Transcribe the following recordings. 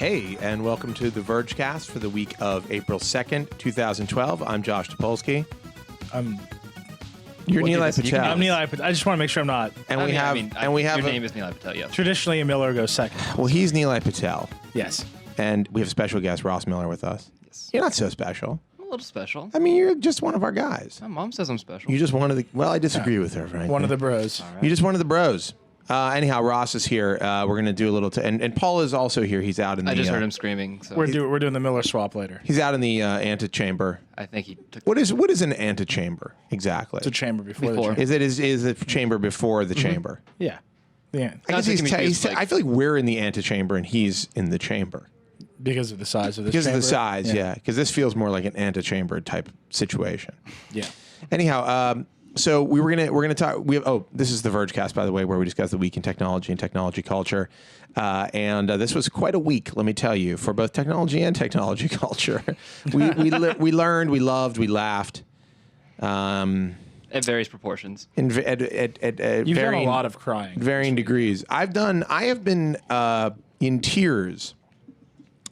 Hey, and welcome to the Vergecast for the week of April 2nd, 2012. I'm Josh Topolsky. You're Nilay Patel. I'm Nilay Patel. I just want to make sure I'm not. And we have your name is Nilay Patel, yes. Traditionally, Miller goes second. Well, he's Nilay Patel. Yes. And we have a special guest, Ross Miller, with us. Yes. You're not so special. I'm a little special. I mean, you're just one of our guys. My mom says I'm special. You just one of the... Well, I disagree with her, frankly. One of the bros. All right. You're just one of the bros. Anyhow, Ross is here. We're going to do a little... and Paul is also here. He's out in the... I just heard him screaming. So We're doing the Miller swap later. He's out in the antechamber. I think he took... What is an antechamber exactly? It's a chamber before the Before. chamber. Is the chamber before the chamber? Yeah. Yeah. I guess Not to confuse, I feel like we're in the antechamber and he's in the chamber. Because of the size of this Because chamber. of the size, yeah. Because this feels more like an antechamber type situation. Yeah. Anyhow, so we're gonna talk. This is the Vergecast, by the way, where we discuss the week in technology and technology culture. And this was quite a week, let me tell you, for both technology and technology culture. we learned, we loved, we laughed. At various proportions. You've done a lot of crying. Varying degrees. I have been in tears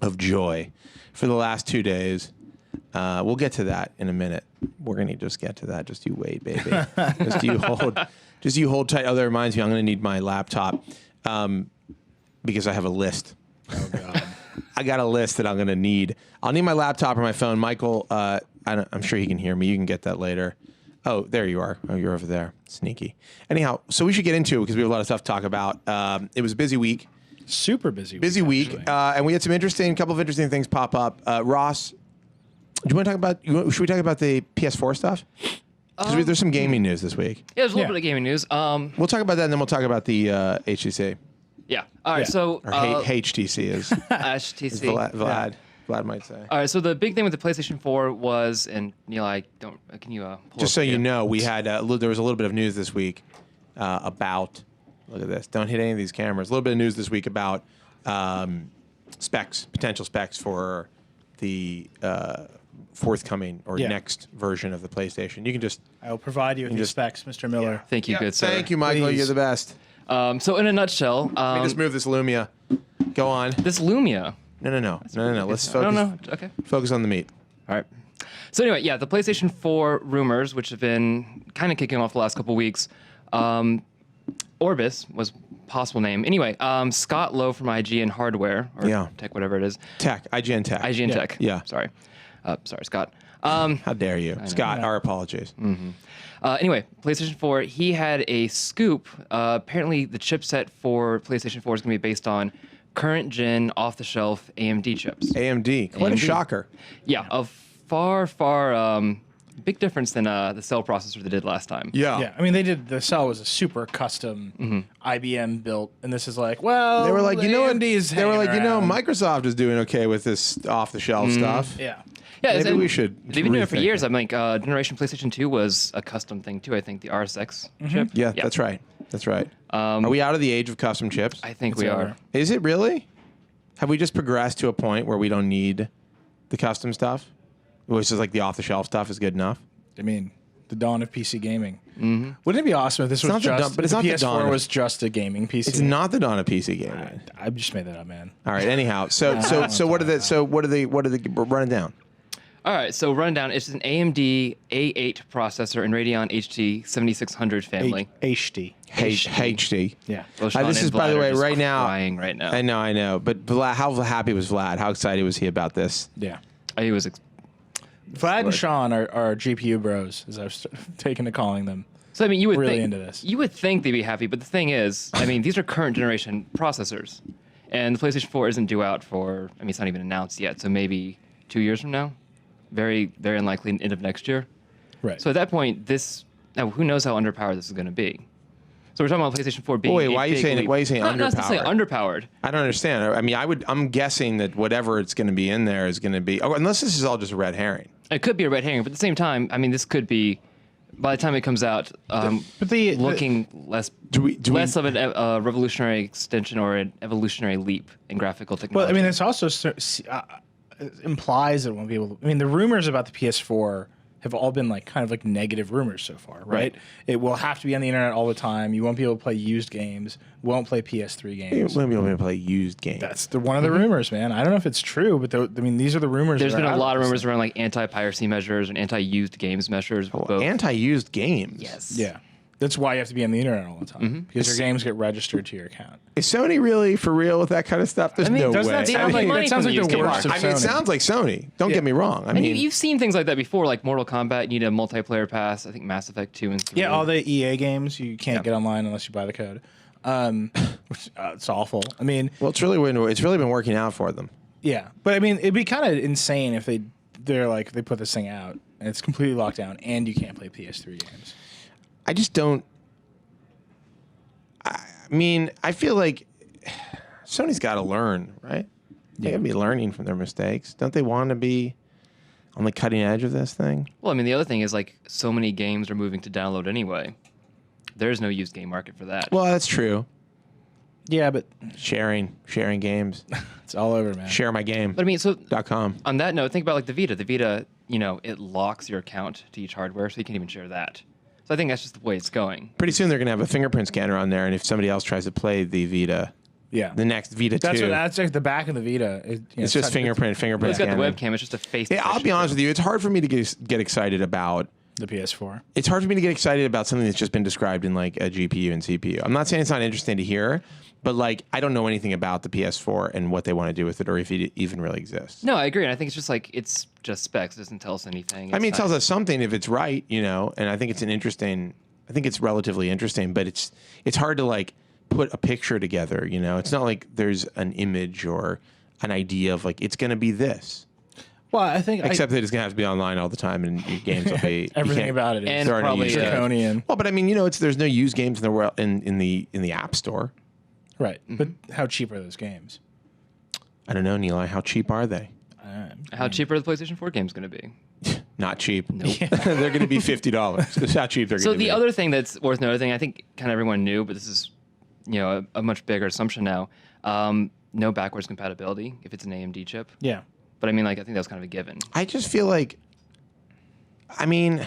of joy for the last 2 days. We'll get to that in a minute. We're gonna just get to that. Just you wait, baby. just you hold tight. Oh, that reminds me, I'm gonna need my laptop because I have a list. Oh God. I got a list that I'm gonna need. I'll need my laptop or my phone. Michael, I'm sure he can hear me. You can get that later. Oh, there you are. Oh, you're over there. Sneaky. Anyhow, so we should get into it because we have a lot of stuff to talk about. It was a busy week. Super busy. Busy week. And we had some couple of interesting things pop up. Ross, do you want to talk about? Should we talk about the PS4 stuff? Because there's some gaming news this week. Yeah, there's a little bit of gaming news. We'll talk about that, and then we'll talk about the HTC. Yeah. All right. Yeah. So Or HTC is HTC. Vlad might say. All right. So the big thing with the PlayStation 4 was, and Nilay, can you pull Just up so you again? know, we had there was a little bit of news this week about. Look at this! Don't hit any of these cameras. A little bit of news this week about potential specs for the forthcoming or next version of the PlayStation. You can just. I will provide you with the specs, Mr. Miller. Thank you, good sir. Thank you, Michael. Please. You're the best. So in a nutshell, Let me just move this Lumia. Go on. this Lumia. No. Let's focus. I don't know. Okay. Focus on the meat. All right. So anyway, yeah, the PlayStation 4 rumors, which have been kind of kicking off the last couple weeks. Orbis was possible name. Anyway, Scott Lowe from IGN Hardware, or Tech, whatever it is. IGN Tech. IGN Tech. Yeah. Sorry, Scott. How dare you, Scott? Our apologies. Anyway, PlayStation 4. He had a scoop. Apparently, the chipset for PlayStation 4 is going to be based on current gen, off-the-shelf AMD chips. AMD. Quite a shocker. Yeah, a far big difference than the cell processor they did last time. Yeah, I mean, the cell was a super custom IBM built, and this is like, well, They were like, AMD's they were like, hanging around. Microsoft is doing okay with this off-the-shelf stuff. Yeah. Yeah, Maybe and we should They've been doing it for rethink years. it. I'm like, Generation PlayStation 2 was a custom thing too. I think the RSX chip. Yeah, that's right. That's right. Are we out of the age of custom chips? I think It's we over. are. Is it really? Have we just progressed to a point where we don't need the custom stuff? Which is like the off-the-shelf stuff is good enough? I mean, the dawn of PC gaming. Wouldn't it be awesome if this was not the dawn- just, but it's if the not the dawn PS4 of- was just a gaming PC? It's not the dawn of PC gaming. I just made that up, man. All right. Anyhow, so what are they run it down? All right, so rundown. It's an AMD A8 processor and Radeon HD 7600 family. HD. HD. Yeah. Roshan This and is, by the Vlad are way, just right now. crying right now. I know. But Vlad, how happy was Vlad? How excited was he about this? Yeah. He was. Vlad and Sean are GPU bros, as I've taken to calling them. So I mean, you would Really think into this. You would think they'd be happy, but the thing is, I mean, these are current generation processors, and the PlayStation 4 isn't due out for. I mean, it's not even announced yet, so maybe 2 years from now. Very, very unlikely end of next year. Right. So at that point, now who knows how underpowered this is going to be? So we're talking about PlayStation 4 being. Wait, a why are you big saying leap. underpowered? Not necessarily underpowered. I don't understand. I mean, I'm guessing that whatever it's going to be in there is going to be, unless this is all just a red herring. It could be a red herring, but at the same time, I mean, this could be. By the time it comes out, looking less less of a revolutionary extension or an evolutionary leap in graphical technology. But I mean, this also implies that it won't be able to. I mean, the rumors about the PS4 have all been like kind of like negative rumors so far, right? It will have to be on the internet all the time. You won't be able to play used games. Won't play PS3 You games. won't be able to play used games. That's one of the rumors, man. I don't know if it's true, but I mean, these are the rumors. There's that been are a out lot of this rumors thing. around like anti-piracy measures and anti-used games measures. Both. Anti-used games. Yes. Yeah, that's why you have to be on the internet all the time because your games get registered to your account. Is Sony really for real with that kind of stuff? There's no doesn't way. that sound like- that sounds like used the game worst of market. I mean, it Sony. sounds like Sony. Don't get me wrong. I And mean, you've seen things like that before, like Mortal Kombat. You need a multiplayer pass. I think Mass Effect 2 and 3. Yeah, all the EA games you can't get online unless you buy the code. Which, it's awful. I mean, well, it's really been working out for them. yeah, but I mean, it'd be kind of insane if they put this thing out and it's completely locked down and you can't play PS3 games. I just don't. I mean, I feel like Sony's got to learn, right? They got to be learning from their mistakes. Don't they want to be on the cutting edge of this thing? Well, I mean, the other thing is like so many games are moving to download anyway. There's no used game market for that. Well, that's true. Yeah, but Sharing games. it's all over, man. Share my game. But I mean, so .com. on that note, think about like the Vita. The Vita, you know, it locks your account to each hardware, so you can't even share that. So I think that's just the way it's going. Pretty soon they're going to have a fingerprint scanner on there, and if somebody else tries to play the Vita, Yeah, the next Vita 2, that's like the back of the Vita. it's just fingerprint Well, it's got the scanning. webcam. It's just a face. Yeah, I'll be honest with you. It's hard for me to get excited about. the PS4. It's hard for me to get excited about something that's just been described in like a GPU and CPU. I'm not saying it's not interesting to hear, but like I don't know anything about the PS4 and what they want to do with it, or if it even really exists. No, I agree. And I think it's just like it's just specs. It doesn't tell us anything. I mean, it It's tells not- us something if it's right, you know. And I think it's I think it's relatively interesting, but it's hard to like put a picture together, you know. It's not like there's an image or an idea of like it's going to be this. Well, I think Except that it's going to have to be online all the time, and your games will be everything about it is And there are no probably used games. draconian. Well, but I mean, you know, there's no used games in the world in the App Store. Right, but how cheap are those games? I don't know, Neil. How cheap are they? How cheap are the PlayStation 4 games going to be? Not cheap. They're going to be $50. That's how cheap they're So going to be. the other thing that's worth noting, I think kind of everyone knew, but this is, you know, a much bigger assumption now. No backwards compatibility if it's an AMD chip. Yeah, But I mean, like, I think that was kind of a given. I just feel like, I mean,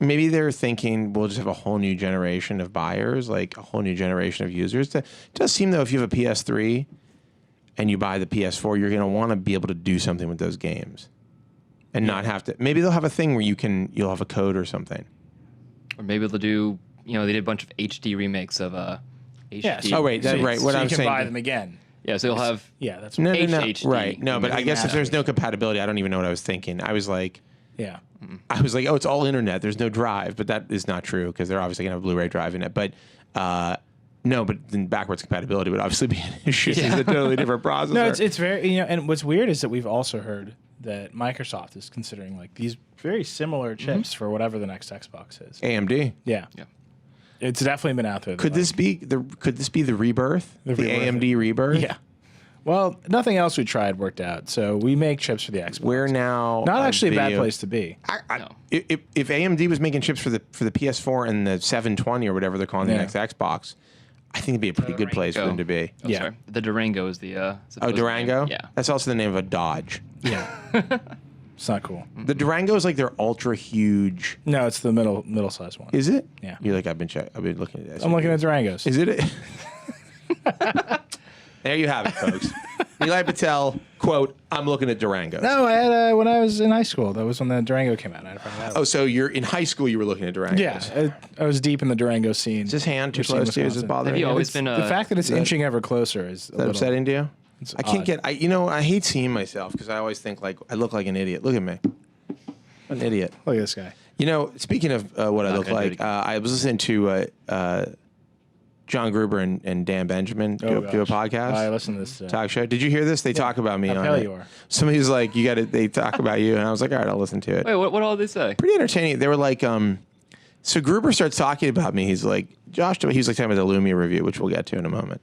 maybe they're thinking we'll just have a whole new generation of buyers, like a whole new generation of users. It does seem though, if you have a PS3 and you buy the PS4, you're going to want to be able to do something with those games, and not have to. Maybe they'll have a thing where you'll have a code or something. Or maybe they'll do, you know, they did a bunch of HD remakes of HD. yeah. Oh, wait, so, right, what so I'm you can saying- buy them again. Yeah, so you'll have. Yeah, that's No, what, no, no. HHD. Right. No, but I guess if there's no compatibility, I don't even know what I was thinking. I was like, yeah. oh, it's all internet. There's no drive, but that is not true because they're obviously going to have a Blu-ray drive in it. But no, but then backwards compatibility would obviously be an issue. It's a totally different processor. No, it's very, you know, and what's weird is that we've also heard that Microsoft is considering like these very similar chips for whatever the next Xbox is. AMD. Yeah. Yeah. It's definitely been out there. Could this be the rebirth? The rebirth. AMD rebirth? Yeah. Well, nothing else we tried worked out, so we make chips for the Xbox. We're now Not actually a bad video- place to be. No. If AMD was making chips for the PS4 and the 720 or whatever they're calling the Yeah. next Xbox, I think it'd be a pretty good place for them to be. Oh, Yeah. sorry. The Durango is the. Oh, supposed Durango? name. Yeah. That's also the name of a Dodge. Yeah. It's not cool. The Durango is like their ultra huge. No, it's the middle-sized one. Is it? Yeah. You're like I've been looking at this. I'm looking at Durangos. Is it? There you have it, folks. Eli Patel, quote, I'm looking at Durango. No, I had when I was in high school. That was when the Durango came out. I had to find that out. Oh, so you're in high school, you were looking at Durangos. Yeah, I was deep in the Durango scene. Is this hand too Which scene close to you? Is this Wisconsin. bothering Have you you? always Is been The fact that it's inching ever closer is a that little upsetting to you? I can't odd. get, I hate seeing myself because I always think like, I look like an idiot. Look at me. I'm an idiot. Look at this guy. You know, speaking of what I Not look gonna do it like, again. I was listening to John Gruber and Dan Benjamin do a podcast. I listen to this. Talk show. Did you hear this? They talk about me How on pale it. you are. Somebody's like, you got to. They talk about you, and I was like, all right, I'll listen to it. Wait, what all did they say? Pretty entertaining. They were like, so Gruber starts talking about me. He's like, Josh, he's like talking about the Lumia review, which we'll get to in a moment.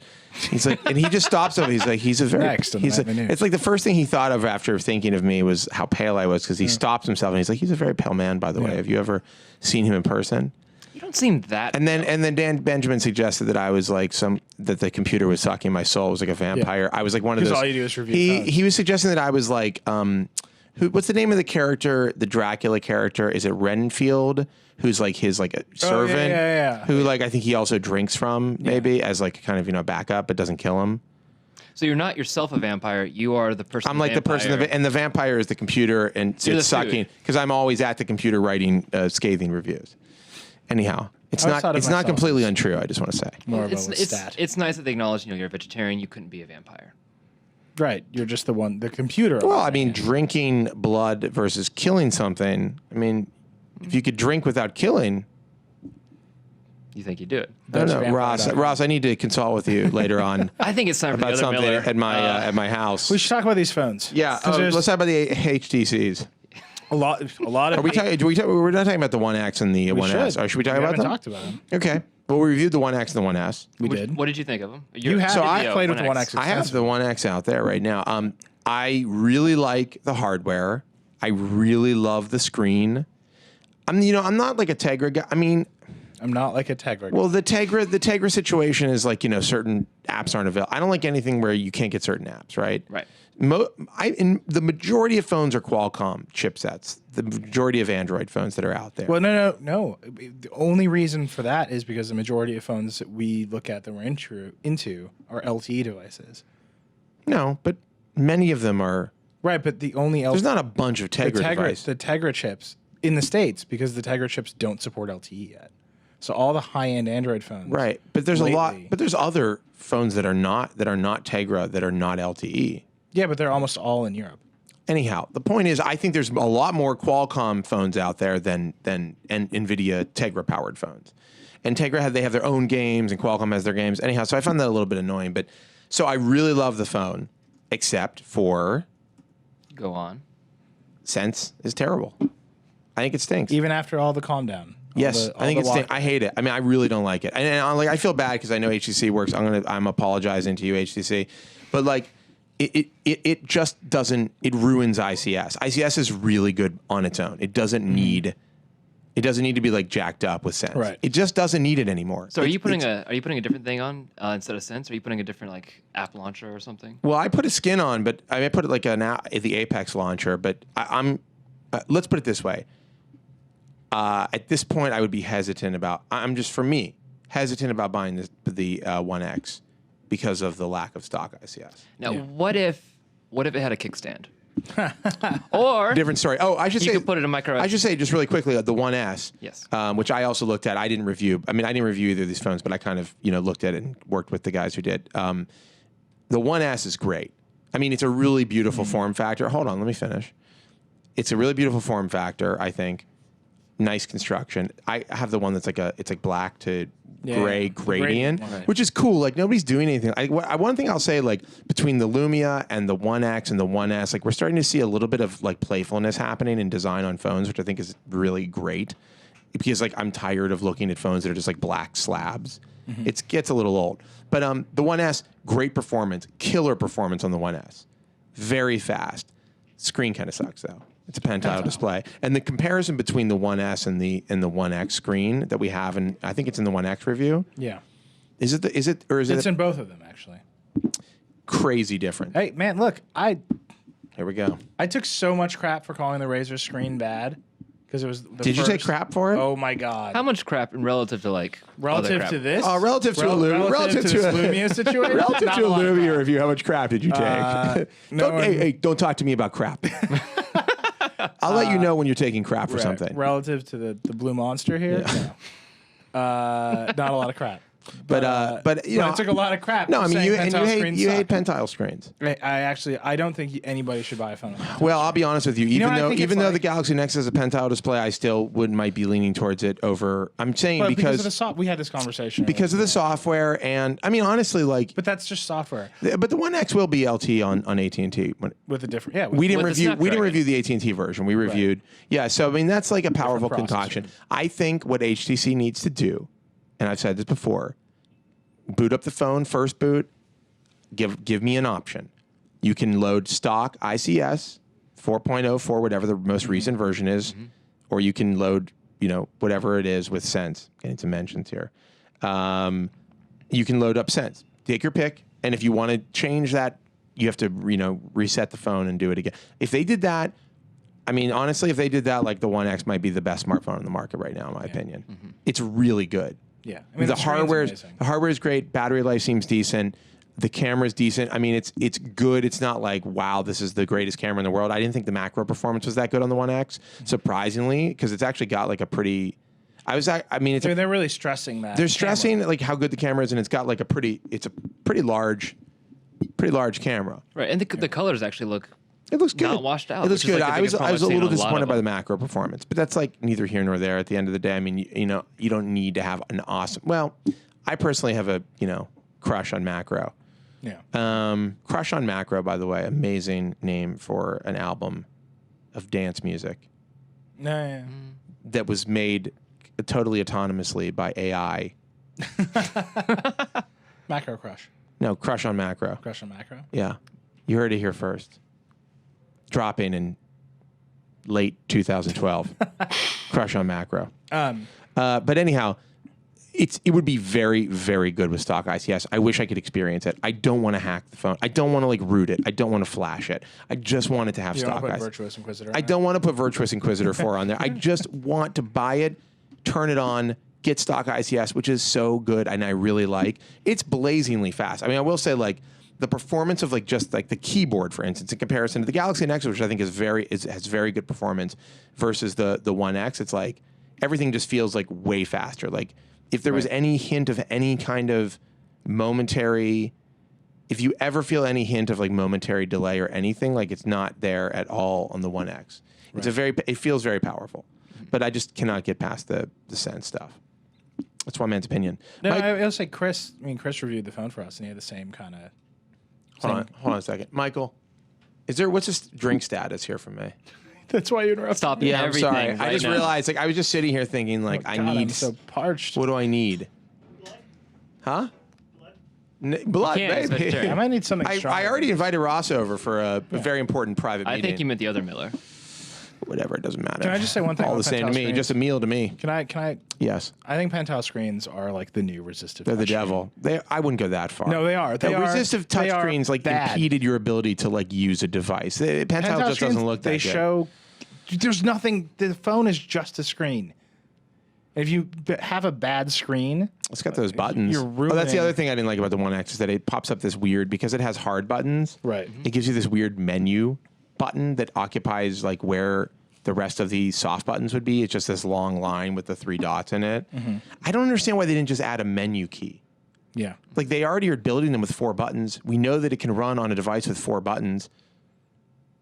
He's like, and he just stops over. He's like, he's a very. Next on he's the news. it's like the first thing he thought of after thinking of me was how pale I was because he stops himself and he's like, he's a very pale man, by the way. Yeah. Have you ever seen him in person? You don't seem that. And then Dan Benjamin suggested that I was like that the computer was sucking my soul. I was like a vampire. I was like one of 'Cause those. all you do is review phones. He was suggesting that I was like What's the name of the character? The Dracula character? Is it Renfield? Who's like his like a servant? Yeah. Who like I think he also drinks from maybe as like kind of backup, but doesn't kill him. So you're not yourself a vampire. You are the person. I'm like the person, and the vampire is the computer, and it's sucking because I'm always at the computer writing scathing reviews. Anyhow, it's not completely untrue. I just want to say More of a stat. It's nice that they acknowledge you're a vegetarian. You couldn't be a vampire. Right. You're just the computer. Well, I mean, drinking blood versus killing something. I mean, if you could drink without killing. You think you do it? No, Ross, I need to consult with you later on. I think it's time for about the other something Miller. at my house. We should talk about these phones. Yeah, let's talk about the HTCs. A lot of. We're not talking about the One X and the One S. Or should we talk about them? Talked about them. Okay. Well, we reviewed the One X and the One S. We did. What did you think of them? I played with the One X. I have the One X out there right now. I really like the hardware. I really love the screen. I'm not like a Tegra guy. I mean, I'm not like a Tegra guy. well, the Tegra situation is like, certain apps aren't available. I don't like anything where you can't get certain apps, right? Right. The majority of phones are Qualcomm chipsets. The majority of Android phones that are out there. Well, no. The only reason for that is because the majority of phones that we look at that we're into are LTE devices. No, but many of them are. Right, but There's not a bunch of Tegra devices. The Tegra chips in the States, because the Tegra chips don't support LTE yet. So all the high-end Android phones. Right, but there's a lot. But there's other phones that are not Tegra that are not LTE. Yeah, but they're almost all in Europe. Anyhow, the point is, I think there's a lot more Qualcomm phones out there than NVIDIA Tegra powered phones. And Tegra they have their own games, and Qualcomm has their games. Anyhow, so I found that a little bit annoying. But so I really love the phone, except for Go on. Sense is terrible. I think it stinks. Even after all the calm down. Yes, I think it stinks. I hate it. I mean, I really don't like it. And I feel bad because I know HTC works. I'm apologizing to you, HTC, but like. It just doesn't. It ruins ICS. ICS is really good on its own. It doesn't need. It doesn't need to be like jacked up with Sense. Right. It just doesn't need it anymore. So are you putting a different thing on instead of Sense? Are you putting a different like app launcher or something? Well, I put a skin on, but I put it like the Apex launcher. But I'm. Let's put it this way. At this point, I would be hesitant about. I'm just for me hesitant about buying the One X. Because of the lack of stock ICS. Now, what if it had a kickstand? Or different story. Oh, I should say you could put it in micro. I should say just really quickly the One S. Yes. Which I also looked at. I didn't review. I mean, I didn't review either of these phones, but I kind of looked at it and worked with the guys who did. The One S is great. I mean, it's a really beautiful form factor. Hold on, let me finish. It's a really beautiful form factor. I think. Nice construction. I have the one that's it's like black to gray gradient, which is cool. Like nobody's doing anything. One thing I'll say, like between the Lumia and the One X and the One S, like we're starting to see a little bit of like playfulness happening in design on phones, which I think is really great. Because like I'm tired of looking at phones that are just like black slabs. It gets a little old. But the One S, great performance, killer performance on the One S, very fast. Screen kind of sucks though. It's a pen-tile display, and the comparison between the One S and the One X screen that we have, and I think it's in the One X review. Yeah, is it? It's in both of them actually. Crazy different. Hey man, look, Here we go. I took so much crap for calling the Razer screen bad because it was. Did you take crap for it? Oh my god! How much crap in relative to like relative other to crap? this? Relative to a Lumia situation. Relative to a Lumia review, how much crap did you take? Don't talk to me about crap. I'll let you know when you're taking crap for something. Relative to the Blue Monster here, not a lot of crap. But I took a lot of crap. No, I mean you hate pen-tile screens. I don't think anybody should buy a phone. Well, I'll be honest with you. Even though the Galaxy Nexus has a pen-tile display, I still might be leaning towards it over. I'm saying because of the we had this conversation because of the software, and I mean honestly, like. But that's just software. But the One X will be LTE on AT&T. With a different, we didn't review the AT&T version. We reviewed, So I mean that's like a powerful concoction. I think what HTC needs to do. And I've said this before, boot up the phone, first boot, give me an option. You can load stock ICS 4.0 for whatever the most recent version is, or you can load, whatever it is with Sense. Getting some mentions here. You can load up Sense. Take your pick, and if you want to change that, you have to, reset the phone and do it again. If they did that, I mean, honestly, if they did that, like the One X might be the best smartphone on the market right now, in my opinion. It's really good. Yeah, I mean, the hardware is great. Battery life seems decent. The camera's decent. I mean, it's good. It's not like, wow, this is the greatest camera in the world. I didn't think the macro performance was that good on the One X, surprisingly, because it's actually got like a pretty. I mean, they're really stressing that. They're stressing like how good the camera is, and it's got like it's a pretty large camera. Right, and the colors actually look. It looks good. Not washed out. It looks good. Like I was a little disappointed by the macro performance, but that's like neither here nor there. At the end of the day, I mean, you don't need to have an awesome. Well, I personally have a crush on macro. Yeah. Crush on Macro, by the way, amazing name for an album of dance music No. that was made totally autonomously by AI. Macro Crush. No, Crush on Macro. Crush on Macro. Yeah. You heard it here first. Dropping in late 2012. Crush on Macro. But anyhow, it would be very, very good with stock ICS. I wish I could experience it. I don't want to hack the phone. I don't want to like root it. I don't want to flash it. I just want it to have You don't stock put ICS. Virtuous Inquisitor. I don't want to put Virtuous Inquisitor 4 on there. I just want to buy it, turn it on, get stock ICS, which is so good and I really like. It's blazingly fast. I mean, I will say like the performance of like just like the keyboard, for instance, in comparison to the Galaxy Nexus, which I think has very good performance, versus the One X. It's like everything just feels like way faster. Like if there was any hint of any kind of momentary, if you ever feel any hint of like momentary delay or anything, like it's not there at all on the One X. It's it feels very powerful, but I just cannot get past the Sense stuff. That's one man's opinion. No, Mike, I will say Chris reviewed the phone for us, and he had the same kind of. hold on a second, Michael. What's this drink status here from me? That's why you interrupted. Stop me. Yeah, I'm everything. sorry. I right just now. realized, like, I was just sitting here thinking, like, God, I need. I'm so parched. What do I need? Huh? Blood, Can't, it's baby. vegetarian. I might need something I stronger. already invited Ross over for a very important private I meeting. think you meant the other Miller. Whatever, it doesn't matter. Can I just say one thing All the about same to Pentel me. screens? Just a meal to me. Can I? Yes, I think Pentel screens are like the new resistive. they're the touchscreen. devil. I wouldn't go that far. No, they are. They The are. resistive They are touchscreens like bad. impeded your ability to like use a device. Pentel just screens, doesn't look that they good. show. There's nothing. The phone is just a screen. If you have a bad screen, It's got those buttons. You're Oh, that's the ruining- other thing I didn't like about the One X is that it pops up this weird, because it has hard buttons. Right. It gives you this weird menu button that occupies like where the rest of the soft buttons would be. It's just this long line with the 3 dots in it. I don't understand why they didn't just add a menu key. yeah. Like they already are building them with 4 buttons. We know that it can run on a device with 4 buttons,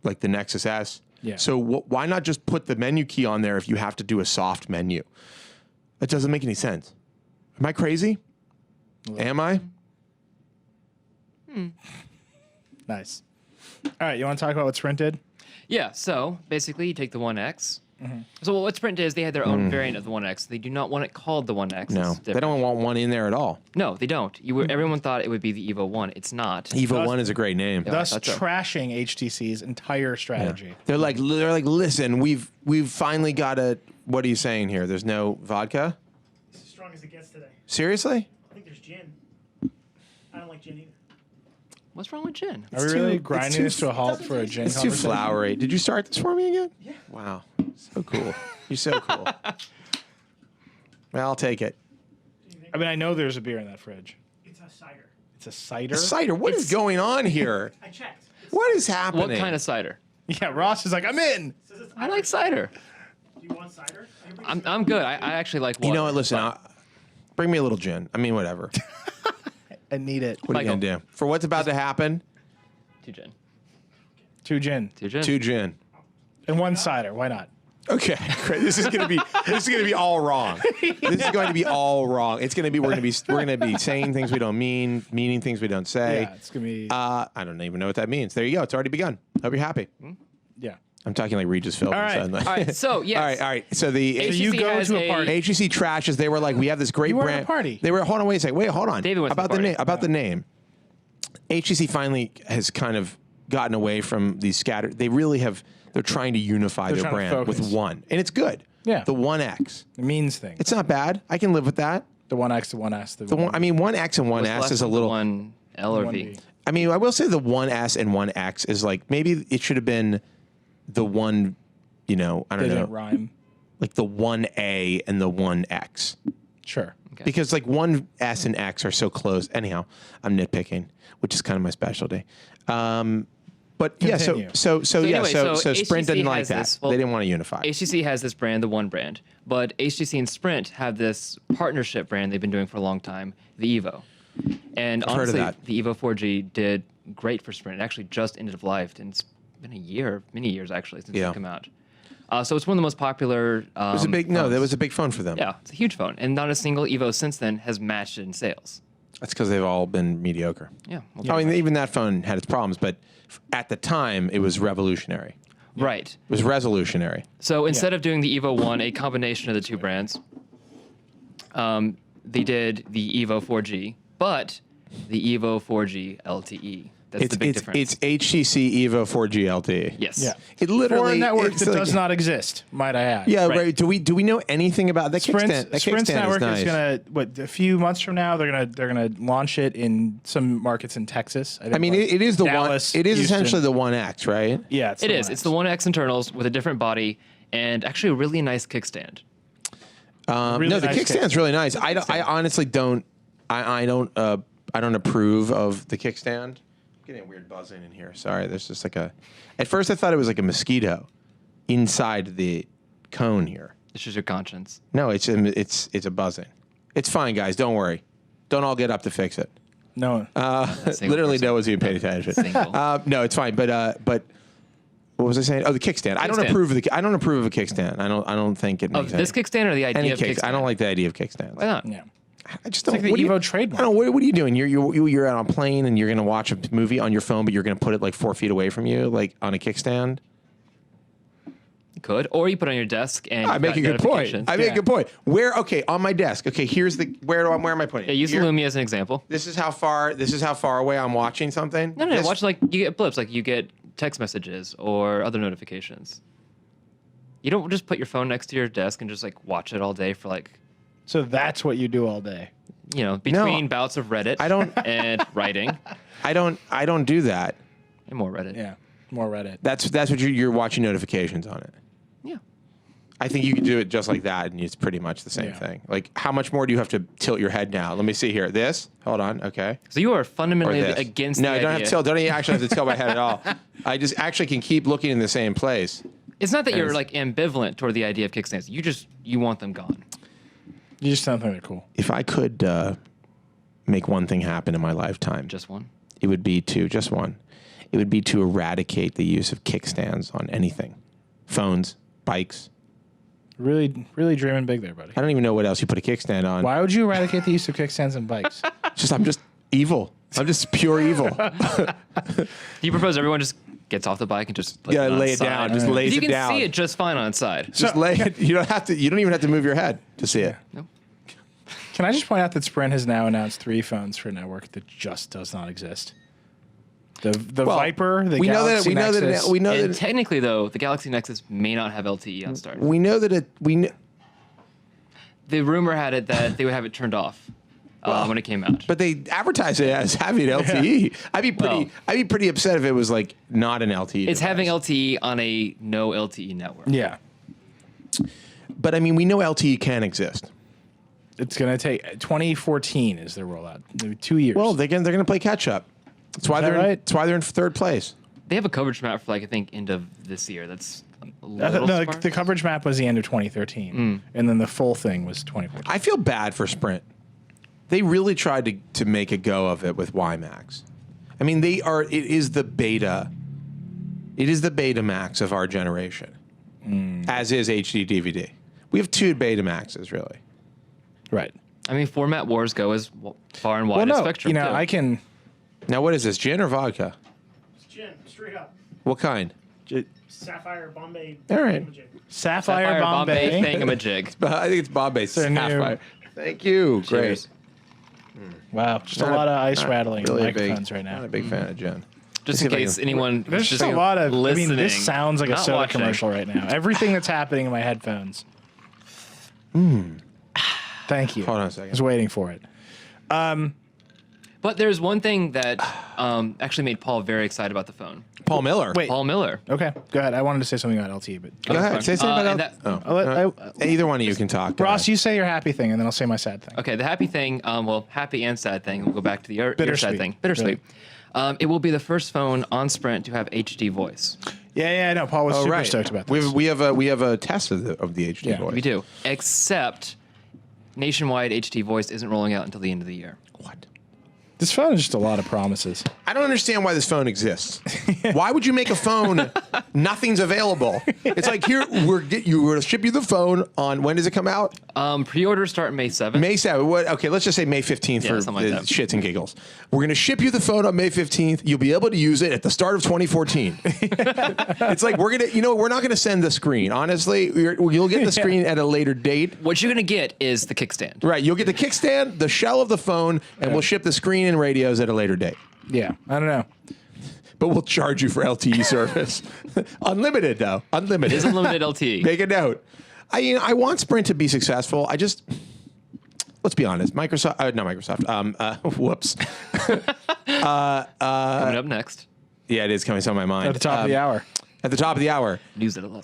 like the Nexus S. Yeah. So why not just put the menu key on there if you have to do a soft menu? That doesn't make any sense. Am I crazy? Am I? Nice. All right, you want to talk about what Sprint did? Yeah, so basically you take the One X. So what Sprint did is they had their own variant of the One X. They do not want it called the One X. No, It's they different. don't want one in there at all. No, they don't. Everyone thought it would be the Evo 1. It's not. Evo 1 is a great name. Yeah. Thus that's a- trashing HTC's entire strategy. They're like, listen, we've finally got a. What are you saying here? There's no vodka? It's as strong as it gets today. Seriously? I think there's gin. I don't like gin either. What's wrong with gin? Are we It's really too- grinding it's too- this to a halt for a gin It's too conversation? flowery. Did you start this for me again? Yeah. Wow, so cool. You're so cool. Well, I'll take it. I mean, I know there's a beer in that fridge. It's a cider. It's a cider. Cider. What is going on here? I checked. What is happening? What kind of cider? Yeah, Ross is like, I'm in. It says it's I like cider. Do you want cider? Everybody's I'm good. I actually like water. You know what? Listen, but- bring me a little gin. I mean, whatever. I need it. What are you Michael. gonna do for what's about to happen? 2 gin. 2 gin 2 gin. 2 gin. and 1 cider. Why not? Okay, great. This is gonna be all wrong. This is going to be all wrong. It's gonna be we're gonna be saying things we don't mean, meaning things we don't say. Yeah, it's gonna be. I don't even know what that means. There you go. It's already begun. Hope you're happy. yeah. I'm talking like Regis Philbin. All right. suddenly. All right. So yes. all right. So the HTC you go has to a party. HTC trashes. They were like, we have this great You were at a brand. party. They were. Hold on. Wait a second. Wait. Hold on. David went to the about the party. name. About the name. HTC finally has kind of gotten away from these scattered. They really have. They're trying to unify They're their trying to brand with focus. one, and it's good. Yeah. The One X. It means things. It's not bad. I can live with that. the 1X, the 1S, the, The one. I mean, One X and One What's S left is a of the little. 1L or V. 1B. I mean, I will say the One S and One X is like maybe it should have been the One I don't Didn't know, rhyme. like the 1A and the 1X. Sure. Okay. Because like 1S and X are so close. Anyhow, I'm nitpicking, which is kind of my specialty. But yeah, Continue. so anyway, so HTC Sprint didn't like has that. this- well, they didn't want to unify. HTC has this brand, the One brand, but HTC and Sprint have this partnership brand they've been doing for a long time, the Evo. And I've heard of honestly, that. the Evo 4G did great for Sprint. It actually just ended of life, and it's been many years actually since Yeah. it came out. So it's one of the most popular. It was a big phones. that was a big phone for them. Yeah, it's a huge phone, and not a single Evo since then has matched it in sales. That's because they've all been mediocre. Yeah, well, I mean, even that phone had its problems, but at the time, it was revolutionary. right. It was resolutionary. So instead of doing the Evo 1, a combination of the two brands, they did the Evo 4G, but the Evo 4G LTE. That's the big difference. It's HTC Evo 4G LTE. yes. Yeah. It For a literally network it's that like- does not exist, might I add. Yeah, Right. right. Do we know anything about that kickstand? That Sprint's kickstand network is nice. gonna a few months from now they're gonna launch it in some markets in Texas. I mean, it is the Dallas, one. It is Houston. essentially the 1X, right? Yeah, It is. It's the 1X internals with a different body and actually a really nice kickstand. Really No, the nice kickstand's really nice. I honestly don't. I don't approve of the kickstand. I'm getting a weird buzzing in here. Sorry. There's just like a. At first, I thought it was like a mosquito inside the cone here. It's just your conscience. No, it's a buzzing. It's fine, guys. Don't worry. Don't all get up to fix it. No. Single Literally, person. no one's even paying attention. Single. No, it's fine. But what was I saying? Oh, the kickstand. I don't Kickstand. approve of the. I don't approve of a kickstand. I don't think it makes Of this any- kickstand or the idea any of kick. kickstand? I don't like the idea of kickstands. Why not? yeah. I just don't. like the what do you- Evo trademark. I don't know. What are you doing? You're on a plane and you're going to watch a movie on your phone, but you're going to put it like 4 feet away from you, like on a kickstand. You could. Or you put it on your desk and I you've make got a good point. notifications. I make Yeah. a good point. Where? Okay, on my desk. Okay, here's the where am I putting it? Yeah, use Here? Lumia as an example. This is how far. This is how far away I'm watching something. No, This- watch like you get blips, like you get text messages or other notifications. You don't just put your phone next to your desk and just like watch it all day for like, So that's what you do all day. between bouts of Reddit I don't- and writing I don't do that. and more Reddit. Yeah. More Reddit. That's what you're watching notifications on it. Yeah. I think you can do it just like that, and it's pretty much the same Yeah. thing. Like, how much more do you have to tilt your head now? Let me see here. This. Hold on. Okay. So you are Or fundamentally this. against No, the I don't idea. have to tilt. Don't even actually have to tilt my head at all. I just actually can keep looking in the same place. It's not that you're Yes. like ambivalent toward the idea of kickstands. You want them gone. You just don't think they're cool. If I could make one thing happen in my lifetime, Just one. it would be to just one. It would be to eradicate the use of kickstands on anything, phones, bikes. Really, really dreaming big there, buddy. I don't even know what else you put a kickstand on. Why would you eradicate the use of kickstands and bikes? I'm just evil. I'm just pure evil. Do you propose everyone just gets off the bike and just Yeah, on lay its it down. side? Just lays You it can down. see it just fine on its side. Just lay it. You don't have to. You don't even have to move your head to see it. No. Can I just point out that Sprint has now announced 3 phones for a network that just does not exist? The Well, Viper, the we know that. Galaxy We know Nexus. that. We know And that. technically, though, the Galaxy Nexus may not have LTE on start. We know that it. The rumor had it that they would have it turned off when it came out. But they advertise it as having LTE. I'd be pretty. Well- I'd be pretty upset if it was like not an LTE. It's having device. LTE on a no LTE network. Yeah. But I mean, we know LTE can exist. It's going to take 2014 is their rollout. Maybe 2 years. Well, they're gonna play catch up. That's why that they're. right? That's why they're in third place. They have a coverage map for like I think end of this year. That's a no, little sparse. the coverage map was the end of 2013, and then the full thing was 2014. I feel bad for Sprint. They really tried to make a go of it with WiMAX. I mean, they are. It is the beta. It is the Betamax of our generation, as is HD DVD. We have 2 Betamaxes, really. Right. I mean, format wars go as far and wide Well, as no, spectrum. too. I can. Now, what is this? Gin or vodka? It's gin, straight up. What kind? Sapphire, Bombay. All right. thingamajig. Sapphire, Bombay. thingamajig. I think it's Bombay Their new- Sapphire. Thank you. Cheers. Wow, just Great. a lot of ice Not rattling in really microphones right Not now. a big fan of gin. Just see in if I case can- anyone There's just just a lot of. listening. I mean, this sounds like a not soda watching. commercial right now. Everything that's happening in my headphones. Thank you. Hold on a I second. was waiting for it. But there's one thing that actually made Paul very excited about the phone. Paul Miller. Wait. Paul Miller. Okay, go ahead. I wanted to say something about LTE, but Go ahead. Say something and about that- that. Either one of you can talk. Go Ross, ahead. you say your happy thing, and then I'll say my sad thing. Okay, the happy thing, well, happy and sad thing. We'll go back to the your Bittersweet. sad thing. Bittersweet. It will be the first phone on Sprint to have HD voice. Yeah, I know. Paul was Oh, super right. stoked about this. We have a test of the HD Yeah, voice. We do, except nationwide HD voice isn't rolling out until the end of the year. What? This phone is just a lot of promises. I don't understand why this phone exists. Why would you make a phone? Nothing's available. It's like here we're going to ship you the phone on when does it come out? Pre-orders start May 7th. May 7th. What? Okay, let's just say May 15th for something like the that. shits and giggles. We're going to ship you the phone on May 15th. You'll be able to use it at the start of 2014. It's like we're not going to send the screen. Honestly, you'll get the screen at a later date. What you're gonna get is the kickstand. Right, you'll get the kickstand, the shell of the phone, and we'll ship the screen and radios at a later date. Yeah, I don't know. But we'll charge you for LTE service. Unlimited, though. Unlimited. It is unlimited LTE. Make a note. I want Sprint to be successful. Let's be honest. Not Microsoft. Whoops. Coming up next. Yeah, it is coming on my mind. At the top of the hour. At the top of the hour. News at 11.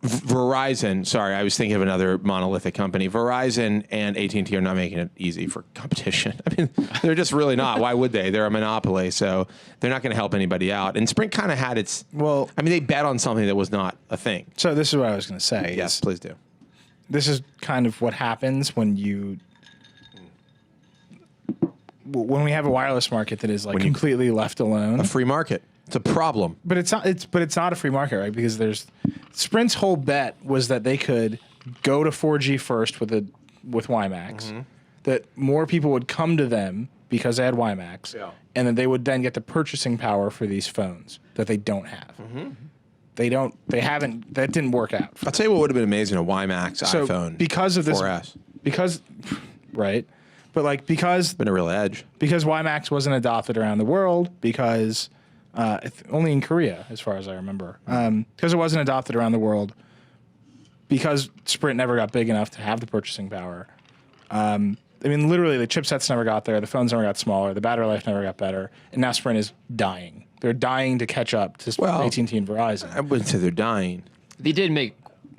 Verizon, sorry, I was thinking of another monolithic company. Verizon and AT&T are not making it easy for competition. I mean, they're just really not. Why would they? They're a monopoly, so they're not going to help anybody out. And Sprint kind of had its... Well... I mean, they bet on something that was not a thing. So this is what I was going to say. Yes, please do. This is kind of what happens when we have a wireless market that is like completely left alone. A free market. It's a problem. But it's not a free market, right? Because Sprint's whole bet was that they could go to 4G first with WiMAX, that more people would come to them because they had WiMAX, and that they would then get the purchasing power for these phones that they don't have. That didn't work out. I'll tell you what would have been amazing: a WiMAX So iPhone. because of this, 4S. Right, but like because Been a real edge. because WiMAX wasn't adopted around the world, because only in Korea, as far as I remember, because it wasn't adopted around the world, because Sprint never got big enough to have the purchasing power. I mean, literally, the chipsets never got there, the phones never got smaller, the battery life never got better, and now Sprint is dying. They're dying to catch up to AT&T and Verizon. I wouldn't say they're dying. They did make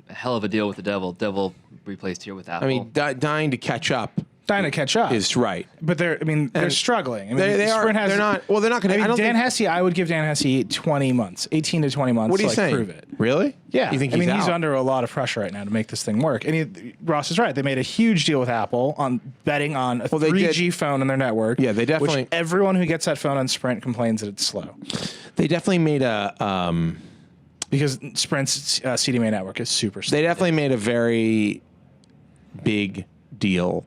a hell of a deal with the devil. Devil replaced here with Apple. I mean, dying to catch up Dying to catch up. is right. But they're struggling. I mean, They are. Sprint has, They're not. Well, they're not going to. I mean, Dan Hesse, I would give Dan Hesse 20 months, 18 to 20 months What are you to saying? prove it. Really? Yeah. You think he's out? under a lot of pressure right now to make this thing work. And Ross is right. They made a huge deal with Apple on betting on a they 3G phone on their network. Yeah, they definitely- Which everyone who gets that phone on Sprint complains that it's slow. They definitely made a. Because Sprint's CDMA network is super slow. They definitely made a very big deal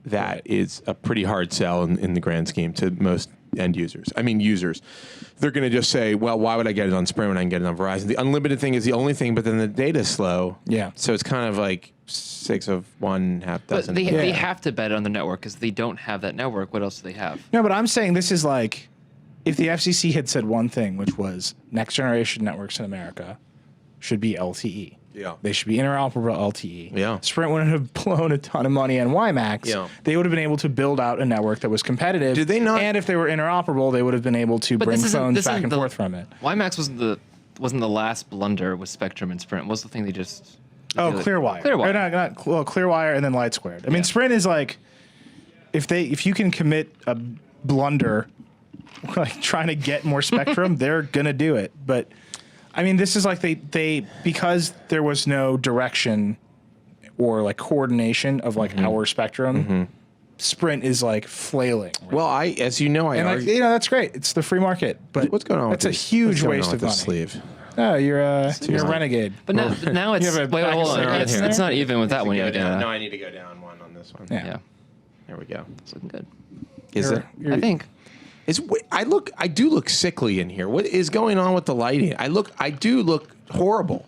that is a pretty hard sell in the grand scheme to most end users. I mean, users. They're going to just say, well, why would I get it on Sprint when I can get it on Verizon? The unlimited thing is the only thing, but then the data's slow. Yeah. So it's kind of like 6 of 1, half but dozen. they have to bet on the network because they don't have that network. What else do they have? No, but I'm saying this is like if the FCC had said one thing, which was next generation networks in America should be LTE. Yeah. They should be interoperable LTE. Yeah. Sprint wouldn't have blown a ton of money on WiMAX. Yeah. They would have been able to build out a network that was competitive. Did they not- And if they were interoperable, they would have been able to bring phones back and forth from it. WiMAX wasn't the last blunder with Spectrum and Sprint. What was the thing they just? Oh, Clearwire. Clearwire. Or Clearwire and then Light Squared. I mean, Sprint is like, if you can commit a blunder, like trying to get more spectrum, they're gonna do it. But I mean, this is like they because there was no direction or like coordination of like our spectrum. Sprint is like flailing. Right? well, as you know, and like that's great. It's the free market. But what's going on? That's with a this? huge What's going waste on of with money. this sleeve? Oh, you're a renegade. But now it's You have a wait, hold on. back It's there? not even with that one yet. No, I need to go down one on this one. Yeah. Yeah, There we go. it's looking good. Is it? You're- I think. I do look sickly in here. What is going on with the lighting? I do look horrible.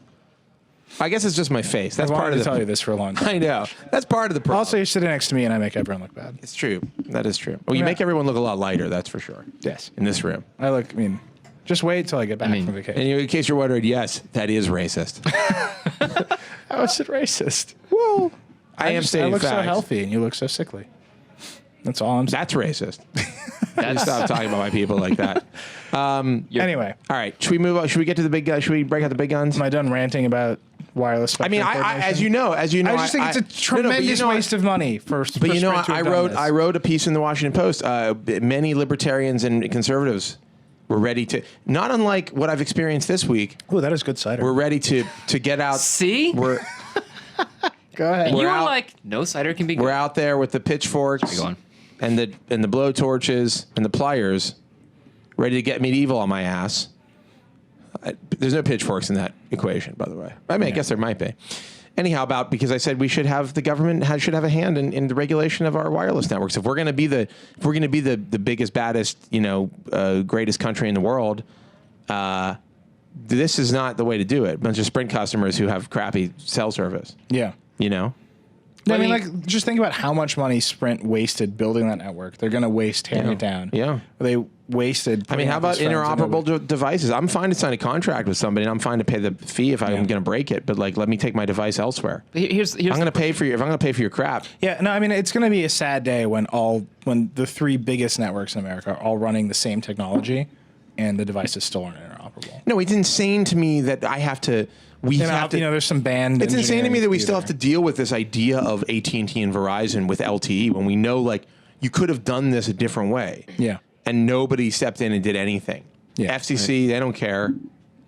I guess it's just my face. That's I part wanted of to the. tell you this for a long time. I know. That's part of the problem. Also, you're sitting next to me, and I make everyone look bad. It's true. That is true. Well, you Yeah. make everyone look a lot lighter. That's for sure. Yes. In this room. I mean, just wait till I get back mean, from And vacation. in case you're wondering, yes, that is racist. How is it racist? Well, I am I stating look so facts. healthy, and you look so sickly. That's all I'm saying. That's racist. That's Stop talking about my people like that. Anyway, All right, should we move on? Should we get to the big guns? Should we break out the big guns? am I done ranting about wireless? I mean, spectrum I as you coordination? know, I just think it's a tremendous waste of money for. But you know, Sprint to have done this. I wrote a piece in the Washington Post. Many libertarians and conservatives were ready to, not unlike what I've experienced this week. Oh, that is good cider. We're ready to get out. See? We're Go ahead. And you we're were out- like, no cider can be good. we're out there with the pitchforks Go on. and the blowtorches and the pliers, ready to get medieval on my ass. There's no pitchforks in that equation, by the way. I mean, I guess there might be. Anyhow, because I said we should have the government should have a hand in the regulation of our wireless networks. If we're going to be the biggest, baddest, greatest country in the world, this is not the way to do it. A bunch of Sprint customers who have crappy cell service. Yeah. You know. I mean, like, just think about how much money Sprint wasted building that network. They're going to waste tearing it down. Yeah. They wasted. I mean, how about interoperable devices? I'm fine to sign a contract with somebody, and I'm fine to pay the fee if I'm going to break it. But like, let me take my device elsewhere. But here's I'm going to pay for your. If I'm going to pay for your crap. Yeah, no, I mean, it's going to be a sad day when the three biggest networks in America are all running the same technology, and the devices still aren't interoperable. No, it's insane to me that I have to. We have to. There's some band. It's insane to me that we still have to to. deal with this idea of AT&T and Verizon with LTE when we know like you could have done this a different way. Yeah. And nobody stepped in and did anything. Yeah. FCC, they don't care.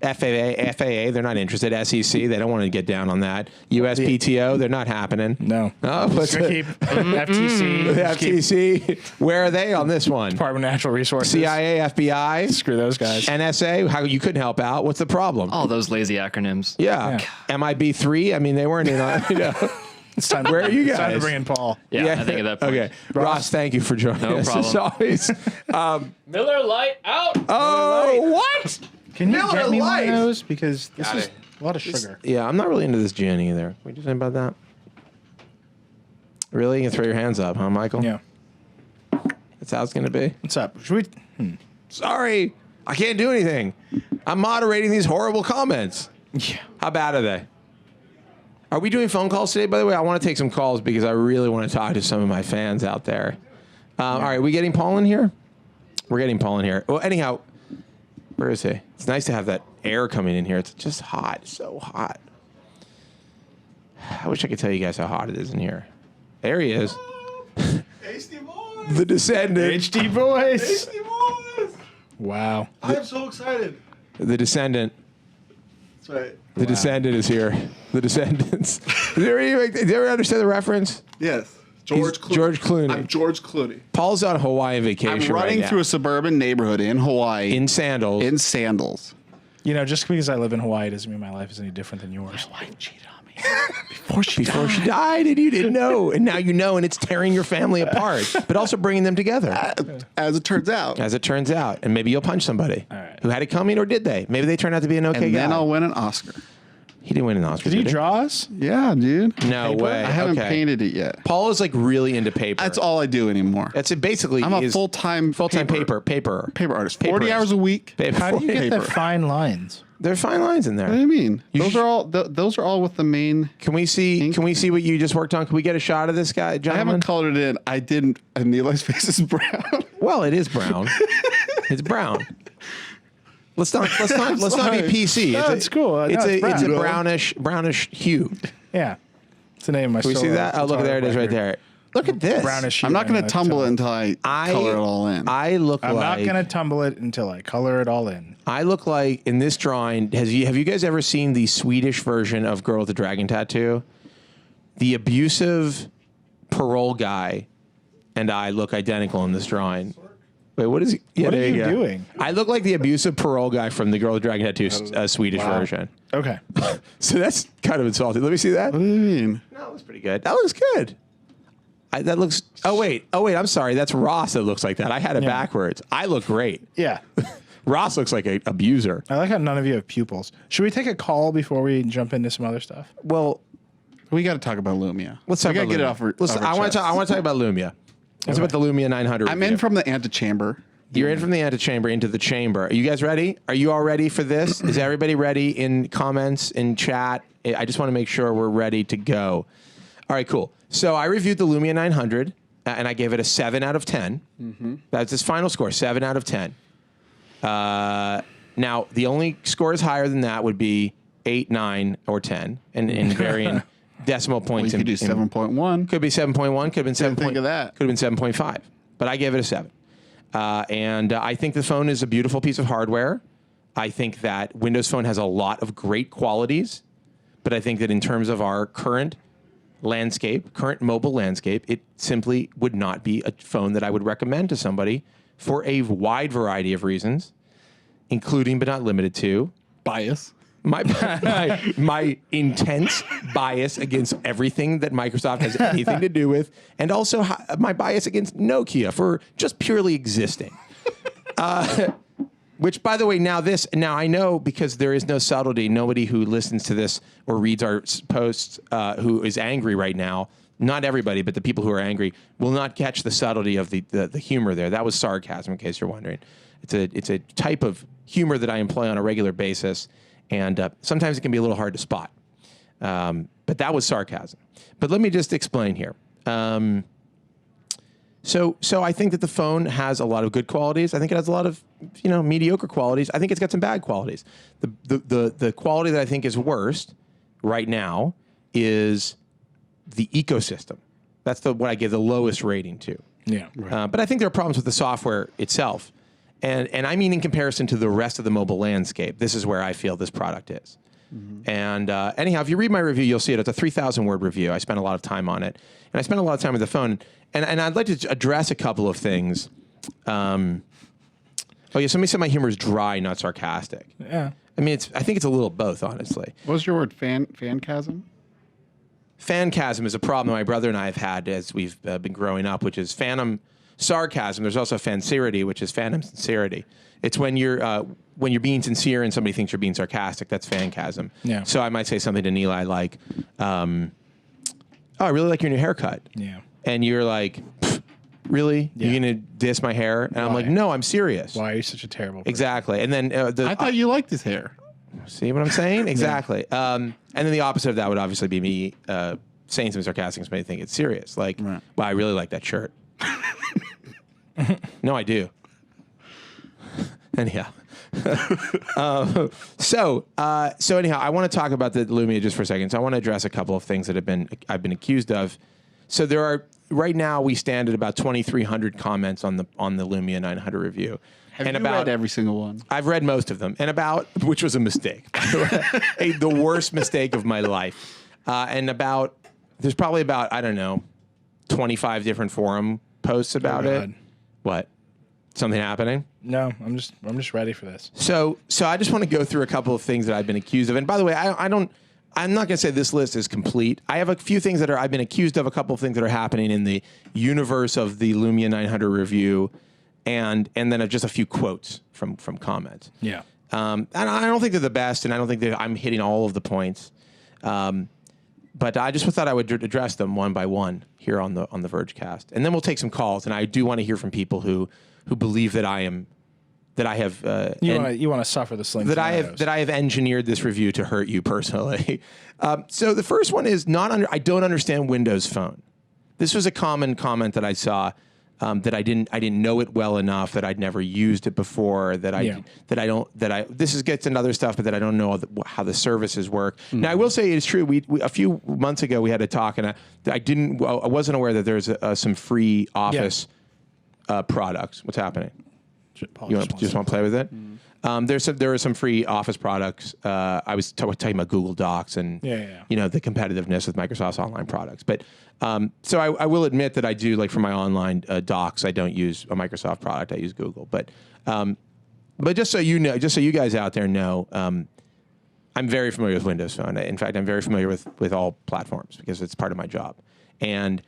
FAA, they're not interested. SEC, they don't want to get down on that. USPTO, they're not happening. No. Oh, what's Just gonna the keep FTC. the just keep FTC? Where are they on this one? Department of Natural Resources. CIA, FBI, Screw those guys. NSA. How you couldn't help out? What's the problem? all those lazy acronyms. Yeah. MIB3. I mean, they weren't in on. It's time. Where are you It's time to guys? bring in Paul. Yeah, I think at that point. Okay, Ross, thank you for joining No us. problem. As always. Miller Lite out. Oh, what? Can you Miller get me Lite. one of those? Because this Got is it. a lot of sugar. Yeah, I'm not really into this gin either. What did you say about that? Really? You can throw your hands up, huh, Michael? Yeah. That's how it's going to be? What's up? Should we? Sorry. I can't do anything. I'm moderating these horrible comments. Yeah. How bad are they? Are we doing phone calls today? By the way, I want to take some calls because I really want to talk to some of my fans out there. All right, we getting Paul in here? We're getting Paul in here. Well, anyhow, where is he? It's nice to have that air coming in here. It's just hot, so hot. I wish I could tell you guys how hot it is in here. There he is. Hasty boys! The Descendant. HD boys. Hasty boys! Wow. I'm so excited. The Descendant. That's right. The Descendant is here. The Descendants. Did you ever understand the reference? Yes. George Clooney. George Clooney. I'm George Clooney. Paul's on Hawaiian I'm vacation running right now. through a suburban neighborhood in Hawaii in sandals. in sandals. Just because I live in Hawaii doesn't mean my life is any different than yours. My wife cheated on me before she Before she died, and you didn't know, and now you know, and it's tearing your family apart, but also bringing them together, As it turns out. as it turns out. And maybe you'll punch somebody right. who had it coming, or did they? Maybe they turned out to be an okay And guy. then I'll win an Oscar. He didn't win an Oscar. Did you he? draw us? Yeah, dude. No way. I haven't Okay. painted it yet. Paul is like really into paper. That's all I do anymore. That's it. Basically, I'm a is full-time paper artist. Paper 40 artist. hours a week. Paper. How do you get Paper. the fine lines? There are fine lines in there. What do you mean? Those should- are all. Those are all with the main. Can we see? Can we see what you just worked on? Can we get a shot of this guy, I gentlemen? haven't colored it in. I didn't. And Eli's face is brown. Well, it is brown. It's brown. Let's not be PC. No, it's cool. No, It's it's a brown. brownish hue. Yeah. It's the name of my Can we see that? Oh, look, there it is right there. Look at this. Brownish hue. I'm not going man, to tumble it that's until I color it all in. I look I'm like. not going to tumble it until I color it all in. I look like in this drawing. Have you guys ever seen the Swedish version of Girl with the Dragon Tattoo? The abusive parole guy and I look identical in this drawing. Wait, what is he? Yeah, What are there you go. doing? I look like the abusive parole guy from the Girl with the Dragon Tattoo Swedish version. Okay. So that's kind of insulting. Let me see that. What do you mean? No, that looks pretty good. That looks good. That looks. Oh wait. I'm sorry. That's Ross. That looks like that. I had it Yeah. backwards. I look great. Yeah. Ross looks like an abuser. I like how none of you have pupils. Should we take a call before we jump into some other stuff? Well, We got to talk about Lumia. let's talk we about gotta get Lumia. it off. Listen, I want to talk about Lumia. It's about the Lumia 900. I'm review. in from the antechamber. You're in from the antechamber into the chamber. Are you guys ready? Are you all ready for this? Is everybody ready in comments, in chat? I just want to make sure we're ready to go. All right, cool. So I reviewed the Lumia 900. and I gave it a 7 out of 10. That's his final score, 7 out of 10. Now, the only scores higher than that would be 8, 9, or 10, and varying decimal Well, points. you could do 7.1. Could be 7.1, could have been 7. Think of that. Could have been 7.5, but I gave it a 7. And I think the phone is a beautiful piece of hardware. I think that Windows Phone has a lot of great qualities, but I think that in terms of our current landscape, current mobile landscape, it simply would not be a phone that I would recommend to somebody for a wide variety of reasons, including but not limited to Bias. my intense bias against everything that Microsoft has anything to do with, and also my bias against Nokia for just purely existing. Which, by the way, now I know, because there is no subtlety. Nobody who listens to this or reads our posts who is angry right now, not everybody, but the people who are angry, will not catch the subtlety of the humor there. That was sarcasm, in case you're wondering. It's a type of humor that I employ on a regular basis, and sometimes it can be a little hard to spot. But that was sarcasm. But let me just explain here. So I think that the phone has a lot of good qualities. I think it has a lot of mediocre qualities. I think it's got some bad qualities. The quality that I think is worst right now is the ecosystem. That's what I give the lowest rating to. Yeah. Right. But I think there are problems with the software itself. And I mean in comparison to the rest of the mobile landscape, this is where I feel this product is. And anyhow, if you read my review, you'll see it. It's a 3,000-word review. I spent a lot of time on it. And I spent a lot of time with the phone. And I'd like to address a couple of things. Somebody said my humor is dry, not sarcastic. Yeah. I mean, I think it's a little both, honestly. What was your word? Fancasm? Fancasm is a problem my brother and I have had as we've been growing up, which is phantom sarcasm. There's also fancerity, which is phantom sincerity. It's when you're being sincere and somebody thinks you're being sarcastic. That's fancasm. Yeah. So I might say something to Neil like, "Oh, I really like your new haircut." Yeah. And you're like, "Really? Yeah. You're gonna diss my hair?" And I'm Why? like, "No, I'm serious." Why are you such a terrible person? Exactly. And then I thought you liked his hair. see what I'm saying? Exactly. And then the opposite of that would obviously be me saying something sarcastic and somebody think it's serious. Like, Right. "Wow, I really like that shirt." No, I do. Anyhow. So anyhow, I want to talk about the Lumia just for a second. So I want to address a couple of things that I've been accused of. So there are, right now we stand at about 2,300 comments on the Lumia 900 review. Have you read every single one? I've read most of them, which was a mistake, the worst mistake of my life. There's probably about, I don't know, 25 different forum posts about it. God. What? Something happening? No, I'm just ready for this. So I just want to go through a couple of things that I've been accused of. And by the way, I'm not going to say this list is complete. I have a few things that I've been accused of, a couple of things that are happening in the universe of the Lumia 900 review, and then just a few quotes from comments. Yeah. And I don't think they're the best, and I don't think that I'm hitting all of the points. But I just thought I would address them one by one here on the Vergecast, and then we'll take some calls. And I do want to hear from people who believe that I have You want to suffer the slings that I have engineered this review to hurt you personally. So the first one is I don't understand Windows Phone. This was a common comment that I saw. That I didn't know it well enough, that I'd never used it before, this gets into other stuff, but that I don't know how the services work. Now I will say it's true. We a few months ago we had a talk, and I wasn't aware that there's some free Office products. What's happening? You just want to play with it? There are some free Office products. I was talking about Google Docs and the competitiveness with Microsoft's online products. But so I will admit that I do, like for my online docs, I don't use a Microsoft product. I use Google. But just so you know, just so you guys out there know, I'm very familiar with Windows Phone. In fact, I'm very familiar with all platforms because it's part of my job. And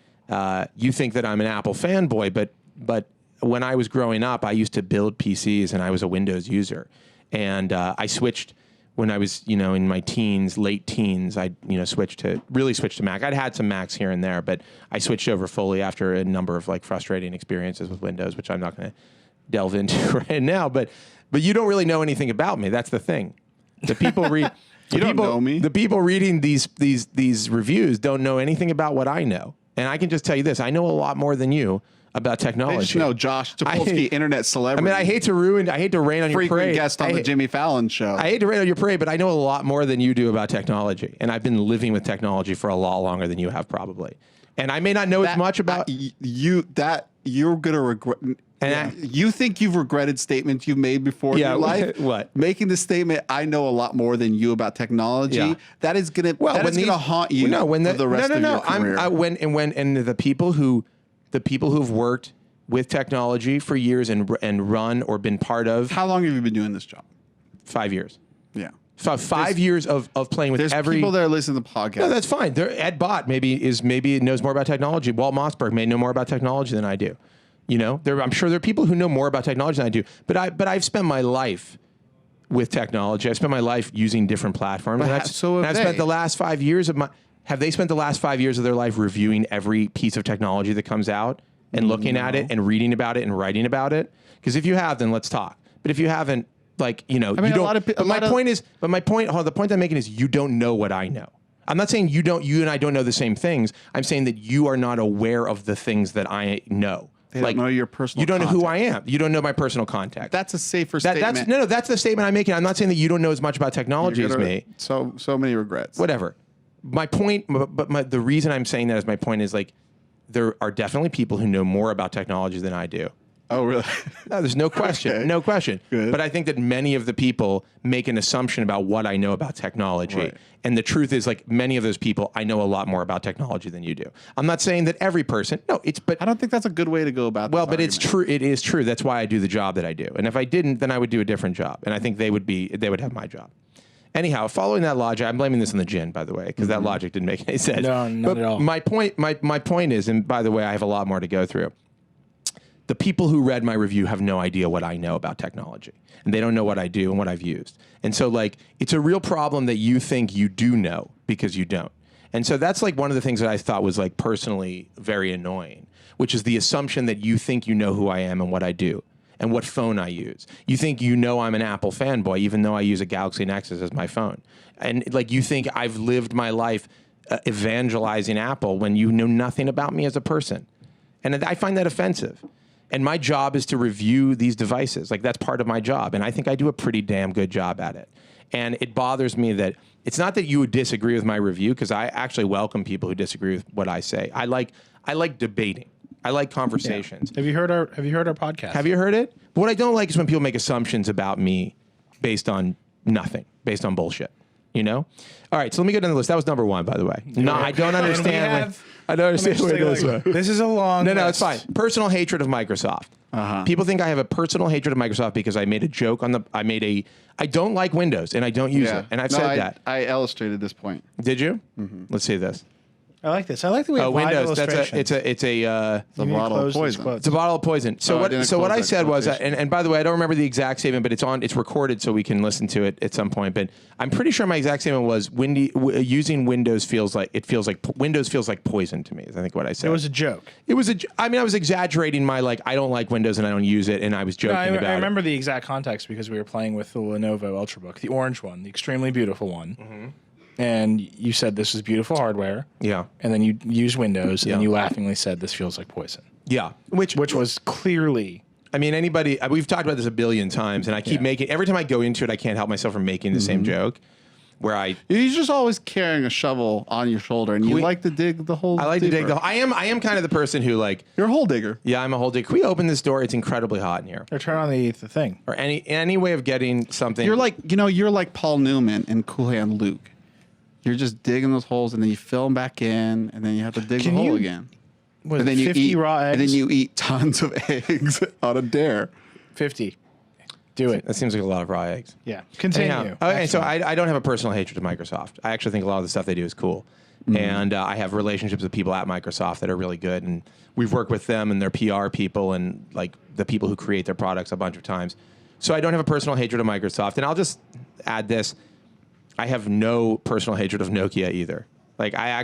you think that I'm an Apple fanboy, but when I was growing up, I used to build PCs, and I was a Windows user. And I switched when I was, in my teens, late teens. I, switched to Mac. I'd had some Macs here and there, but I switched over fully after a number of frustrating experiences with Windows, which I'm not going to delve into right now. But you don't really know anything about me. That's the thing. The people read. You don't know me. The people reading these reviews don't know anything about what I know. And I can just tell you this: I know a lot more than you about technology. I just know Josh Topolsky, internet I celebrity. mean, I hate to rain on your frequent parade. guest on the Jimmy Fallon show. I hate to rain on your parade, but I know a lot more than you do about technology, and I've been living with technology for a lot longer than you have, probably. And I may not know as much about you're gonna regret. You think you've regretted statements you've made before in your life? What? Making the statement, I know a lot more than you about technology. Yeah. That is gonna haunt you for the rest of your career. When the people who've worked with technology for years and run or been part of How long have you been doing this job? 5 years. Yeah. So 5 years of playing with There's every people that are listening to the podcast. No, that's fine. Ed Bott maybe knows more about technology. Walt Mossberg may know more about technology than I do. You know, I'm sure there are people who know more about technology than I do. But I've spent my life with technology. I've spent my life using different platforms. But I've spent the last 5 years of my. Have they spent the last 5 years of their life reviewing every piece of technology that comes out and looking at it and reading about it and writing about it? Because if you have, then let's talk. But if you haven't, like, you know, you don't. The point I'm making is you don't know what I know. I'm not saying you and I don't know the same things. I'm saying that you are not aware of the things that I know. They don't know your personal You don't know contact. who I am. You don't know my personal contact. That's a safer statement. That's the statement I'm making. I'm not saying that you don't know as much about technology as me. So many regrets. Whatever. My point, the reason I'm saying that is my point is, like, there are definitely people who know more about technology than I do. Oh, really? No, there's no question. Okay. No question. Good. But I think that many of the people make an assumption about what I know about technology. Right. And the truth is, like, many of those people, I know a lot more about technology than you do. I'm not saying that every person. No, but I don't think that's a good way to go about. well, but it's true. It is true. That's why I do the job that I do. And if I didn't, then I would do a different job. And I think they would have my job. Anyhow, following that logic, I'm blaming this on the gin, by the way, because that logic didn't make any sense. No, not at all. My point is, and by the way, I have a lot more to go through. The people who read my review have no idea what I know about technology, and they don't know what I do and what I've used. And so, like, it's a real problem that you think you do know because you don't. And so that's, like, one of the things that I thought was, like, personally very annoying, which is the assumption that you think you know who I am and what I do and what phone I use. You think you know I'm an Apple fanboy, even though I use a Galaxy Nexus as my phone. And, like, you think I've lived my life evangelizing Apple when you know nothing about me as a person. And I find that offensive. And my job is to review these devices. Like, that's part of my job. And I think I do a pretty damn good job at it. And it bothers me that it's not that you would disagree with my review, because I actually welcome people who disagree with what I say. I like debating. I like conversations. Have you heard our podcast? Have you heard it? But what I don't like is when people make assumptions about me based on nothing, based on bullshit. You know? All right, so let me go down the list. That was number one, by the way. No, I don't understand. I don't understand where it goes. This is a long No, list. it's fine. Personal hatred of Microsoft. Uh-huh. People think I have a personal hatred of Microsoft because I made a joke I don't like Windows and I don't use it. And I've said that. I illustrated this point. Did you? Let's see this. I like this. I like the way Windows. It's a It's a bottle of poison. It's a bottle of poison. So what I said was, and by the way, I don't remember the exact statement, but it's recorded so we can listen to it at some point. But I'm pretty sure my exact statement was, using Windows feels like Windows feels like poison to me. Is I think what I said. It was a joke. I was exaggerating my, like, I don't like Windows and I don't use it, and I was joking about it. I remember the exact context because we were playing with the Lenovo Ultrabook, the orange one, the extremely beautiful one. Mm-hmm. And you said this is beautiful hardware. Yeah. And then you use Windows, and you laughingly said this feels like poison. Yeah. Which was clearly. I mean, we've talked about this a billion times, and I keep making, every time I go into it, I can't help myself from making the same joke. You're just always carrying a shovel on your shoulder, and you like to dig the hole. I like to dig I am kind of the person who, like, you're a hole digger. Yeah, I'm a hole digger. Can we open this door? It's incredibly hot in here. Or turn on the thing. Or any way of getting something. You're like Paul Newman in Cool Hand Luke. You're just digging those holes, and then you fill them back in, and then you have to dig the hole again. And then 50 raw eggs? And then you eat tons of eggs on a dare. 50. Do it. That seems like a lot of raw eggs. Yeah. Continue. Anyhow, okay, so I don't have a personal hatred of Microsoft. I actually think a lot of the stuff they do is cool. Mm-hmm. And I have relationships with people at Microsoft that are really good. And we've worked with them and their PR people and, like, the people who create their products a bunch of times. So I don't have a personal hatred of Microsoft. And I'll just add this. I have no personal hatred of Nokia either. Like, I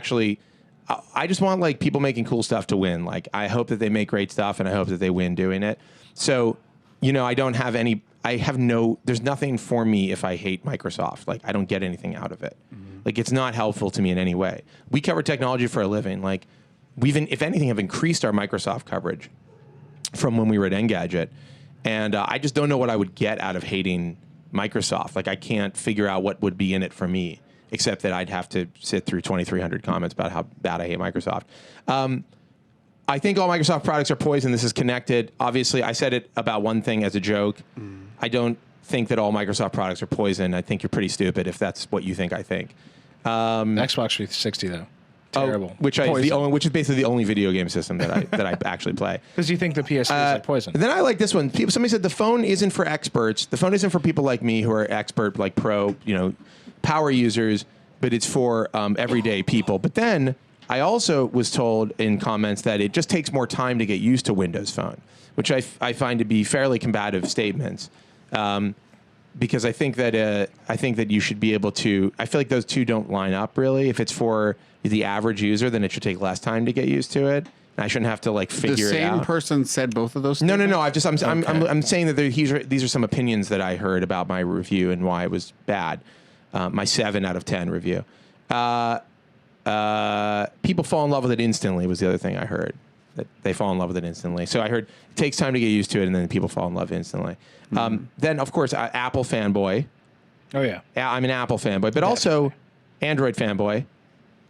just want, like, people making cool stuff to win. Like, I hope that they make great stuff, and I hope that they win doing it. So, I don't have there's nothing for me if I hate Microsoft. Like, I don't get anything out of it. Mm-hmm. Like, it's not helpful to me in any way. We cover technology for a living. Like, if anything, have increased our Microsoft coverage from when we were at Engadget. And I just don't know what I would get out of hating Microsoft. Like, I can't figure out what would be in it for me, except that I'd have to sit through 2,300 comments about how bad I hate Microsoft. I think all Microsoft products are poison. This is connected. Obviously, I said it about one thing as a joke. I don't think that all Microsoft products are poison. I think you're pretty stupid if that's what you think I think. Xbox 360 though, terrible. Which is basically the only video game system that I actually play. Because you think the PS4 is like poison. Then I like this one. Somebody said the phone isn't for experts. The phone isn't for people like me who are expert, like pro, power users, but it's for everyday people. But then I also was told in comments that it just takes more time to get used to Windows Phone, which I find to be fairly combative statements. Because I think that you should be able to. I feel like those two don't line up really. If it's for the average user, then it should take less time to get used to it. And I shouldn't have to figure it out. The same person said both of those. No. I'm saying that these are some opinions that I heard about my review and why it was bad. My 7 out of 10 review. People fall in love with it instantly was the other thing I heard. That they fall in love with it instantly. So I heard it takes time to get used to it, and then people fall in love instantly. Then, of course, Apple fanboy. Oh, yeah. I'm an Apple fanboy, but also Android fanboy.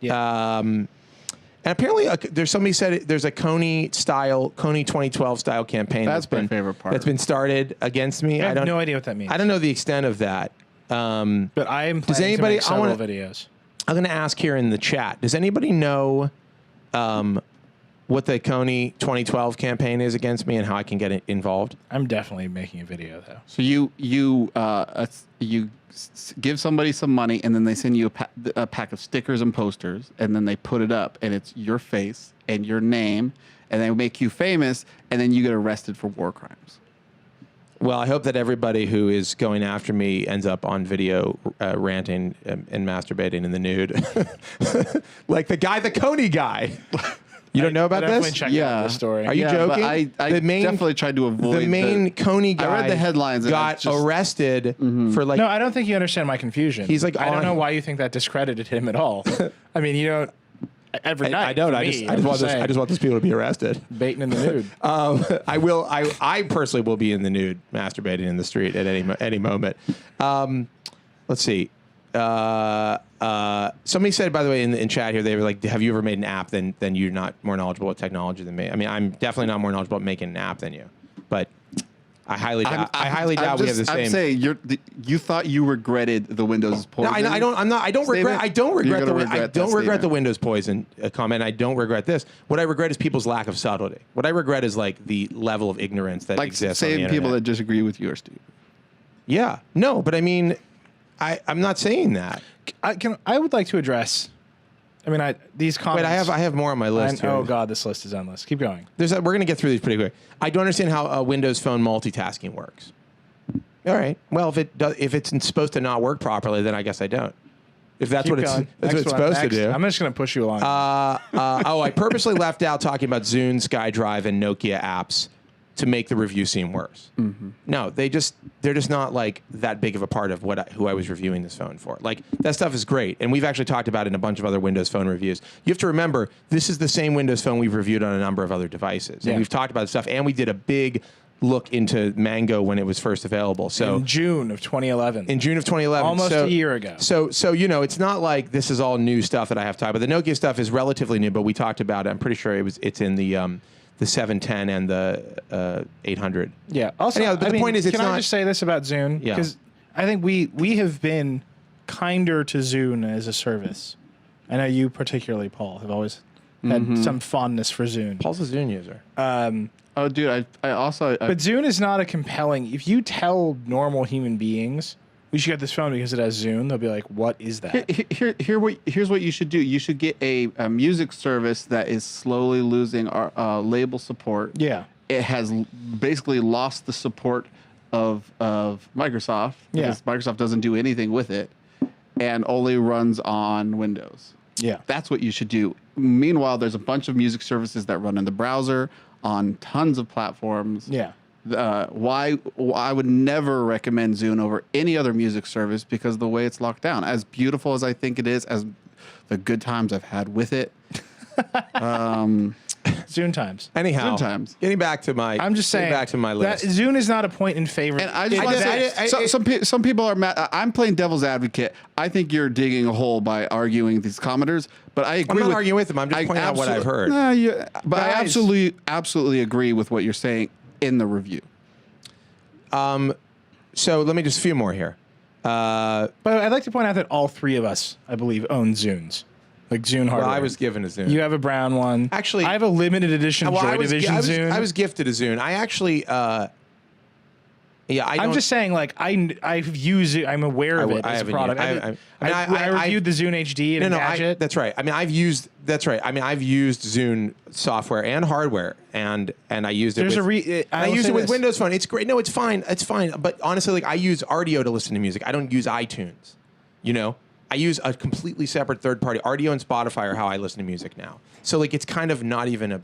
Yeah. And apparently, there's somebody said there's a Kony 2012 style campaign. That's my favorite part. That's been started against me. I have no idea what that means. I don't know the extent of that. But I am planning to make several videos. I'm going to ask here in the chat. Does anybody know what the Kony 2012 campaign is against me and how I can get involved? I'm definitely making a video though. So you give somebody some money, and then they send you a pack of stickers and posters, and then they put it up, and it's your face and your name, and they make you famous, and then you get arrested for war crimes. Well, I hope that everybody who is going after me ends up on video ranting and masturbating in the nude. Like the Kony guy. You don't know about definitely this? check out the story. Are you joking? But I definitely tried to avoid the main Kony guy. I read the headlines. Got arrested for No, I don't think you understand my confusion. He's like I don't know why you think that discredited him at all. I mean, you don't. Every night. I don't. I just want those people to be arrested. Baiting in the nude. I personally will be in the nude, masturbating in the street at any moment. Let's see. Somebody said, by the way, in chat here, they were like, "Have you ever made an app? Then you're not more knowledgeable with technology than me." I mean, I'm definitely not more knowledgeable at making an app than you, but I highly doubt we have the same. I'm saying you thought you regretted the Windows poison. No, I don't. I'm not. I don't regret. I don't regret the Windows poison comment. I don't regret this. What I regret is people's lack of subtlety. What I regret is the level of ignorance that exists. Saying on the people internet. that disagree with you are stupid. Yeah. No, but I mean, I'm not saying that. I would like to address. I mean, these comments. Wait, I have more on my list here. Oh God, this list is endless. Keep going. We're going to get through these pretty quick. I don't understand how a Windows Phone multitasking works. All right. Well, if it's supposed to not work properly, then I guess I don't. If that's what it's supposed to do. I'm just going to push you along. I purposely left out talking about Zune, SkyDrive, and Nokia apps to make the review seem worse. Mm-hmm. No, they're just not that big of a part of who I was reviewing this phone for. That stuff is great, and we've actually talked about it in a bunch of other Windows Phone reviews. You have to remember, this is the same Windows Phone we've reviewed on a number of other devices, and we've talked about stuff, and we did a big look into Mango when it was first available. So in June of 2011. Almost a year ago. So it's not like this is all new stuff that I have to talk about. The Nokia stuff is relatively new, but we talked about it. I'm pretty sure it's in the 710 and the 800. Yeah. Also, the point is, it's can not. I just say this about Zune? Yeah. Because I think we have been kinder to Zune as a service. I know you particularly, Paul, have always had some fondness for Zune. Paul's a Zune user. Oh, dude, I also. But Zune is not a compelling. If you tell normal human beings, we should get this phone because it has Zune, they'll be like, what is that? Here's what you should do. You should get a music service that is slowly losing our label support. Yeah. It has basically lost the support of Microsoft. Yeah. Because Microsoft doesn't do anything with it and only runs on Windows. Yeah. That's what you should do. Meanwhile, there's a bunch of music services that run in the browser on tons of platforms. Yeah. Why I would never recommend Zune over any other music service because of the way it's locked down. As beautiful as I think it is, as the good times I've had with it, Zune times. Anyhow, Sometimes. getting back to my, I'm just saying. back to my that list. Zune is not a point in favor. And I just want to say, some people are mad. I'm playing devil's advocate. I think you're digging a hole by arguing these commenters, but I agree. I'm not arguing with them. I'm just pointing out what I've heard. But I absolutely agree with what you're saying in the review. So let me just a few more here. But I'd like to point out that all three of us, I believe, own Zunes. Like Zune hardware. Well, I was given a Zune. You have a brown one. Actually, I have a limited edition Joy Division Zune. I was gifted a Zune. I actually, I'm just saying, like, I've used it. I'm aware of it as a product. I reviewed the Zune HD and Gadget. That's right. I mean, I've used Zune software and hardware, and I used it. I used it with Windows Phone. It's great. No, it's fine. It's fine. But honestly, like, I use Rdio to listen to music. I don't use iTunes. You know, I use a completely separate third party. Rdio and Spotify are how I listen to music now. So like, it's kind of not even a.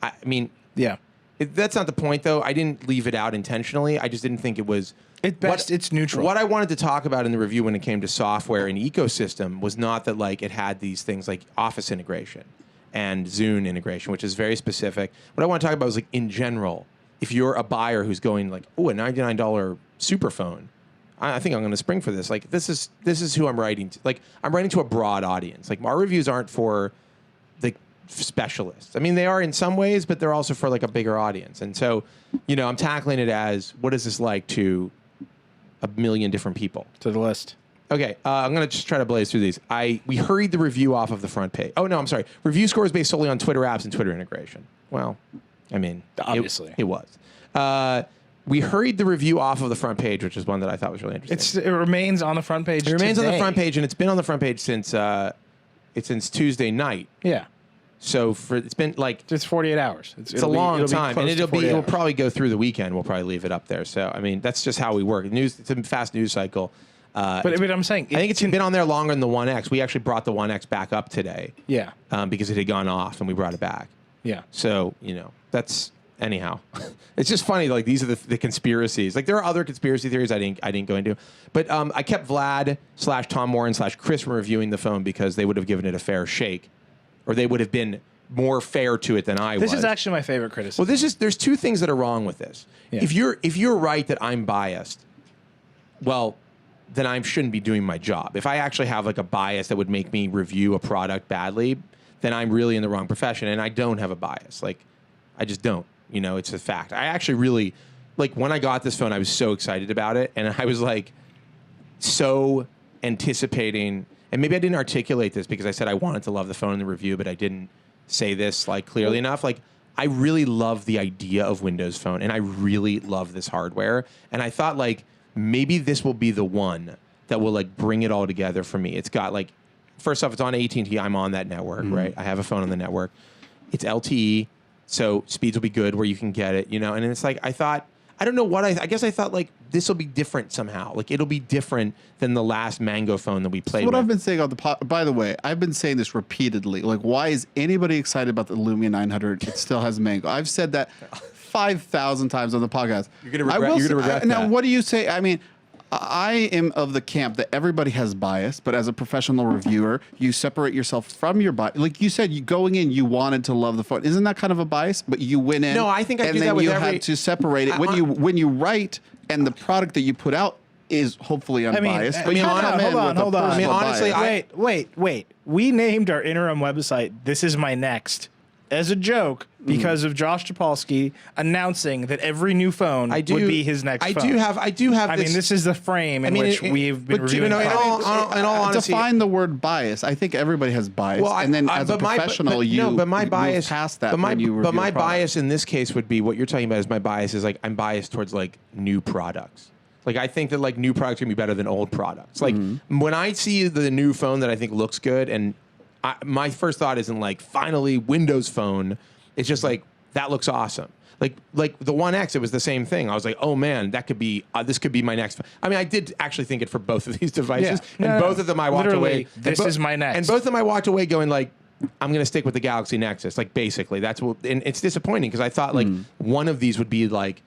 I mean, yeah. That's not the point, though. I didn't leave it out intentionally. I just didn't think it was. At best, it's neutral. What I wanted to talk about in the review when it came to software and ecosystem was not that like it had these things like Office integration and Zune integration, which is very specific. What I want to talk about is like in general, if you're a buyer who's going like, oh, a $99 super phone, I think I'm going to spring for this. Like this is who I'm writing to. Like I'm writing to a broad audience. Like our reviews aren't for the specialists. I mean, they are in some ways, but they're also for like a bigger audience. And so, you know, I'm tackling it as what is this like to a million different people. To the list. Okay, I'm going to just try to blaze through these. We hurried the review off of the front page. Oh, no, I'm sorry. Review score is based solely on Twitter apps and Twitter integration. Well, I mean, obviously. It was. We hurried the review off of the front page, which is one that I thought was really interesting. It remains on the front page. It remains on the front page, and it's been on the front page since Tuesday night. Yeah. So it's been like it's 48 hours. It's a long time, and it'll probably go through the weekend. We'll probably leave it up there. So I mean, that's just how we work. It's a fast news cycle. But I'm saying, I think it's been on there longer than the One X. We actually brought the One X back up today. Yeah. Because it had gone off, and we brought it back. Yeah. So you know, that's anyhow. It's just funny. Like these are the conspiracies. Like there are other conspiracy theories I didn't go into, but I kept Vlad / Tom Warren / Chris from reviewing the phone because they would have given it a fair shake. Or they would have been more fair to it than I was. This is actually my favorite criticism. Well, there's two things that are wrong with this. Yeah. If you're right that I'm biased, well, then I shouldn't be doing my job. If I actually have like a bias that would make me review a product badly, then I'm really in the wrong profession, and I don't have a bias. Like, I just don't. You know, it's a fact. I actually really, like, when I got this phone, I was so excited about it, and I was like so anticipating. And maybe I didn't articulate this because I said I wanted to love the phone in the review, but I didn't say this like clearly enough. Like, I really love the idea of Windows Phone, and I really love this hardware. And I thought like maybe this will be the one that will like bring it all together for me. It's got like, first off, it's on AT&T. I'm on that network, right? I have a phone on the network. It's LTE, so speeds will be good where you can get it, you know. And it's like I don't know what I guess I thought like this will be different somehow. Like it'll be different than the last Mango phone that we played with. I've been saying on the by the way, I've been saying this repeatedly. Like, why is anybody excited about the Lumia 900? It still has Mango. I've said that 5,000 times on the podcast. You're gonna regret that. Now, what do you say? I mean, I am of the camp that everybody has bias, but as a professional reviewer, you separate yourself from your bias. Like you said, going in, you wanted to love the phone. Isn't that kind of a bias? But you went in. No, I think I and do then that with you every. had to separate it when you write, and the product that you put out is hopefully unbiased. Hold on. I mean, honestly, wait. We named our interim website "This Is My Next" as a joke because of Josh Topolsky announcing that every new phone would be his next phone. I do have. I mean, this is the frame in which we've been reviewing. In all honesty, define the word bias. I think everybody has bias, and then as a professional, you move past that. But my bias in this case would be what you're talking about. Is my bias is like I'm biased towards like new products. Like I think that like new products are gonna be better than old products. Like when I see the new phone that I think looks good, and my first thought isn't like finally Windows Phone. It's just like that looks awesome. Like the One X, it was the same thing. I was like, oh man, that could be this could be my next. I mean, I did actually think it for both of these devices, and both of them I walked away. This is my next, and both of them I walked away going like, I'm going to stick with the Galaxy Nexus. Like basically, that's what. And it's disappointing because I thought like one of these would be like,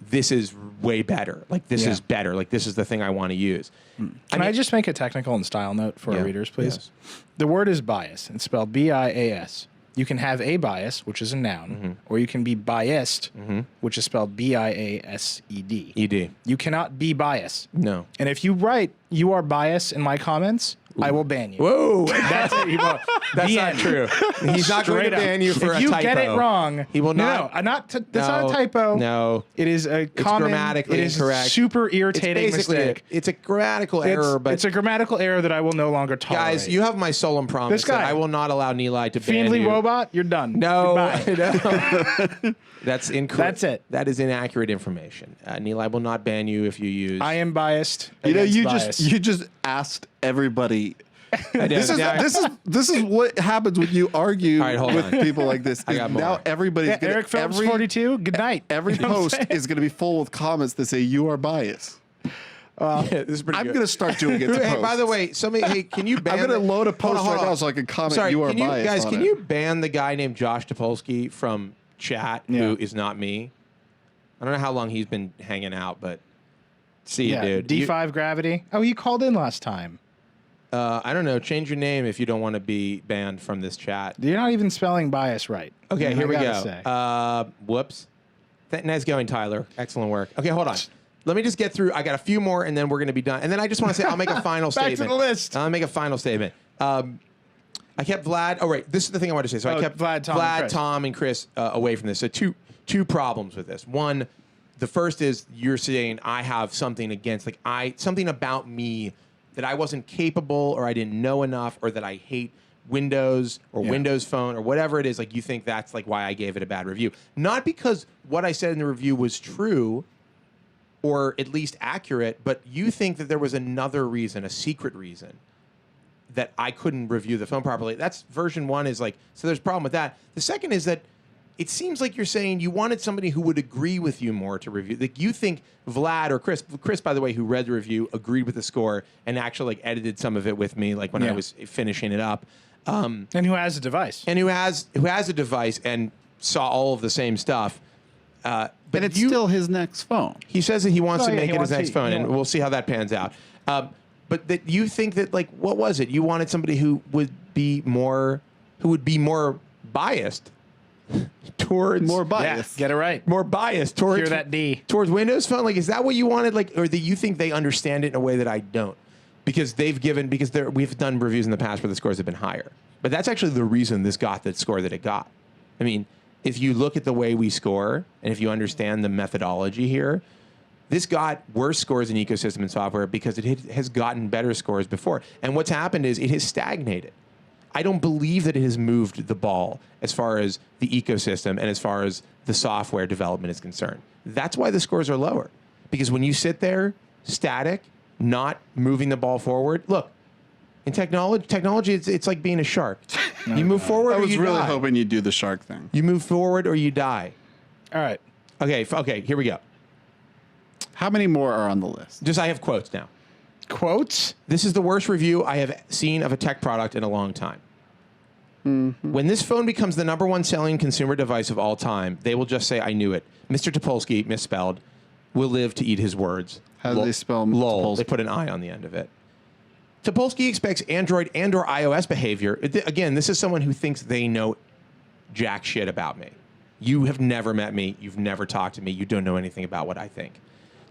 this is way better. Like this is better. Like this is the thing I want to use. Can I just make a technical and style note for our readers, please? Yes. The word is bias. It's spelled BIAS. You can have a bias, which is a noun, or you can be biased, which is spelled B-I-A-S-E-D. ED. You cannot be biased. No. And if you write you are biased in my comments, I will ban you. Whoa. That's it. That's not true. He's not going to Straight up. ban you for if a you typo. get it wrong, He will not. No, that's not a typo. No. It is a It's common, grammatically it is incorrect. super irritating It's basically mistake. it's a grammatical error, but it's a grammatical error that I will no longer tolerate. guys, you have my solemn promise This guy. that I will not allow Neeli to ban Fiendly you. robot, you're done. No, Goodbye. no. That's incorrect. That's it. That is inaccurate information. Neeli will not ban you if you use. I am biased. You know, against you bias. just asked everybody. I did. This is what happens when you argue All right, hold with on. people like this. I got Now more. everybody's Yeah, gonna Eric Phillips 42. Good night. every You know what I'm post saying? is going to be full with comments that say you are biased. this is pretty I'm good. going to start doing it. To Hey, post. by the way, somebody, hey, can you ban? I'm going to load a Hold post on, hold right on. now so I can comment Sorry, you are can you biased. guys? on Can it. you ban the guy named Josh Topolsky from chat Yeah. who is not me? I don't know how long he's been hanging out, but see you, Yeah, dude. You- D5 gravity. Oh, you called in last time. I don't know. Change your name if you don't want to be banned from this chat. You're not even spelling bias right. Okay, I here we gotta go. say. Whoops. Nice going, Tyler. Excellent work. Okay, hold on. Let me just get through. I got a few more, and then we're going to be done. And then I just want to say, I'll make a final Back to statement. the list. I'll make a final statement. I kept Vlad. Oh, right. This is the thing I wanted to say. So I Oh, kept Vlad, Tom, and Chris. Tom, and Chris away from this. So two problems with this. One, the first is you're saying I have something against, like something about me that I wasn't capable or I didn't know enough or that I hate Windows or Windows Phone or whatever it is. Like you think that's like why I gave it a bad review. Not because what I said in the review was true or at least accurate, but you think that there was another reason, a secret reason that I couldn't review the phone properly. That's version one is like, so there's a problem with that. The second is that it seems like you're saying you wanted somebody who would agree with you more to review. Like you think Vlad or Chris, by the way, who read the review, agreed with the score and actually like edited some of it with me, like when I was finishing it up. And who has a device? And who has a device and saw all of the same stuff. But And it's still his next phone. he says that he wants Oh, to yeah, make he it his wants next to- phone, yeah. and we'll see how that pans out. But that you think that like what was it? You wanted somebody who would be more biased towards More Yeah, biased. get it right. more biased towards Hear that D. towards Windows Phone. Like, is that what you wanted? Like, or do you think they understand it in a way that I don't? Because we've done reviews in the past where the scores have been higher. But that's actually the reason this got the score that it got. I mean, if you look at the way we score and if you understand the methodology here, this got worse scores in ecosystem and software because it has gotten better scores before. And what's happened is it has stagnated. I don't believe that it has moved the ball as far as the ecosystem and as far as the software development is concerned. That's why the scores are lower. Because when you sit there static, not moving the ball forward, look, in technology it's like being a shark. You move forward I or was you really die. hoping you'd do the shark thing. You move forward or you die. All right. Okay, here we go. How many more are on the list? Just I have quotes now. Quotes? This is the worst review I have seen of a tech product in a long time. When this phone becomes the #1 selling consumer device of all time, they will just say, I knew it. Mr. Topolsky, misspelled, will live to eat his words. How do they spell Lol. Topolsky? They put an I on the end of it. Topolsky expects Android and or iOS behavior. Again, this is someone who thinks they know jack shit about me. You have never met me. You've never talked to me. You don't know anything about what I think.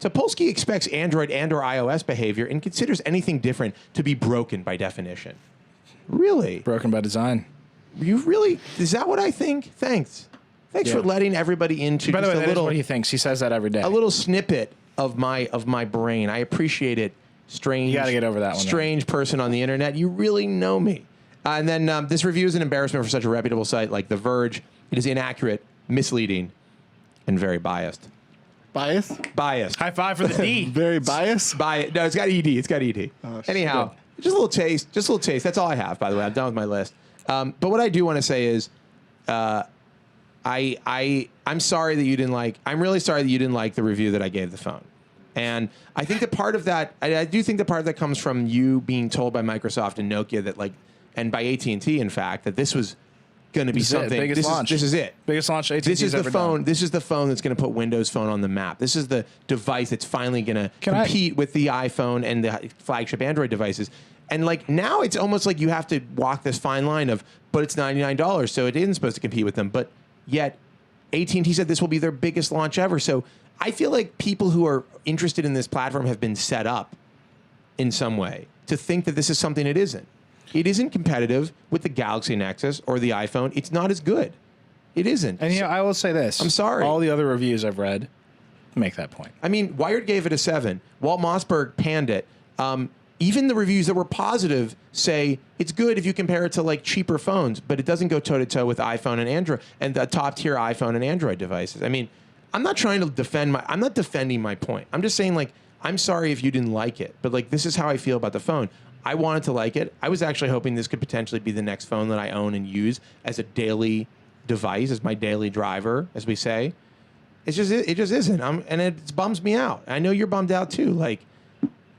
Topolsky expects Android and or iOS behavior and considers anything different to be broken by definition. Really? Broken by design. You really? Is that what I think? Thanks Yeah. for letting everybody into By the just way, a that is little what he thinks. He says that every day. a little snippet of my brain. I appreciate it. Strange. You gotta get over that one, though. Strange person on the internet. You really know me. And then this review is an embarrassment for such a reputable site like The Verge. It is inaccurate, misleading, and very biased. Bias? Biased. High five for the D. Very biased? No, it's got ED. It's got ED. Anyhow, just a little taste. Just a little taste. That's all I have, by the way. I'm done with my list. But what I do want to say is, I'm sorry that you didn't like. I'm really sorry that you didn't like the review that I gave the phone. And I think that part of that, I do think that part of that comes from you being told by Microsoft and Nokia that and by AT&T, in fact, that this was going to be This is it. something. Biggest launch. This is it. Biggest launch AT&T's This is the ever phone. done. This is the phone that's going to put Windows Phone on the map. This is the device that's finally going to Can I- compete with the iPhone and the flagship Android devices. And like now it's almost like you have to walk this fine line of, but it's $99, so it isn't supposed to compete with them. But yet AT&T said this will be their biggest launch ever. So I feel like people who are interested in this platform have been set up in some way to think that this is something it isn't. It isn't competitive with the Galaxy Nexus or the iPhone. It's not as good. It isn't. And I will say this. I'm sorry. All the other reviews I've read make that point. I mean, Wired gave it a 7. Walt Mossberg panned it. Even the reviews that were positive say it's good if you compare it to like cheaper phones, but it doesn't go toe to toe with iPhone and Android and the top tier iPhone and Android devices. I mean, I'm not trying to I'm not defending my point. I'm just saying like, I'm sorry if you didn't like it, but like, this is how I feel about the phone. I wanted to like it. I was actually hoping this could potentially be the next phone that I own and use as a daily device, as my daily driver, as we say. It just isn't. And it bums me out. I know you're bummed out too. Like,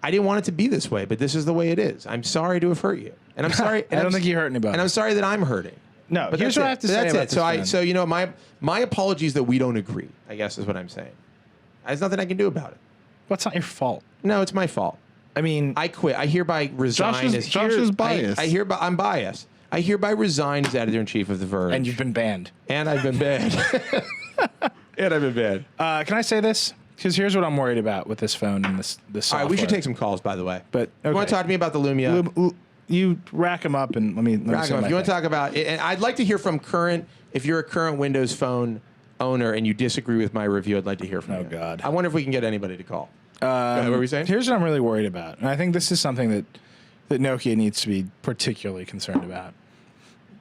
I didn't want it to be this way, but this is the way it is. I'm sorry to have hurt you, and I'm sorry. And I don't think you hurt anybody. And I'm sorry that I'm hurting. No, but here's what I have to say about this phone. So you know, my apologies that we don't agree, I guess is what I'm saying. There's nothing I can do about it. Well, it's not your fault. No, it's my fault. I mean, I quit. I hereby resign. Josh is biased. I'm biased. I hereby resign as editor-in-chief of The Verge. and you've been banned. And I've been banned. And I've been banned. Can I say this? Because here's what I'm worried about with this phone and this software. All right, we should take some calls, by the way. But You want to talk to me about the Lumia? You rack them up and let me Rack say 'em up. my If you want to thing. talk about it, and I'd like to hear from if you're a current Windows Phone owner and you disagree with my review, I'd like to hear from you. Oh, God. I wonder if we can get anybody to call. Go ahead, what were we saying? Here's what I'm really worried about, and I think this is something that Nokia needs to be particularly concerned about.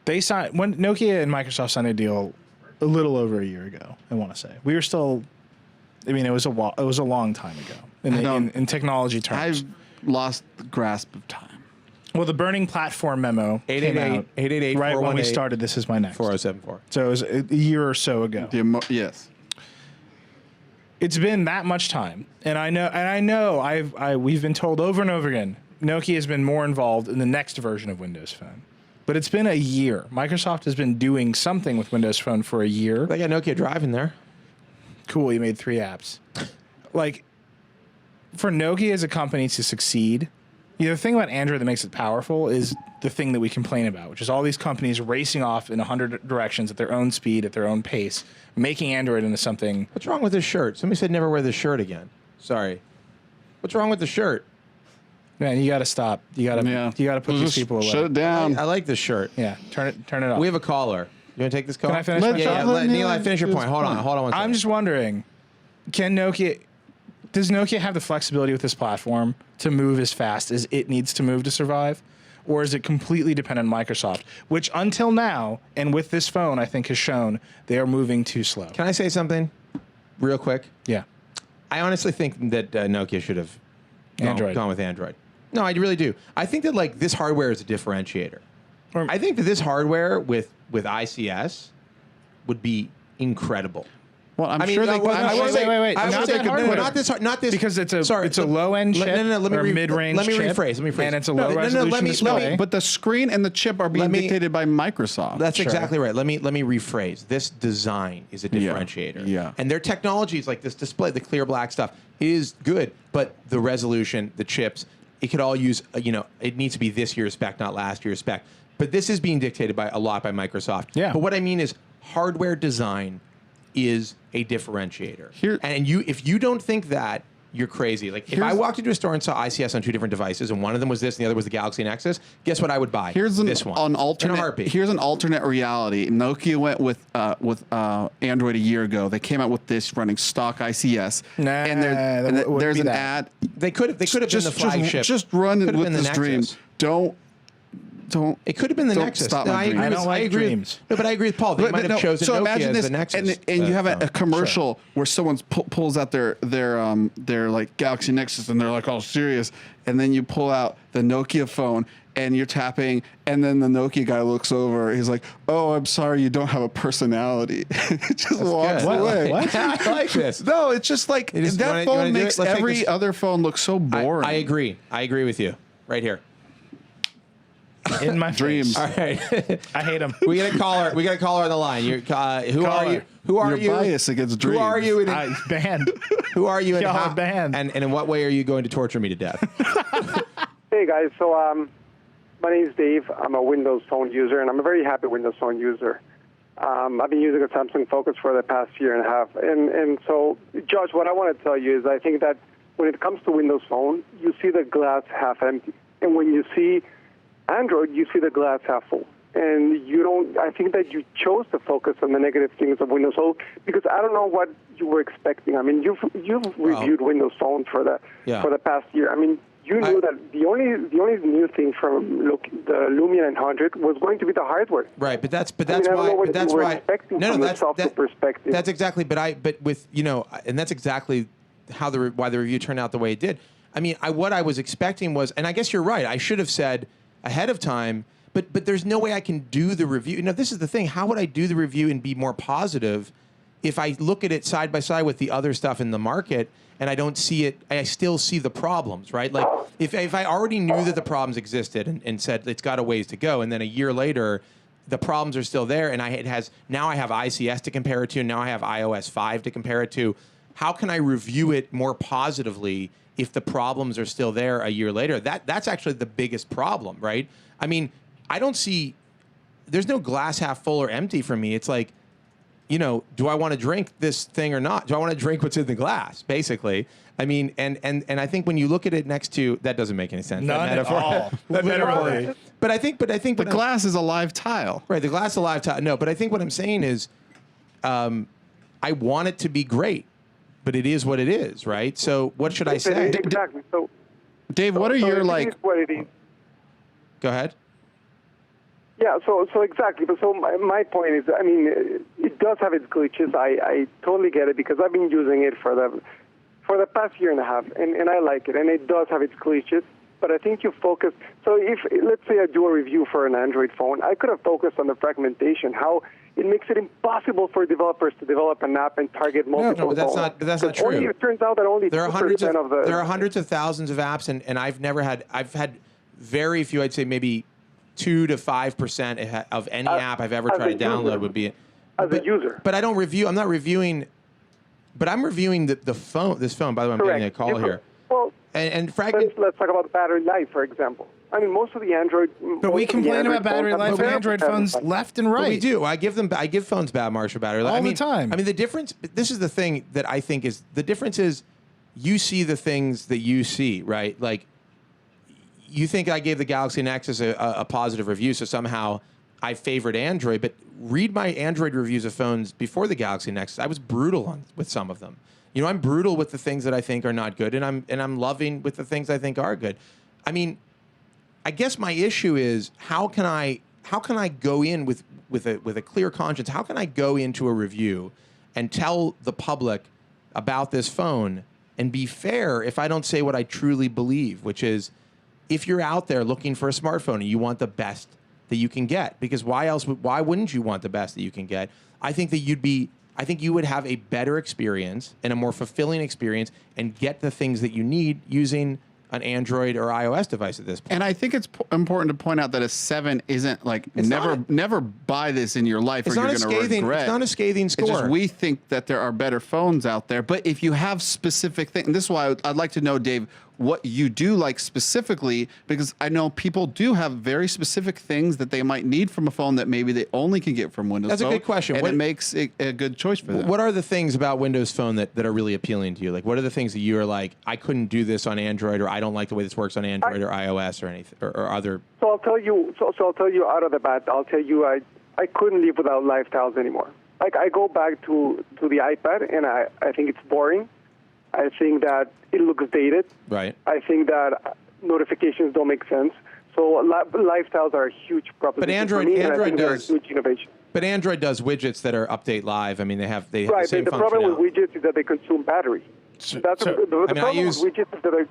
When Nokia and Microsoft signed a deal a little over a year ago, I want to say. We were still, I mean, it was a long time ago in technology terms. I've lost the grasp of time. Well, the Burning Platform memo came out 888 right when we 418 started This Is My Next. 4074. So it was a year or so ago. Yes. It's been that much time, and I know we've been told over and over again, Nokia has been more involved in the next version of Windows Phone. But it's been a year. Microsoft has been doing something with Windows Phone for a year. They got Nokia Drive in there. Cool, you made 3 apps. Like, for Nokia as a company to succeed, the thing about Android that makes it powerful is the thing that we complain about, which is all these companies racing off in 100 directions at their own speed, at their own pace, making Android into something. What's wrong with this shirt? Somebody said never wear this shirt again. Sorry. What's wrong with the shirt? Man, you got to stop. You got to put these people away. Shut it down. I like this shirt. Yeah, turn it off. We have a caller. You want to take this call? Can I finish my Yeah, thought? let Neil finish your point. Hold on one second. I'm just wondering, does Nokia have the flexibility with this platform to move as fast as it needs to move to survive? Or is it completely dependent on Microsoft, which until now, and with this phone, I think has shown they are moving too slow? Can I say something real quick? Yeah. I honestly think that Nokia should have gone with Android. No, I really do. I think that like this hardware is a differentiator. I think that this hardware with ICS would be incredible. Well, I'm I mean, sure they. wait. Not that hardware. Not this. Because it's a Sorry, it's a low end chip. Let me or mid-range Let me chip, rephrase. And it's a low resolution display. But the screen and the chip are being dictated by Microsoft. That's exactly right. Let me rephrase. This design is a differentiator. Yeah. And their technologies like this display, the clear black stuff, is good. But the resolution, the chips, it could all use. It needs to be this year's spec, not last year's spec. But this is being dictated by a lot by Microsoft. Yeah. But what I mean is hardware design is a differentiator. And if you don't think that, you're crazy. Like if I walked into a store and saw ICS on 2 different devices, and one of them was this, and the other was the Galaxy Nexus, guess what I would buy? This one. In a heartbeat. Here's an alternate reality. Nokia went with Android a year ago. They came out with this running stock ICS. And there's an ad. They could have been the flagship. Just run it with this dream. Don't. It could have been the Nexus. Stop No, my dreams. I don't like dreams. No, but I agree with Paul. They might have chosen Nokia imagine as this, the Nexus. and you have a commercial where someone pulls out their like Galaxy Nexus, and they're like all serious, and then you pull out the Nokia phone, and you're tapping, and then the Nokia guy looks over. He's like, "Oh, I'm sorry, you don't have a personality." Just walks away. What? I like this. No, it's just like that phone makes every other phone look so boring. I agree. I agree with you. Right here. In my dreams. All right. I hate them. We got a caller. We got a caller on the line. Who are you? Who are You're you? biased against dreams. Who are you? Banned. Who are you? Y'all are banned. And in what way are you going to torture me to death? Hey guys, so My name is Dave. I'm a Windows Phone user, and I'm a very happy Windows Phone user. I've been using a Samsung Focus for the past year and a half. And so, Josh, what I want to tell you is I think that when it comes to Windows Phone, you see the glass half empty. And when you see Android, you see the glass half full. And you don't, I think that you chose to focus on the negative things of Windows Phone because I don't know what you were expecting. I mean, you've reviewed Windows Phone for the past year. I mean, you knew that the only new thing from the Lumia 900 was going to be the hardware. Right, but that's I don't know what you were expecting from the software perspective. That's exactly. But with and that's exactly why the review turned out the way it did. I mean, what I was expecting was, and I guess you're right. I should have said ahead of time. But there's no way I can do the review. This is the thing. How would I do the review and be more positive if I look at it side by side with the other stuff in the market and I don't see it? I still see the problems, right? Like if I already knew that the problems existed and said it's got a ways to go, and then a year later the problems are still there, and now I have ICS to compare it to, and now I have iOS 5 to compare it to. How can I review it more positively if the problems are still there a year later? That's actually the biggest problem, right? I mean, I don't see, there's no glass half full or empty for me. It's like, do I want to drink this thing or not? Do I want to drink what's in the glass, basically? I mean, and I think when you look at it next to, that doesn't make any sense. None at all. Literally. But I think the glass is a live tile. Right, the glass is a live tile. No, but I think what I'm saying is, I want it to be great, but it is what it is, right? So what should I say? Exactly. So, Dave, what are your like? What it is. Go ahead. Yeah, so exactly. But so my point is, I mean, it does have its glitches. I totally get it because I've been using it for the past year and a half, and I like it, and it does have its glitches. But I think you focus. So if let's say I do a review for an Android phone, I could have focused on the fragmentation, how it makes it impossible for developers to develop an app and target multiple. No, but that's not true. It turns out that only there are hundreds of thousands of apps, and I've had very few. I'd say maybe 2 to 5% of any app I've ever tried to download would be a user. But I don't review. I'm not reviewing. But I'm reviewing the phone. This phone. By the way, I'm getting a call here. Well, and fragment. Let's talk about battery life, for example. I mean, most of the Android. But we complain about battery life of Android phones left and right. But we do. I give phones bad marks for battery life all the time. I mean, the difference. This is the thing that I think is the difference is you see the things that you see, right? Like. You think I gave the Galaxy Nexus a positive review, so somehow I favored Android. But read my Android reviews of phones before the Galaxy Nexus. I was brutal with some of them. I'm brutal with the things that I think are not good, and I'm loving with the things I think are good. I mean, I guess my issue is how can I go in with a clear conscience? How can I go into a review and tell the public about this phone and be fair if I don't say what I truly believe, which is, if you're out there looking for a smartphone and you want the best that you can get, because why wouldn't you want the best that you can get? I think you would have a better experience and a more fulfilling experience and get the things that you need using an Android or iOS device at this point. And I think it's important to point out that a 7 isn't like never buy this in your life or you're going to regret. It's not a scathing score. It's just we think that there are better phones out there. But if you have specific things, and this is why I'd like to know, Dave, what you do like specifically, because I know people do have very specific things that they might need from a phone that maybe they only can get from Windows Phone. That's a good question. And it makes it a good choice for them. What are the things about Windows Phone that are really appealing to you? Like, what are the things that you are like, I couldn't do this on Android, or I don't like the way this works on Android or iOS or anything, or other? So I'll tell you. So I'll tell you out of the bat. I'll tell you I couldn't live without live tiles anymore. Like I go back to the iPad and I think it's boring. I think that it looks dated. Right. I think that notifications don't make sense. So live tiles are a huge proposition. But Android does huge innovation. But Android does widgets that are update live. I mean, they have the right. same The problem with widgets is that they consume battery. The problem with widgets is that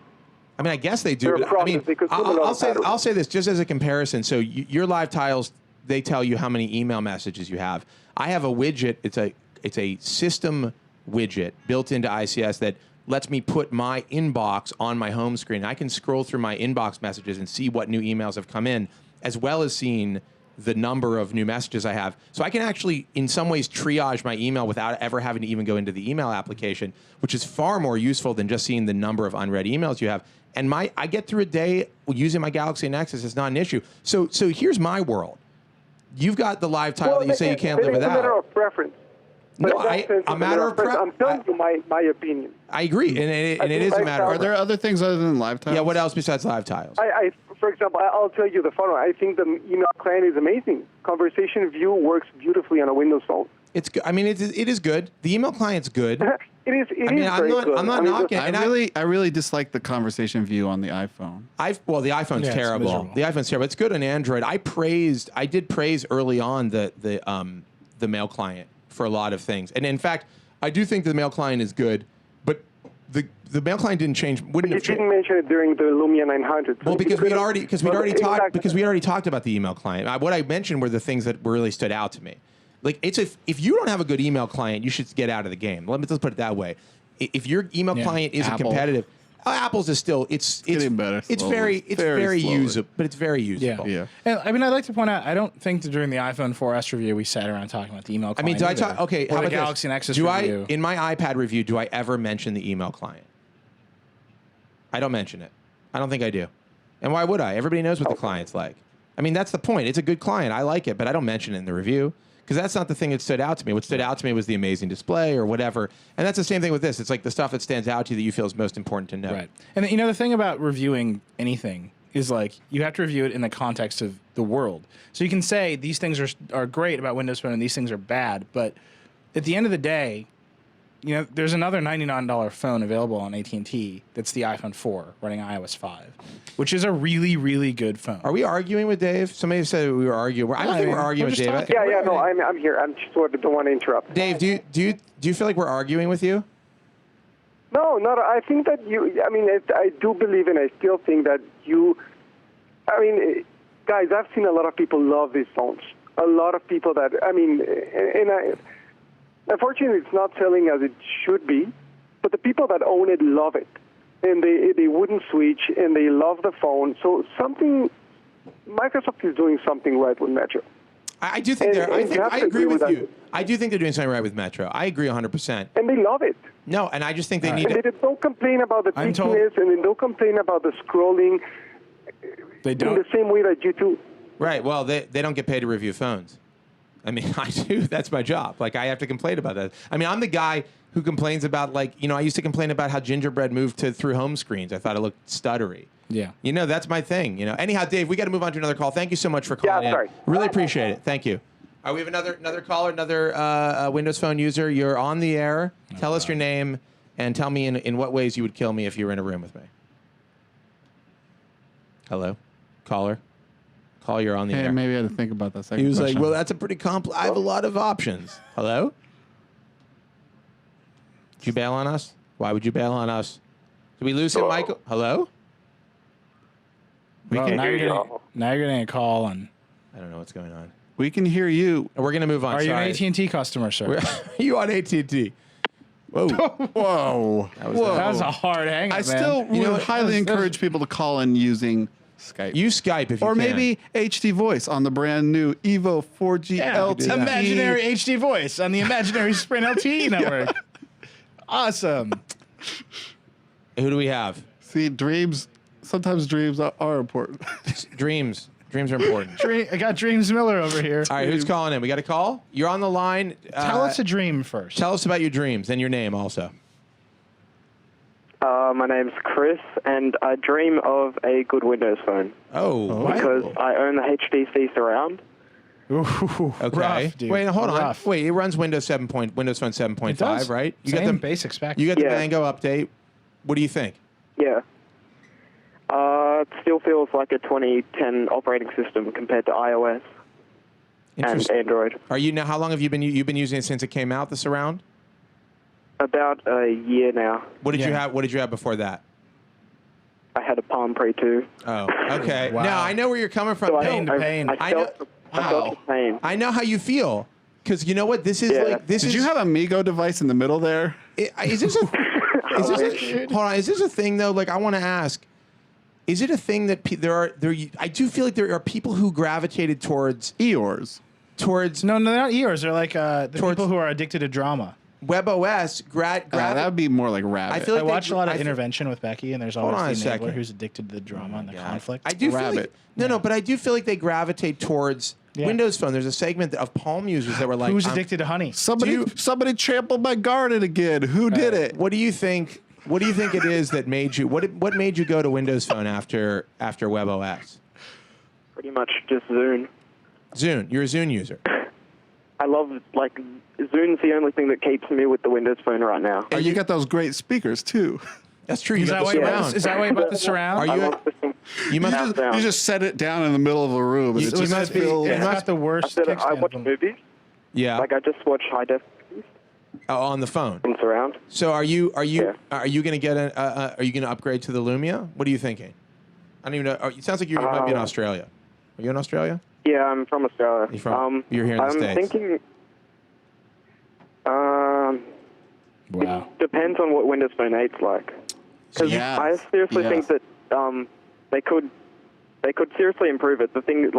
I guess they do. But, I mean, I'll say this just as a comparison. So your live tiles, they tell you how many email messages you have. I have a widget. It's a system widget built into ICS that lets me put my inbox on my home screen. I can scroll through my inbox messages and see what new emails have come in, as well as seeing the number of new messages I have. So I can actually, in some ways, triage my email without ever having to even go into the email application, which is far more useful than just seeing the number of unread emails you have. And I get through a day using my Galaxy Nexus. It's not an issue. So here's my world. You've got the live tile that you say you can't live It's a matter without. of preference. No, But in that sense, it's a matter of I'm telling you my opinion. I agree, and it is a matter. Are of there other things other than live tiles? Yeah, what else besides live tiles? For example, I'll tell you the following. I think the email client is amazing. Conversation View works beautifully on a Windows phone. It's good. I mean, it is good. The email client's good. It is I mean, very good. I'm not knocking it. I really dislike the conversation view on the iPhone. Well, the iPhone's Yeah, it's terrible. miserable. The iPhone's terrible. It's good on Android. I did praise early on the mail client for a lot of things. And in fact, I do think the mail client is good, but the mail client didn't change. Wouldn't You have changed. didn't mention it during the Lumia 900. Well, because we'd already talked about the email client. What I mentioned were the things that really stood out to me. Like if you don't have a good email client, you should get out of the game. Let's put it that way. If your email client isn't Apple. competitive, Apple's is still it's getting better It's slowly. very slowly. usable, but it's very usable. Yeah. And I mean, I'd like to point out, I don't think that during the iPhone 4S review we sat around talking about the email I mean, client. do I either. talk? Okay, Or how the about Galaxy this? Nexus Do review. in my iPad review, do I ever mention the email client? I don't mention it. I don't think I do. And why would I? Everybody knows what the client's like. I mean, that's the point. It's a good client. I like it, but I don't mention it in the review because that's not the thing that stood out to me. What stood out to me was the amazing display or whatever. And that's the same thing with this. It's like the stuff that stands out to you that you feel is most important to know. Right. And you know, the thing about reviewing anything is like you have to review it in the context of the world. So you can say these things are great about Windows Phone and these things are bad, but at the end of the day, you know, there's another $99 phone available on AT&T that's the iPhone 4 running iOS 5, which is a really, really good phone. Are we arguing with Dave? Somebody said we were arguing. I don't think we're arguing with just Dave. talking. Yeah, no, I'm here. I'm just don't want to interrupt. Dave, do you feel like we're arguing with you? No, not. I think that I mean, I do believe, and I still think that I mean, guys, I've seen a lot of people love these phones. A lot of people that, I mean, unfortunately, it's not selling as it should be, but the people that own it love it, and they wouldn't switch, and they love the phone. So Microsoft is doing something right with Metro. I do think they're. And you have I to agree agree with with you. I do think they're doing something right with Metro. I agree 100%. And they love it. No, and I just think they need And to. they don't complain about the I'm told- thickness, and they don't complain about the scrolling They in don't. the same way that you do. Right. Well, they don't get paid to review phones. I mean, I do. That's my job. Like, I have to complain about that. I mean, I'm the guy who complains about, like, you know, I used to complain about how gingerbread moved through home screens. I thought it looked stuttery. Yeah. You know, that's my thing. You know. Anyhow, Dave, we got to move on to another call. Thank you so much for calling in. sorry. Really appreciate it. Thank you. We have another caller, another Windows Phone user. You're on the air. Tell us your name and tell me in what ways you would kill me if you were in a room with me. Hello, caller. Caller, you're on the Hey, air. maybe I had to think about that second He was question. like, well, that's a pretty complex. I have a lot of options. Hello? Did you bail on us? Why would you bail on us? Did we lose him, Michael? Hello? Well, can now, hear you're getting a call on. I don't know what's going on. We can hear you. We're going to move on. Are you Sorry. an AT&T customer, sir? Are you on AT&T? Whoa. Whoa. Whoa. That was a hard hang. I still would what? highly encourage people to call in using Skype. Use Skype if you or can. maybe HD Voice on the brand new Evo 4G LTE. Imaginary HD voice on the imaginary Sprint LTE network. Awesome. Who do we have? See, sometimes dreams are important. Dreams. Dreams are important. I got Dreams Miller over here. All right, who's calling in? We got a call? You're on the line. Tell us a dream first. Tell us about your dreams and your name also. My name's Chris, and I dream of a good Windows phone Oh. because I own the HTC Surround. Ooh, Okay. rough, dude. Wait, hold on. Rough. Wait, it runs Windows Phone 7.5, It does. right? You Same got the basic spec. You got the Yeah. Mango update. What do you think? Yeah. It still feels like a 2010 operating system compared to iOS and Interesting. Android. Are you now? How long have you been using it since it came out? The Surround. About a year now. What did you Yeah. have? What did you have before that? I had a Palm Pre 2. Oh, okay. Wow. Now I know where you're coming from. So Pain to pain. I felt the pain. I know how you feel because you know what this is Yeah. like. This Did is. you have a Migo device in the middle there? Is this a? Hold on. Is this a thing though? Like I want to ask. Is it a thing that I do feel like there are people who gravitated towards Eeyores. No, they're not Eeyores. They're like the people who are addicted to drama. WebOS. That would be more like Rabbit. I feel like I watched a lot of I Intervention with Becky, and there's on a always the enabler second. who's addicted to the drama and the conflict. I do feel Rabbit. like, but I do feel like they gravitate towards Windows Phone. There's a segment of Palm users that were like, Who's addicted to honey? Somebody trampled my garden again. Who did it? What do you think? What do you think it is that made you? What made you go to Windows Phone after WebOS? Pretty much just Zune. Zune. You're a Zune user. I love, Zune's the only thing that keeps me with the Windows Phone right now. And you got those great speakers too. That's true. You Is got that the why? surround. Is that why you bought the surround? Are you? You must. You just set it down in the middle of a room. And You it just must be- feels- It's got the I worst said I kickstand watch of them. movies. Yeah. I just watch high def On the phone. in surround. So are you going Yeah. to get are you going to upgrade to the Lumia? What are you thinking? I don't even know. It sounds like you might be in Australia. Are you in Australia? Yeah, I'm from Australia. You're here in the I'm States. thinking. Wow. Depends on what Windows Phone 8's like. Because Yes. I seriously Yes. think that they could seriously improve it. The thing is,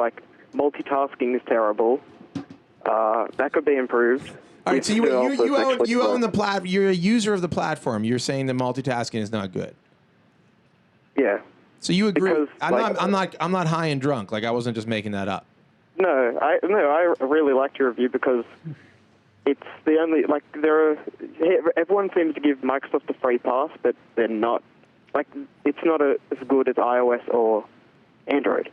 multitasking is terrible. That could be improved. All right, so you own the plat. You're a user of the platform. You're saying that multitasking is not good. Yeah. So you agree? Because, I'm not high and drunk. Like I wasn't just making that up. No, I really liked your review because it's the only everyone seems to give Microsoft a free pass, but they're not it's not as good as iOS or Android.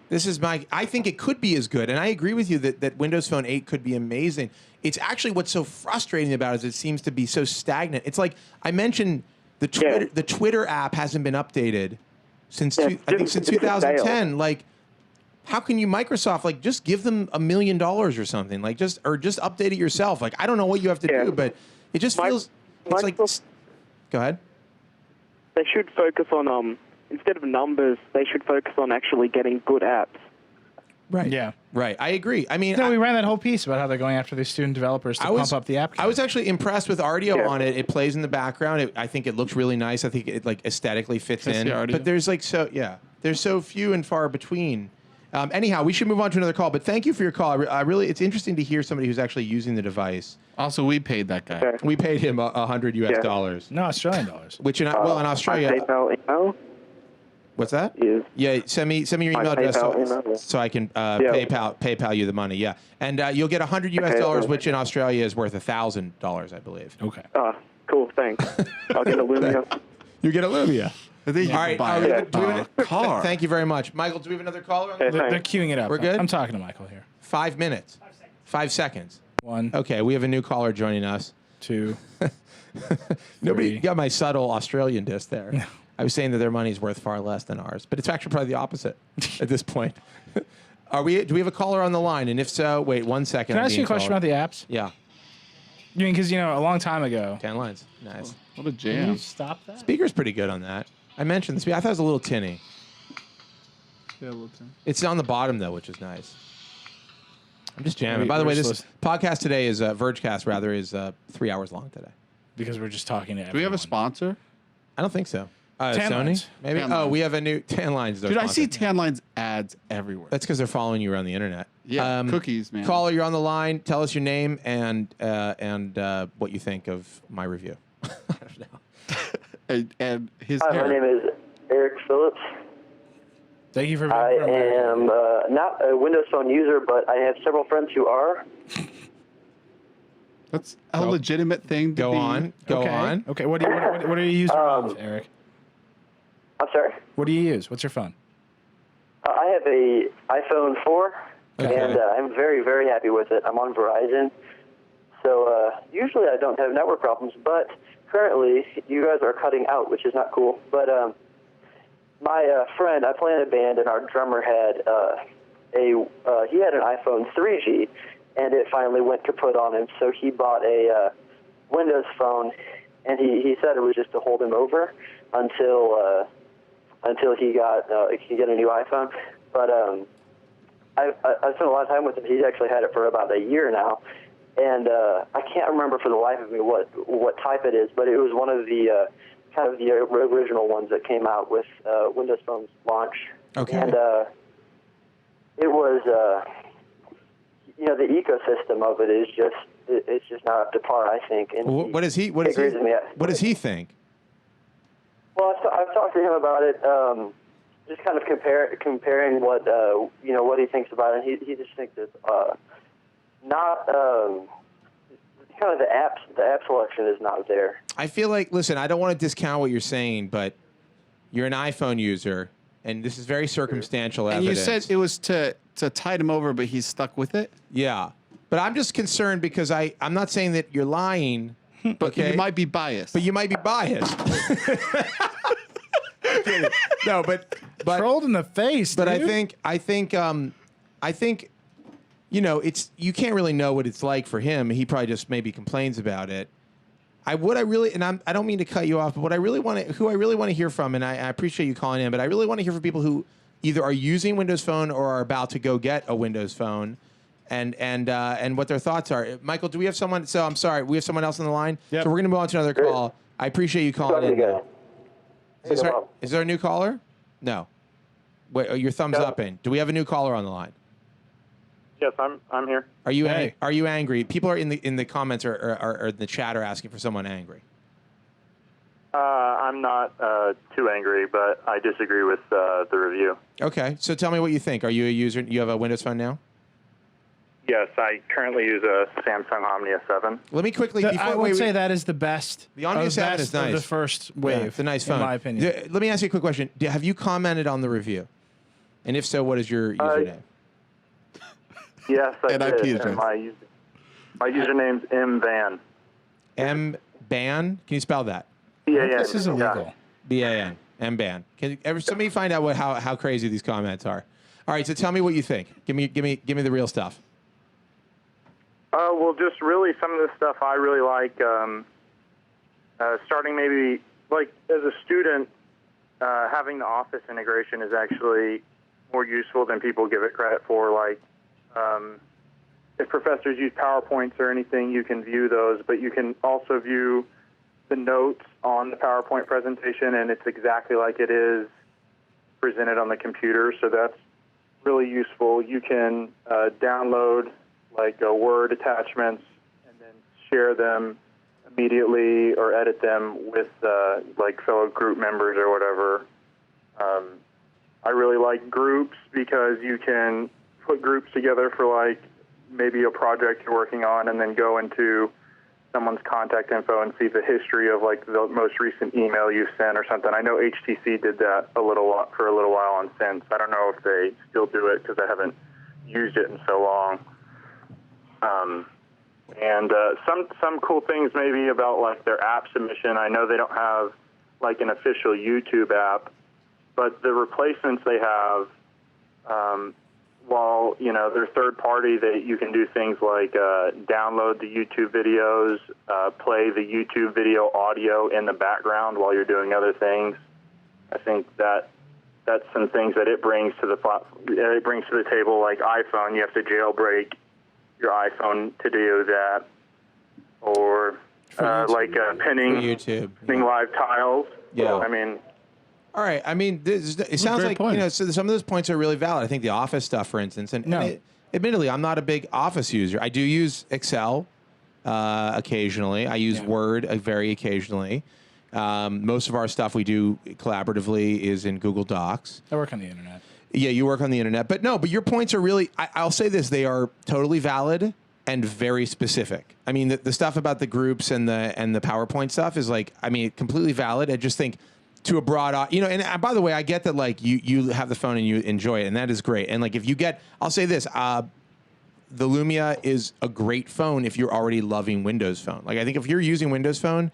I think it could be as good, and I agree with you that Windows Phone 8 could be amazing. It's actually what's so frustrating about it is it seems to be so stagnant. It's like I mentioned the Twitter app hasn't been updated since since 2010. Like, how can you Microsoft just give them $1 million or something? Just update it yourself. I don't know what you have to do, but it just feels it's like. Go ahead. They should focus on instead of numbers, they should focus on actually getting good apps. Right. Yeah. Right. I agree. I mean, No, we ran that whole piece about how they're going after these student developers to pump up the app. I was actually impressed with Ardio on it. It plays in the background. I think it looks really nice. I think it aesthetically fits in. But there's there's so few and far between. Anyhow, we should move on to another call. But thank you for your call. It's interesting to hear somebody who's actually using the device. Also, we paid that guy. Okay. We paid him $100 US. No, Australian dollars. Which in Australia. My PayPal email What's that? is Yeah, send me your email address so I can PayPal you the money. Yeah, and you'll get $100 US, which in Australia is worth $1,000, I believe. Okay. cool, thanks. I'll get a Lumia. You get a Lumia. I think you All right. can buy do we have a car. Thank you very much, Michael. Do we have another caller? Okay. They're queuing it up. We're good? I'm talking to Michael here. 5 minutes. 5 seconds. 1, Okay, we have a new caller joining us. 2. Nobody 3. got my subtle Australian diss there. I was saying that their money's worth far less than ours, but it's actually probably the opposite at this point. Do we have a caller on the line? And if so, wait 1 second. Can I ask you a question about the apps? Yeah, You mean because a long time ago? 10 lines. Nice. What a Can jam. you stop that? Speaker's pretty good on that. I mentioned the speaker. I thought it was a little tinny. Yeah, we'll see. It's on the bottom though, which is nice. I'm just jamming. By the we're way, this supposed- podcast today is Vergecast. Rather is 3 hours long today. Because we're just talking to everyone. Do we have a sponsor? I don't think so. Tan Sony, lines. maybe. Tan Oh, lines. we have a new Tan Lines. Dude, I see Tan Lines ads everywhere. That's because they're following you around the internet. Yeah, cookies, man. Caller, you're on the line. Tell us your name and what you think of my review. I don't know. and his Hi, hair. my name is Eric Phillips. Thank you for I being here. am not a Windows Phone user, but I have several friends who are. That's a legitimate thing to Go be. on. Go on. Okay, what are you using, Eric? I'm sorry. What do you use? What's your phone? I have a iPhone 4, Okay. and I'm very, very happy with it. I'm on Verizon, so usually I don't have network problems, but currently you guys are cutting out, which is not cool. But my friend, I play in a band, and our drummer had he had an iPhone 3G, and it finally went kaput on him, so he bought a Windows phone, and he said it was just to hold him over until he could get a new iPhone. But I've spent a lot of time with him. He's actually had it for about a year now, and I can't remember for the life of me what type it is, but it was one of the kind of the original ones that came out with Windows Phone's launch. Okay. And it was, the ecosystem of it is it's just not up to par, I think. And What does he agrees with me. what does he think? Well, I've talked to him about it, just kind of comparing what what he thinks about it. He just thinks it's not kind of the app selection is not there. I feel like, listen, I don't want to discount what you're saying, but you're an iPhone user, and this is very circumstantial And evidence. you said it was to tide him over, but he's stuck with it. Yeah, but I'm just concerned because I'm not saying that you're lying, But okay? you might be biased. But you might be biased. No, but Trolled in the face, but dude. I think it's you can't really know what it's like for him. He probably just maybe complains about it. I don't mean to cut you off, but who I really want to hear from, and I appreciate you calling in, but I really want to hear from people who either are using Windows Phone or are about to go get a Windows Phone, and what their thoughts are. Michael, do we have someone? So I'm sorry, we have someone else on the line. Yep. So we're gonna move on to another call. I appreciate you calling in. Good. Is there a new caller? No. Wait, your thumbs up in. Do we have a new caller on the line? Yes, I'm here. Are you Hey. are you angry? People are in the comments or in the chat are asking for someone angry. I'm not too angry, but I disagree with the review. Okay, so tell me what you think. Are you a user? You have a Windows Phone now? Yes, I currently use a Samsung Omnia 7. Let me quickly. I would say that is the best. The Omnia 7 is of nice. the first wave. Yeah, it's a nice phone. in my opinion. Let me ask you a quick question. Have you commented on the review? And if so, what is your username? Yes, I And I did. peed And my username's mvan. M Ban? Can you spell that? B-A-N. This is illegal. B-A-N. M Ban. Can somebody find out how crazy these comments are? All right, so tell me what you think. Give me the real stuff. Well, just really some of the stuff I really like. Starting maybe like as a student, having the Office integration is actually more useful than people give it credit for. Like, if professors use PowerPoints or anything, you can view those, but you can also view the notes on the PowerPoint presentation, and it's exactly like it is presented on the computer. So that's really useful. You can download like Word attachments and then share them immediately or edit them with like fellow group members or whatever. I really like groups because you can put groups together for like maybe a project you're working on and then go into someone's contact info and see the history of like the most recent email you sent or something. I know HTC did that for a little while on Sense. I don't know if they still do it because I haven't used it in so long. And some cool things maybe about like their app submission. I know they don't have like an official YouTube app, but the replacements they have, while they're third party, you can do things like download the YouTube videos, play the YouTube video audio in the background while you're doing other things. I think that's some things that it brings to the table. Like iPhone, you have to jailbreak your iPhone to do that, or pinning YouTube, live tiles. Yeah. I mean. All right. I mean, it sounds like point. so some of those points are really valid. I think the Office stuff, for instance, and admittedly, I'm not a big Office user. I do use Excel occasionally. I use Word very occasionally. Most of our stuff we do collaboratively is in Google Docs. I work on the internet. Yeah, you work on the internet, but your points are really. I'll say this: they are totally valid and very specific. I mean, the stuff about the groups and the PowerPoint stuff is completely valid. I just think. To a broad, and by the way, I get that like you have the phone and you enjoy it, and that is great. And like if you get, I'll say this, the Lumia is a great phone if you're already loving Windows Phone. Like I think if you're using Windows Phone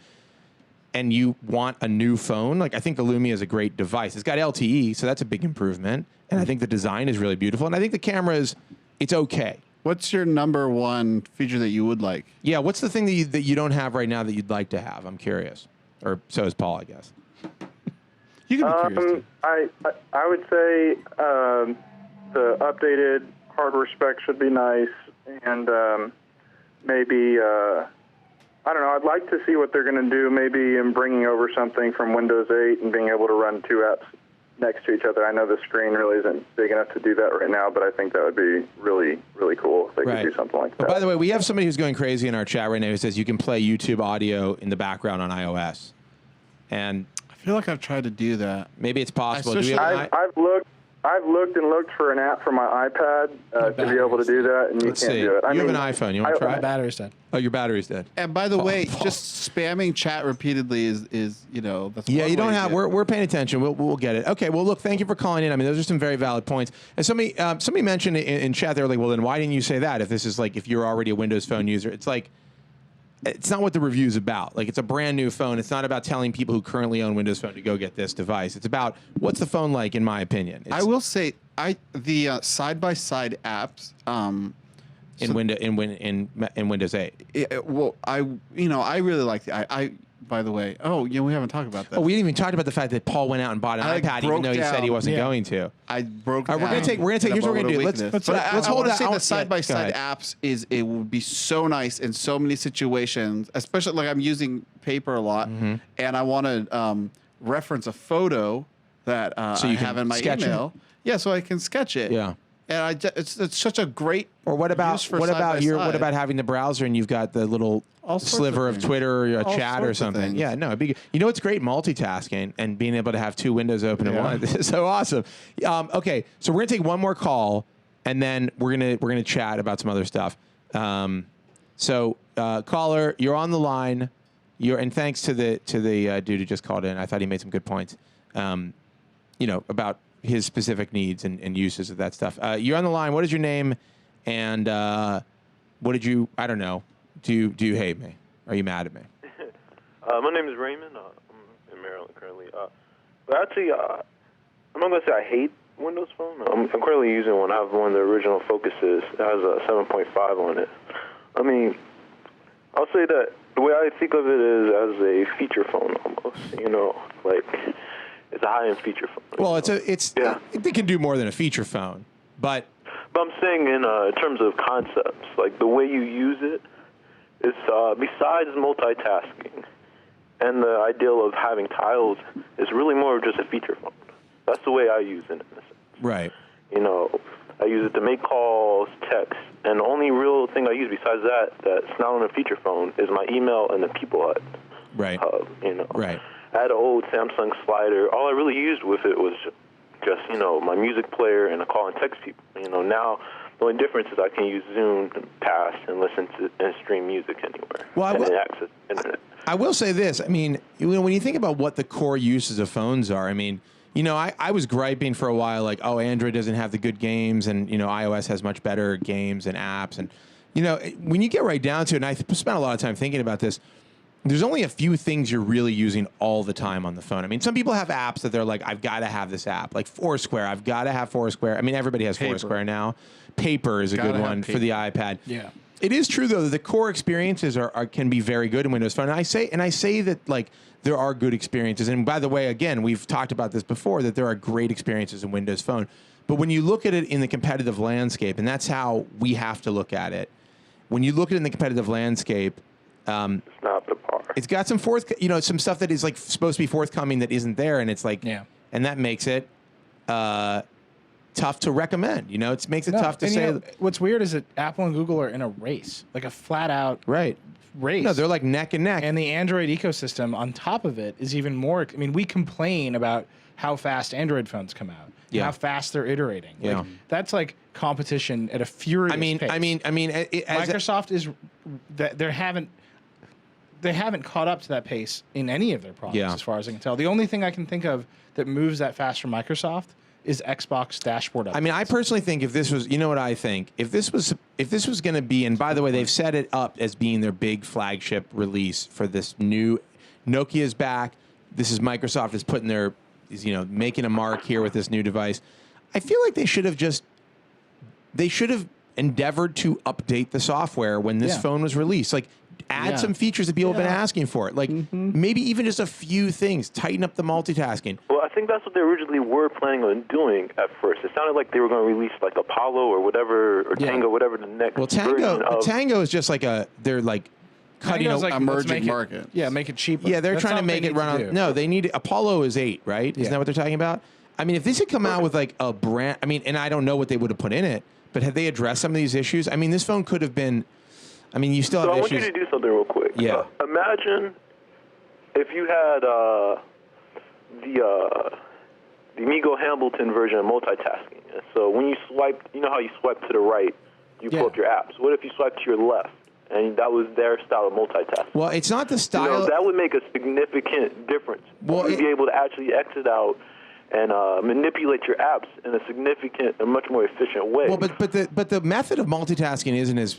and you want a new phone, like I think the Lumia is a great device. It's got LTE, so that's a big improvement. And I think the design is really beautiful, and I think the camera it's okay. What's your number one feature that you would like? Yeah, what's the thing that you don't have right now that you'd like to have? I'm curious, or so is Paul, I guess. You can be curious. I would say the updated hardware specs should be nice, and maybe I don't know. I'd like to see what they're going to do, maybe in bringing over something from Windows 8 and being able to run two apps next to each other. I know the screen really isn't big enough to do that right now, but I think that would be really, really cool if they could do something like that. But by the way, we have somebody who's going crazy in our chat right now who says you can play YouTube audio in the background on iOS. And I feel like I've tried to do that. maybe it's possible. Do we Especially- have I've looked and looked for an app for my iPad to be able to do that, and you Let's can't see. do it. You have an iPhone. You want to try My it? battery's dead. Oh, your battery's dead. And by the way, just spamming chat repeatedly is that's Yeah, one you don't way to have. get it. We're paying attention. We'll get it. Okay. Well, look. Thank you for calling in. I mean, those are some very valid points. And somebody mentioned in chat. They were like, "Well, then why didn't you say that? If this is like, if you're already a Windows Phone user, it's like, it's not what the review's about. Like, it's a brand new phone. It's not about telling people who currently own Windows Phone to go get this device. It's about what's the phone like, in my opinion. I will say, the side by side apps. In Windows 8. Well, I really like the by the way, we haven't talked about that. Oh, we didn't even talk about the fact that Paul went out and bought an iPad, even though he said he wasn't going to. I broke. All right, we're gonna take. Here's what we're gonna do. Let's hold it. Say the side by side apps it would be so nice in so many situations, especially like I'm using paper a lot, and I want to reference a photo that So you I can have in my sketch it? email. Yeah, so I can sketch it. Yeah. And it's such a great. Or what about use for what side about by your side. what about having the browser and you've got the little All sorts sliver of things. Twitter or a All chat or sorts of something? things. Yeah, no, it'd be good. You know, it's great multitasking and being able to have two windows open at once. This is so awesome. Okay, so we're gonna take one more call and then we're gonna chat about some other stuff. Caller, you're on the line. And thanks to the dude who just called in. I thought he made some good points. About his specific needs and uses of that stuff. You're on the line. What is your name? And what did you? I don't know. Do you hate me? Are you mad at me? My name is Raymond. I'm in Maryland currently. But actually, I'm not gonna say I hate Windows Phone. I'm currently using one. I have one of the original Focuses. It has a 7.5 on it. I mean, I'll say that the way I think of it is as a feature phone almost. Like it's a high-end feature phone. Well, it can do more than a feature phone, but I'm saying in terms of concepts, like the way you use it is besides multitasking and the ideal of having tiles is really more of just a feature phone. That's the way I use it in a sense. Right. I use it to make calls, text, and the only real thing I use besides that's not on a feature phone is my email and the People Hut. Right. Hub, Right. I had an old Samsung slider. All I really used with it was just, my music player and a call and text people. Now the only difference is I can use Zoom and Pass and listen to and stream music anywhere. Well, and access internet. I will say this. I mean, when you think about what the core uses of phones are, I mean, I was griping for a while, like, Android doesn't have the good games, and iOS has much better games and apps, and when you get right down to it, and I spent a lot of time thinking about this. There's only a few things you're really using all the time on the phone. I mean, some people have apps that they're like, I've got to have this app. Like Foursquare, I've got to have Foursquare. I mean, everybody has Foursquare now. Paper is a good one for the iPad. Yeah. It is true though that the core experiences can be very good in Windows Phone. And I say that like there are good experiences. And by the way, again, we've talked about this before that there are great experiences in Windows Phone. But when you look at it in the competitive landscape, and that's how we have to look at it. When you look at it in the competitive landscape, it's not the par. It's got some some stuff that is like supposed to be forthcoming that isn't there, and it's like, and that makes it tough to recommend. It makes it tough to say. What's weird is that Apple and Google are in a race, like a flat out race. No, they're like neck and neck. And the Android ecosystem on top of it is even more. I mean, we complain about how fast Android phones come out, and how fast they're iterating. Yeah. Like, that's like competition at a furious pace. I mean, Microsoft is that they haven't caught up to that pace in any of their products, as far as I can tell. The only thing I can think of that moves that fast for Microsoft is Xbox dashboard updates. I mean, I personally think if this was, what I think, if this was going to be, and by the way, they've set it up as being their big flagship release for this new, Nokia's back. This is Microsoft is putting making a mark here with this new device. I feel like they should have endeavored to update the software when this phone was released. Like, add some features that people have been asking for. Like, maybe even just a few things. Tighten up the multitasking. Well, I think that's what they originally were planning on doing at first. It sounded like they were going to release like Apollo or whatever, or Tango, whatever the next version of. Tango is just like they're like cutting It's like, let's emerging make it- market. Yeah, make it cheaper. Yeah, they're That's trying to something make they it need run to on. do. No, they need Apollo is 8, right? Isn't Yeah. that what they're talking about? I mean, if this had come out with like a brand, I mean, and I don't know what they would have put in it, but had they addressed some of these issues? I mean, this phone could have been. I mean, you still So have I want issues. you to do something real quick. Yeah. Imagine if you had the Amigo Hamilton version of multitasking. And so when you swipe, you know how you swipe to the right, you pull up your apps. What if you swipe to your left? And that was their style of multitasking. Well, it's not the style. You know, that would make a significant difference. Well, You'd be able to actually exit out and manipulate your apps in a significant and much more efficient way. Well, but the method of multitasking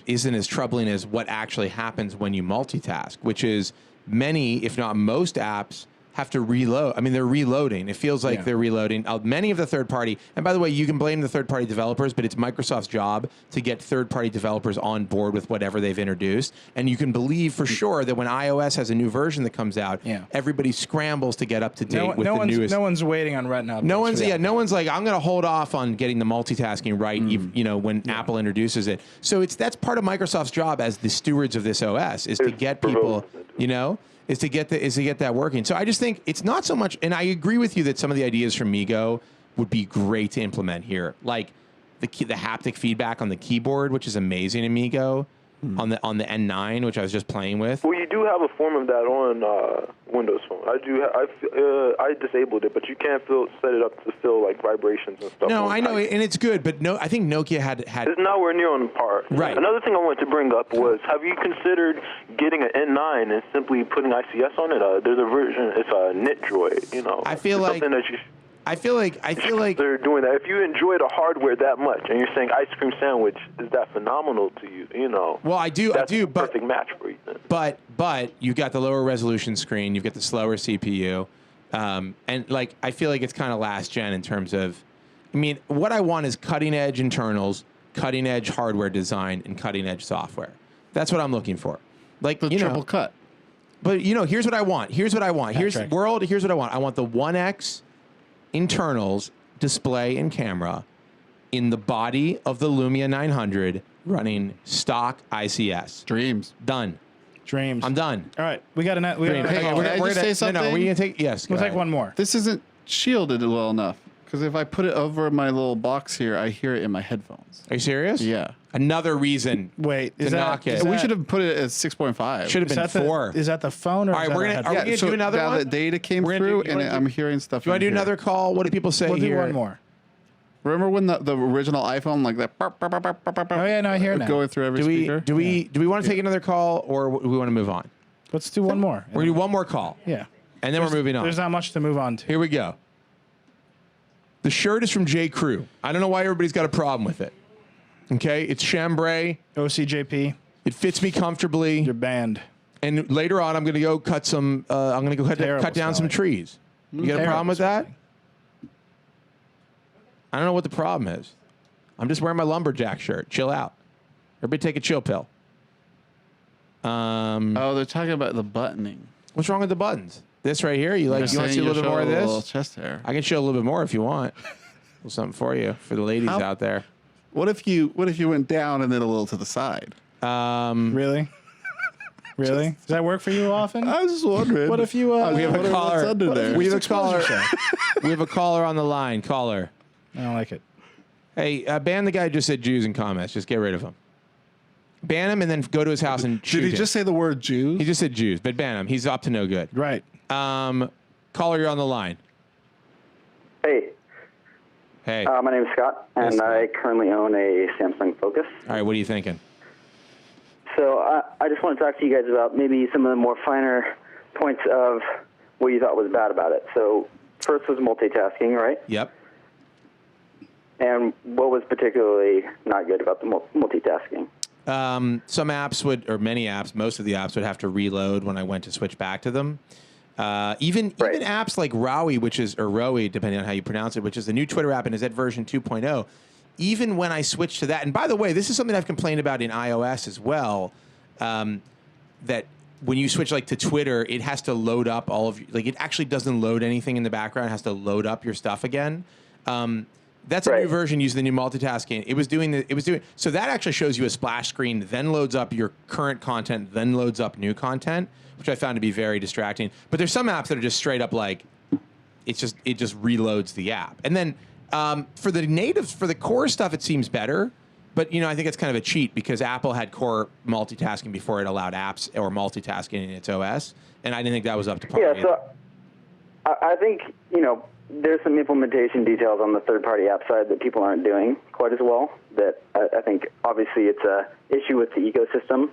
isn't as troubling as what actually happens when you multitask, which is many, if not most, apps have to reload. I mean, they're reloading. It feels like they're reloading. Many of the third-party, and by the way, you can blame the third-party developers, but it's Microsoft's job to get third-party developers on board with whatever they've introduced. And you can believe for sure that when iOS has a new version that comes out, everybody scrambles to get up to date with the newest. No one's waiting on Retina. No one's like, I'm going to hold off on getting the multitasking right. You know, when Apple introduces it. So that's part of Microsoft's job as the stewards of this OS is to get people, you know. Is to get that working. So I just think it's not so much, and I agree with you that some of the ideas from Migo would be great to implement here, like the haptic feedback on the keyboard, which is amazing in Migo, on the N9, which I was just playing with. Well, you do have a form of that on Windows Phone. I disabled it, but you can't set it up to feel like vibrations and stuff. No, I know, and it's good, but no, I think Nokia had. It's nowhere near on par. Right. Another thing I wanted to bring up was: have you considered getting an N9 and simply putting ICS on it? There's a version. It's a NitDroid. You know, I feel like something that you. I feel like they're doing that. If you enjoy the hardware that much, and you're saying ice cream sandwich is that phenomenal to you, you know. Well, I do, that's but perfect match for you. Then. But you've got the lower resolution screen, you've got the slower CPU, and like I feel like it's kind of last gen in terms of. I mean, what I want is cutting edge internals, cutting edge hardware design, and cutting edge software. That's what I'm looking for. Like The triple cut. But here's what I want. Here's what I want. Here's what I want. I want the 1X internals, display, and camera in the body of the Lumia 900 running stock ICS. Dreams. Done. Dreams. I'm done. All right, we got a. We got Hey, can I just say something? No, we're gonna take. Yes, We'll go take ahead. one more. This isn't shielded well enough. Because if I put it over my little box here, I hear it in my headphones. Are you serious? Yeah. Another reason. Wait, to knock it. We should have put it at 6.5. Should have been 4. Is that the phone? Or All right, we're gonna. Are we gonna do another now one? the data came We're gonna through, do- you and wanna do- I'm hearing stuff. Do you want to do in here. another call? What do people say We'll here? do one more. Remember when the original iPhone, like that? Oh yeah, no, I hear it now. Going through every Do we speaker. do we want to take another call or do we want to move on? Let's do one more. We're gonna do one more call. Yeah. And then we're moving on. There's not much to move on to. Here we go. The shirt is from J. Crew. I don't know why everybody's got a problem with it. Okay, it's chambray. OCJP. It fits me comfortably. You're banned. And later on, I'm going to go cut some. I'm going to go cut down some trees. You got a problem with that? I don't know what the problem is. I'm just wearing my lumberjack shirt. Chill out. Everybody take a chill pill. Oh, they're talking about the buttoning. What's wrong with the buttons? This right here. You want to see a little bit more of A little this? chest hair. I can show a little bit more if you want. A little something for you, for the ladies out there. What if you went down and then a little to the side? Really? Really? Does that work for you often? I was just wondering. What if you? We have a caller. What's under there? We have a caller. We have a caller on the line. Caller. I don't like it. Hey, ban the guy who just said Jews in comments. Just get rid of him. Ban him and then go to his house and shoot Did he him. just say the word Jews? He just said Jews, but ban him. He's up to no good. Right. Caller, you're on the line. Hey. Hey. My name is Scott, and I currently own a Samsung Focus. All right, what are you thinking? So I just want to talk to you guys about maybe some of the more finer points of what you thought was bad about it. So first was multitasking, right? Yep. And what was particularly not good about the multitasking? Some apps would, or many apps, most of the apps would have to reload when I went to switch back to them. Even apps like Rowie, or Rowie, depending on how you pronounce it, which is the new Twitter app and is at version 2.0. Even when I switched to that, and by the way, this is something I've complained about in iOS as well, that when you switch to Twitter, it has to load up all of it actually doesn't load anything in the background. It has to load up your stuff again. That's a new version using the new multitasking. It was doing so that actually shows you a splash screen, then loads up your current content, then loads up new content, which I found to be very distracting. But there's some apps that are just straight up like it just reloads the app. And then for the core stuff, it seems better. But I think it's kind of a cheat because Apple had core multitasking before it allowed apps or multitasking in its OS, and I didn't think that was up to par. Yeah, so I think there's some implementation details on the third-party app side that people aren't doing quite as well. That I think obviously it's a issue with the ecosystem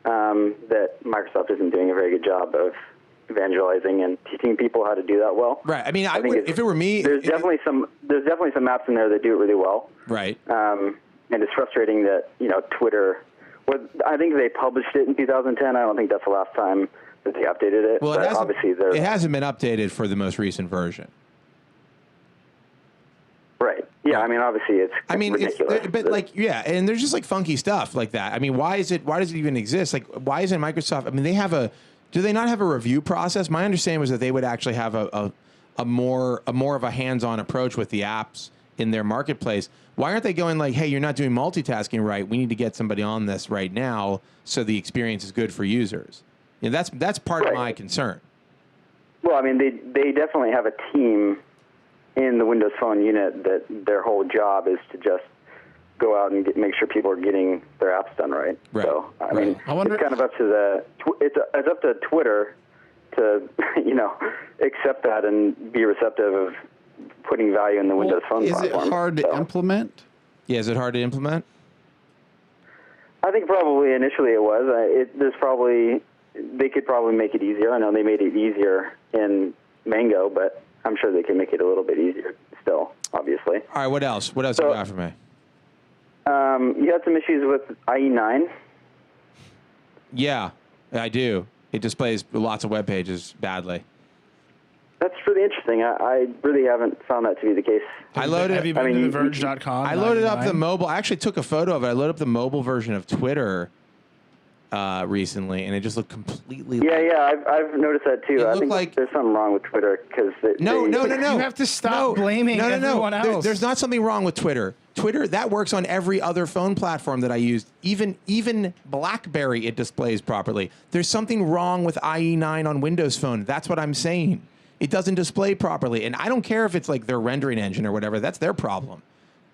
that Microsoft isn't doing a very good job of evangelizing and teaching people how to do that well. Right. I mean, if it were me, there's definitely some apps in there that do it really well. Right. And it's frustrating that Twitter. I think they published it in 2010. I don't think that's the last time that they updated it. Well, it hasn't been updated for the most recent version. Right. Yeah. I mean, obviously it's. ridiculous. And there's just like funky stuff like that. I mean, why does it even exist? Like, why isn't Microsoft? I mean, do they not have a review process? My understanding was that they would actually have a more of a hands-on approach with the apps in their marketplace. Why aren't they going like, hey, you're not doing multitasking right. We need to get somebody on this right now so the experience is good for users. That's part of my concern. Well, I mean, they definitely have a team in the Windows Phone unit that their whole job is to just go out and make sure people are getting their apps done right. So I mean, it's kind of up to it's up to Twitter to accept that and be receptive of putting value in the Windows Phone platform. Is it hard to implement? Yeah, is it hard to implement? I think probably initially it was. They could probably make it easier. I know they made it easier in Mango, but I'm sure they can make it a little bit easier still, obviously. All right, what else? What else you got for me? You had some issues with IE9. Yeah, I do. It displays lots of web pages badly. That's really interesting. I really haven't found that to be the case. Have you been to the Verge.com? I loaded up the mobile. I actually took a photo of it. I loaded up the mobile version of Twitter recently, and it just looked completely. Yeah, I've noticed that too. I think there's something wrong with Twitter because no. You have to stop blaming everyone else. There's not something wrong with Twitter. Twitter, that works on every other phone platform that I use. Even BlackBerry, it displays properly. There's something wrong with IE9 on Windows Phone. That's what I'm saying. It doesn't display properly. And I don't care if it's like their rendering engine or whatever. That's their problem.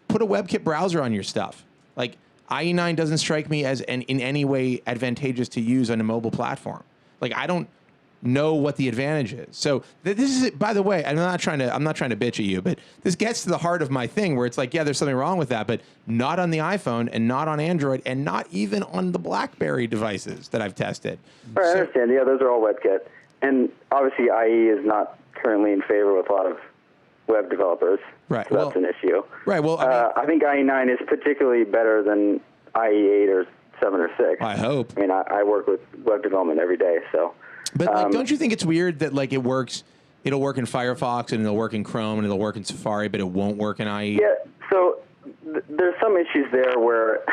Put a WebKit browser on your stuff. Like, IE9 doesn't strike me as in any way advantageous to use on a mobile platform. Like, I don't know what the advantage is. So this is, by the way, I'm not trying to bitch at you, but this gets to the heart of my thing where it's like, yeah, there's something wrong with that, but not on the iPhone and not on Android and not even on the BlackBerry devices that I've tested. Right, I understand. Yeah, those are all WebKit. And obviously IE is not currently in favor with a lot of web developers. Right. So that's an issue. Right. Well, I think IE9 is particularly better than IE8 or 7 or 6. I hope. I mean, I work with web development every day, so. But don't you think it's weird that like it'll work in Firefox and it'll work in Chrome and it'll work in Safari, but it won't work in IE? Yeah. So there's some issues there where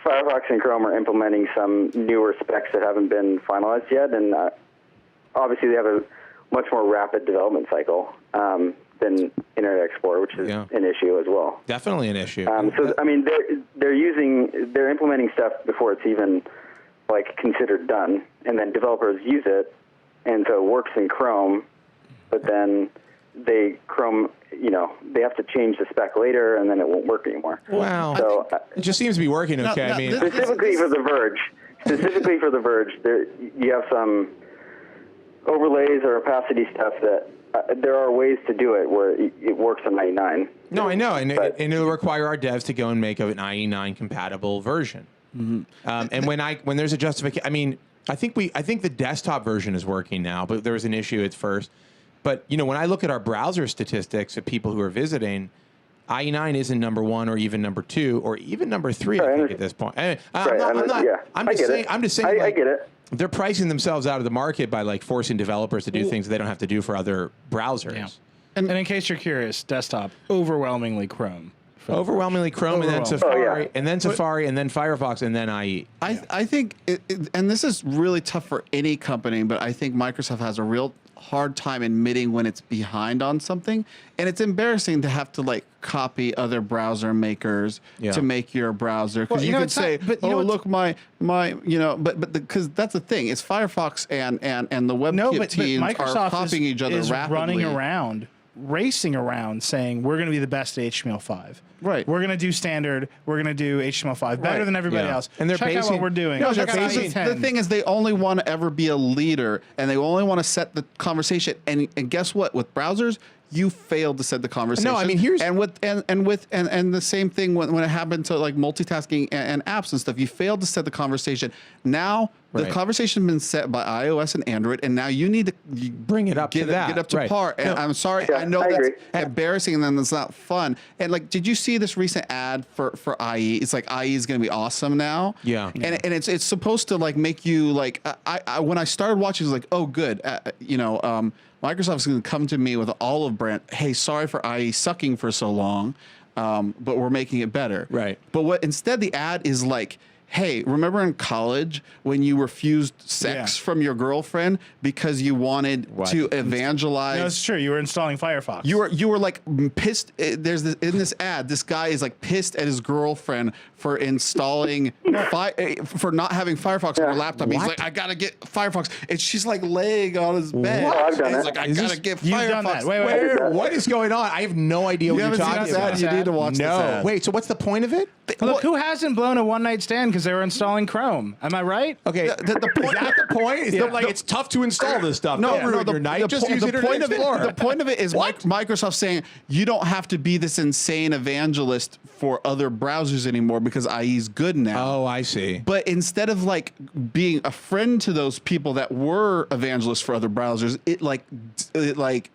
Firefox and Chrome are implementing some newer specs that haven't been finalized yet, and obviously they have a much more rapid development cycle than Internet Explorer, which is an issue as well. Definitely an issue. So I mean, they're implementing stuff before it's even like considered done, and then developers use it, and so it works in Chrome, but then they have to change the spec later, and then it won't work anymore. Wow. So it just seems to be working okay. I mean, specifically for the Verge, there you have some overlays or opacity stuff that there are ways to do it where it works on IE9. No, I know, and it'll require our devs to go and make an IE9 compatible version. Mm-hmm. And when there's a justification, I mean, I think the desktop version is working now, but there was an issue at first. But when I look at our browser statistics of people who are visiting, IE9 isn't number 1 or even number 2 or even number 3. I think at this point. I'm just saying. I get it. They're pricing themselves out of the market by like forcing developers to do things they don't have to do for other browsers. Yeah. And in case you're curious, desktop overwhelmingly Chrome. Overwhelmingly Chrome, and then Safari, and then Safari, and then Firefox, and then IE. I think, and this is really tough for any company, but I think Microsoft has a real hard time admitting when it's behind on something, and it's embarrassing to have to like copy other browser makers to make your browser, because Well, you know, could it's not- say, but you know oh what's- look, my but because that's the thing, it's Firefox and the WebKit No, but teams Microsoft are copying each other is rapidly. running around, racing around, saying we're going to be the best at HTML5. Right. We're going to do standard. We're going to do HTML5 better Right. than everybody Yeah. else. And they're check out basing- what we're doing. No, Check they're out basing- IE10. The thing is, they only want to ever be a leader, and they only want to set the conversation. And guess what? With browsers, you failed to set the conversation. No, I mean, here's- and the same thing when it happened to like multitasking and apps and stuff. You failed to set the conversation. Now the Right. conversation's been set by iOS and Android, and now you need to Bring it up to that. get up to Right. par. And No. I'm sorry, Yeah, I know I that's agree. embarrassing, and then it's not fun. And like, did you see this recent ad for IE? It's like IE is going to be awesome now. Yeah. And it's supposed to like make you like I when I started watching, it was like, oh good, Microsoft's going to come to me with an olive branch. Hey, sorry for IE sucking for so long, but we're making it better. Right. But what instead the ad is like, hey, remember in college when you refused sex from your girlfriend because you wanted to evangelize? No, it's true. You were installing Firefox. You were like pissed. There's this, in this ad, this guy is like pissed at his girlfriend for installing for not having Firefox on her laptop. He's like, I gotta get Firefox, and she's like laying on his bed. What? I've done He's it. like, I Is gotta this- get You've Firefox. done that. Wait. Where? What is going on? I have no idea You what you're haven't seen talking this about. ad? You need to watch No. this ad. Wait, so what's the point of it? Look, who hasn't blown a one-night stand because they were installing Chrome? Am I right? Okay, The point, is that the point? Is that like it's tough to install this stuff? No, Don't ruin your night. Just use Internet point of it. Explorer. The point of it is Microsoft saying you don't have to be this insane evangelist for other browsers anymore because IE is good now. Oh, I see. But instead of like being a friend to those people that were evangelists for other browsers, it like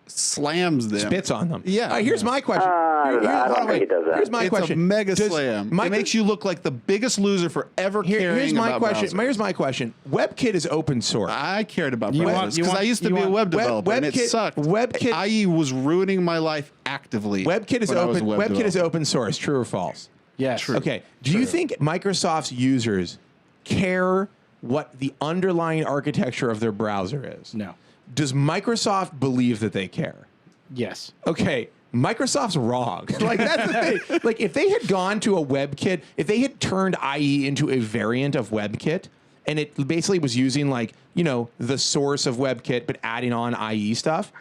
slams them, Spits on them. Yeah. Here's my question. I don't hold on, think wait. it does that. Here's my It's question. a mega Does slam. Micro- It makes you look like the biggest loser for ever caring Here's my about question. browsers. Here's my question. WebKit is open source. I cared about You browsers want- you because I want- used to you be a want- web developer and it WebKit- sucked. WebKit- IE was ruining my life actively. WebKit is when I was a open. web WebKit is developer. open source. True or false? Yes. Okay. Do you think Microsoft's users care what the underlying architecture of their browser is? No. Does Microsoft believe that they care? Yes. Okay, Microsoft's wrong. Like, that's the thing. Like, if they had gone to a WebKit, if they had turned IE into a variant of WebKit, and it basically was using, like, you know, the source of WebKit, but adding on IE stuff,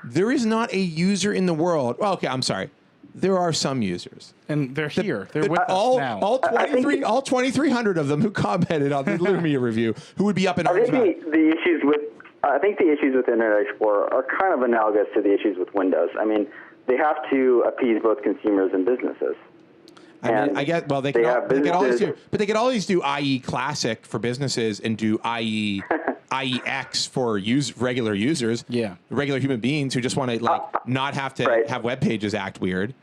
there is not a user in the world. Well, okay, I'm sorry. There are some users. And they're here. They're But with us now. all 2,300 of them who commented on the Lumia review, who would be up in I arms about think it. the issues with Internet Explorer are kind of analogous to the issues with Windows. I mean, they have to appease both consumers and businesses. I mean, And I guess. Well, they they could have always do, businesses- but they could always do IE Classic for businesses and do IEX for regular users. Yeah. regular human beings who just want to like not have to right. have web pages act weird.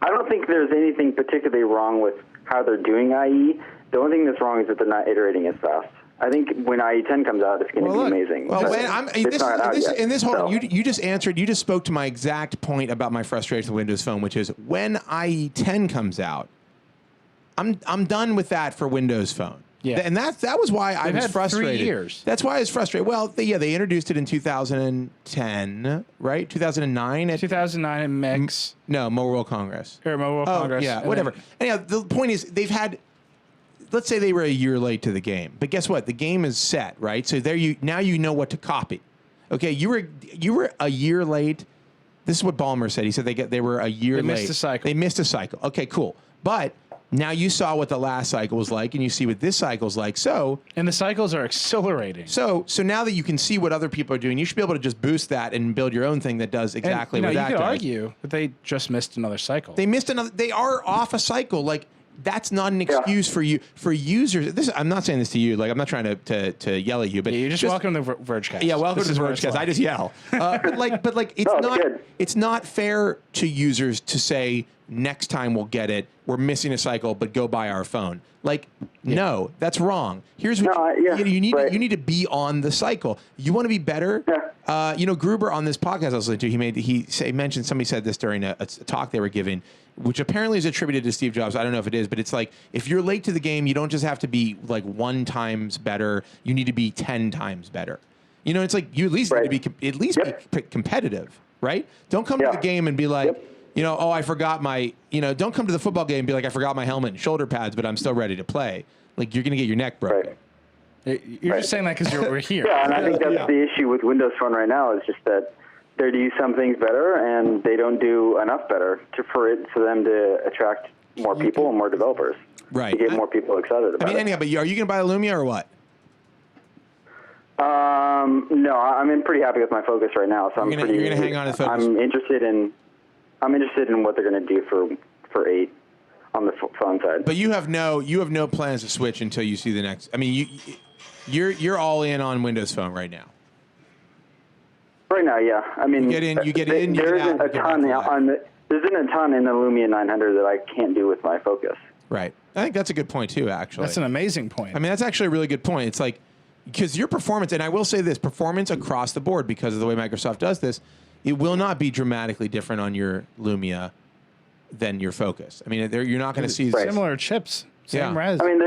I don't think there's anything particularly wrong with how they're doing IE. The only thing that's wrong is that they're not iterating as fast. I think when IE10 comes out, it's going to be amazing. Well, But when it's not out yet. hold on, So- you just answered. You just spoke to my exact point about my frustration with Windows Phone, which is when IE10 comes out, I'm done with that for Windows Phone. Yeah. And that was why I They've was had 3 frustrated. years. That's why I was frustrated. Well, they introduced it in 2010, right? 2009 at 2009 at MEX no Mobile World Congress. or Mobile Oh, Congress. yeah, and whatever. then- Anyhow, the point is they've had. Let's say they were a year late to the game, but guess what? The game is set, right? So now you know what to copy. Okay, you were a year late. This is what Ballmer said. He said they were a year late. They missed a cycle. They missed a cycle. Okay, cool. But now you saw what the last cycle was like, and you see what this cycle's like. So And the cycles are accelerating. so now that you can see what other people are doing, you should be able to just boost that and build your own thing that does exactly and, what you that could does. argue that they just missed another cycle. They missed another. They are off a cycle. Like that's not an excuse for users. This I'm not saying this to you. Like I'm not trying to yell at you, but Yeah, you're just welcome to Vergecast. Yeah, welcome This to is the what it's Vergecast. I like. just yell. But it's No, it's not. good. It's not fair to users to say next time we'll get it. We're missing a cycle, but go buy our phone. Like no, that's wrong. Here's what you need. right. You need to be on the cycle. You want to be better. Gruber on this podcast I was listening to, he mentioned somebody said this during a talk they were giving, which apparently is attributed to Steve Jobs. I don't know if it is, but it's like if you're late to the game, you don't just have to be like 1 times better. You need to be 10 times better. You know, it's like you at least need to be be competitive, right? Don't come to the game and be like, you know, oh, I forgot my, you know, don't come to the football game and be like, I forgot my helmet and shoulder pads, but I'm still ready to play. Like, you're going to get your neck broken. You're just saying that because we're here. Yeah, and I think that's the issue with Windows Phone right now is just that they do some things better and they don't do enough better for them to attract more people and more developers. Right. To get more people excited about it. Anyhow, but are you going to buy a Lumia or what? No, I'm pretty happy with my Focus right now. So you're going to hang on to the Focus. I'm interested in what they're going to do for 8 on the phone side. But you have no plans to switch until you see the next. I mean, you're all in on Windows Phone right now. Right now, yeah. I mean, there isn't a ton in the Lumia 900 that I can't do with my Focus. Right. I think that's a good point too. Actually, that's an amazing point. I mean, that's actually a really good point. It's like because your performance, and I will say this, performance across the board because of the way Microsoft does this, it will not be dramatically different on your Lumia than your Focus. I mean, you're not going to see similar chips. Same res. I mean,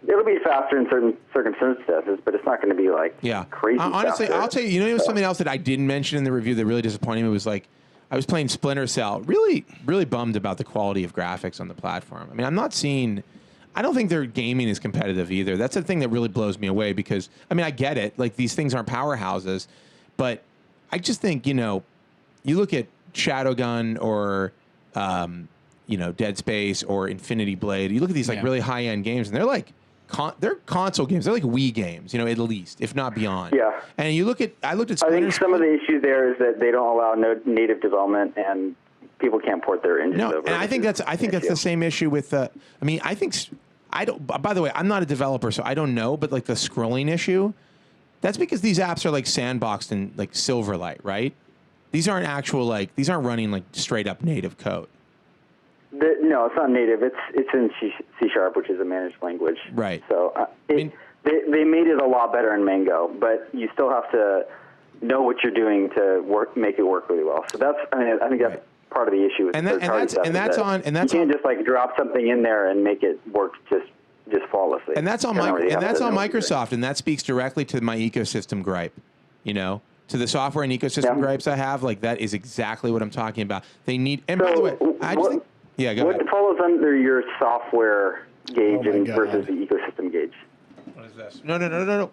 it'll be faster in certain circumstances, but it's not going to be like crazy. Honestly, faster. I'll tell you. You know, it was something else that I didn't mention in the review that really disappointed me was like I was playing Splinter Cell. Really, really bummed about the quality of graphics on the platform. I mean, I'm not seeing. I don't think their gaming is competitive either. That's the thing that really blows me away because I mean, I get it. Like these things aren't powerhouses, but I just think you look at Shadowgun or. Dead Space or Infinity Blade. You look at these like really high end games, and they're like they're console games. They're like Wii games, at least, if not beyond. Yeah. And I looked at. I think some of the issue there is that they don't allow native development, and people can't port their engines over. And I think that's the same issue with. I don't. By the way, I'm not a developer, so I don't know. But like the scrolling issue, that's because these apps are like sandboxed in like Silverlight, right? These aren't these aren't running like straight up native code. No, it's not native. It's in C#, which is a managed language. Right. So they made it a lot better in Mango, but you still have to know what you're doing to make it work really well. So I think that's part of the issue with third-party stuff. You can't just like drop something in there and make it work just flawlessly. And that's on Microsoft, and that speaks directly to my ecosystem gripe. To the software and ecosystem gripes I have, like that is exactly what I'm talking about. They need. And by the way, I just think. Yeah, go ahead. What falls under your software gauge versus the ecosystem gauge? What is this? No.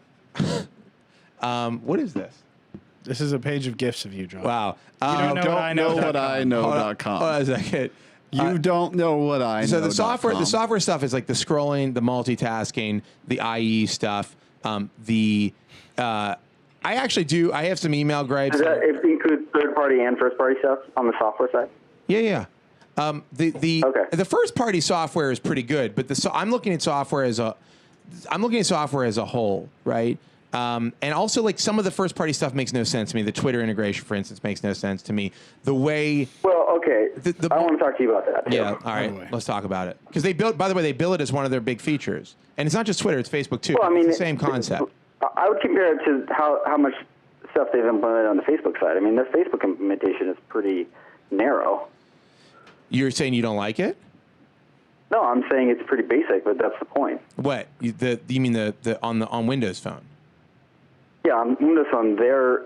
What is this? This is a page of GIFs of you, John. Wow. You don't know what I know.com. Hold on a second. You don't know what I know. So the software stuff is like the scrolling, the multitasking, the IE stuff. I actually do. I have some email gripes. Does that include third-party and first-party stuff on the software side? Yeah. The first party software is pretty good, but I'm looking at software as a whole, right? And also like some of the first party stuff makes no sense to me. The Twitter integration, for instance, makes no sense to me. The way I want to talk to you about that. Yeah, all right, let's talk about it because they bill it as one of their big features, and it's not just Twitter; it's Facebook too. Well, I mean, it's the same concept. I would compare it to how much stuff they've implemented on the Facebook side. I mean, their Facebook implementation is pretty narrow. You're saying you don't like it? No, I'm saying it's pretty basic, but that's the point. What? You mean the on Windows Phone? Yeah, on Windows Phone, their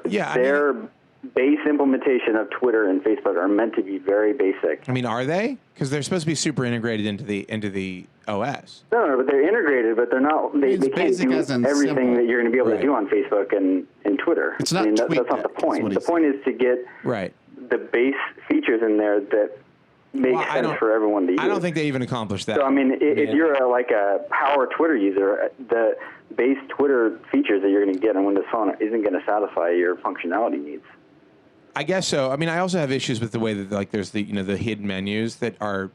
base implementation of Twitter and Facebook are meant to be very basic. I mean, are they? Because they're supposed to be super integrated into the OS. No, but they're integrated, but they're not. They can't do everything that you're going to be able to do on Facebook and Twitter. It's not. That's not the point. The point is to get the base features in there that make sense for everyone to use. I don't think they even accomplished that. So I mean, if you're a power Twitter user, the base Twitter features that you're going to get on Windows Phone isn't going to satisfy your functionality needs. I guess so. I mean, I also have issues with the way that there's the the hidden menus that are.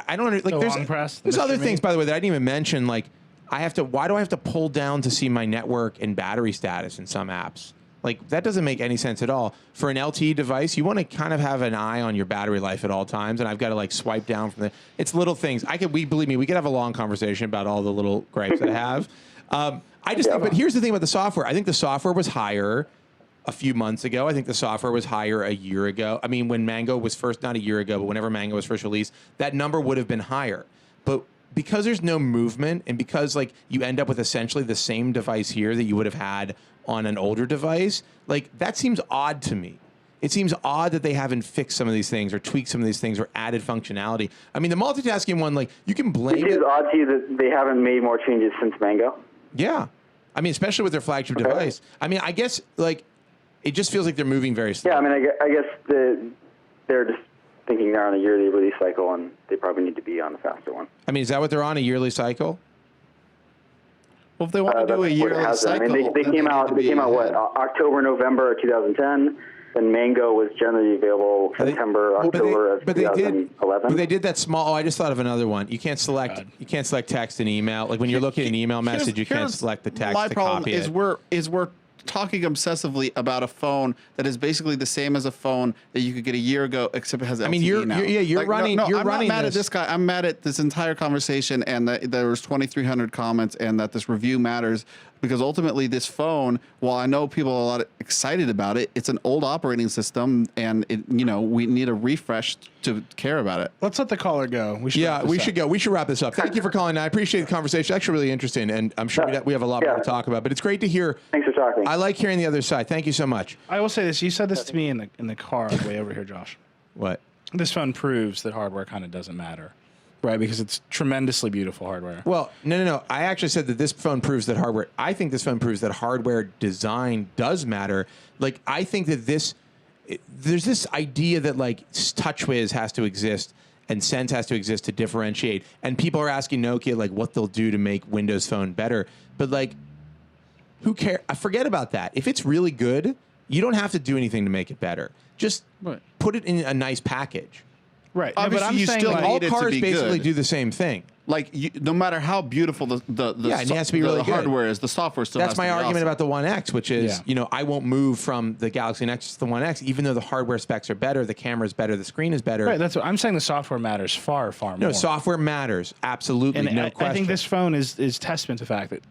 I don't there's other things, by the way, that I didn't even mention. Like why do I have to pull down to see my network and battery status in some apps? Like that doesn't make any sense at all. For an LTE device, you want to kind of have an eye on your battery life at all times, and I've got to swipe down from it's little things. Believe me, we could have a long conversation about all the little gripes I have. I just think, but here's the thing about the software. I think the software was higher a few months ago. I think the software was higher a year ago. I mean, when Mango was first, not a year ago, but whenever Mango was first released, that number would have been higher. But because there's no movement, and because like you end up with essentially the same device here that you would have had on an older device, like that seems odd to me. It seems odd that they haven't fixed some of these things or tweaked some of these things or added functionality. I mean, the multitasking one, like you can blame it. It seems odd to you that they haven't made more changes since Mango. Yeah. I mean, especially with their flagship device. I mean, I guess like it just feels like they're moving very slow. Yeah, I mean, I guess they're just thinking they're on a yearly release cycle, and they probably need to be on a faster one. I mean, is that what they're on, a yearly cycle? Well, if they want to do a yearly cycle, I mean, they came out what, October, November 2010. And Mango was generally available September, October of 2011. But they did that small. Oh, I just thought of another one. You can't select. You can't select text and email. Like when you're looking at an email message, you can't select the text. My to problem copy is it. we're talking obsessively about a phone that is basically the same as a phone that you could get a year ago, except it has LTE now. You're running. No, you're I'm running not mad at this guy. I'm mad at this entire conversation, and that there was 2,300 comments, and that this review matters because ultimately this phone, while I know people are a lot excited about it, it's an old operating system, and we need a refresh to care about it. Let's let the caller go. We should go. We should wrap this up. Thank you for calling. I appreciate the conversation. Actually, really interesting, and I'm sure we have a lot more to talk about. But it's great to hear. Thanks for talking. I like hearing the other side. Thank you so much. I will say this. You said this to me in the car on the way over here, Josh. What? This phone proves that hardware kind of doesn't matter. Right, because it's tremendously beautiful hardware. Well, no. I actually said that this phone proves that hardware. I think this phone proves that hardware design does matter. Like, I think that there's this idea that like TouchWiz has to exist and Sense has to exist to differentiate. And people are asking Nokia like what they'll do to make Windows Phone better. But like, who cares? I forget about that. If it's really good, you don't have to do anything to make it better. Just put it in a nice package. Right. Obviously, but I'm you saying still like, all need it to cars be basically good. do the same thing. Like no matter how beautiful the it has to be really good. hardware is, the software still. That's my argument awesome. about the One X, which is I won't move from the Galaxy Nexus to the One X, even though the hardware specs are better, the camera is better, the screen is better. Right. That's what I'm saying. The software matters far more. No, software matters absolutely, and no question. I think this phone is testament to the fact that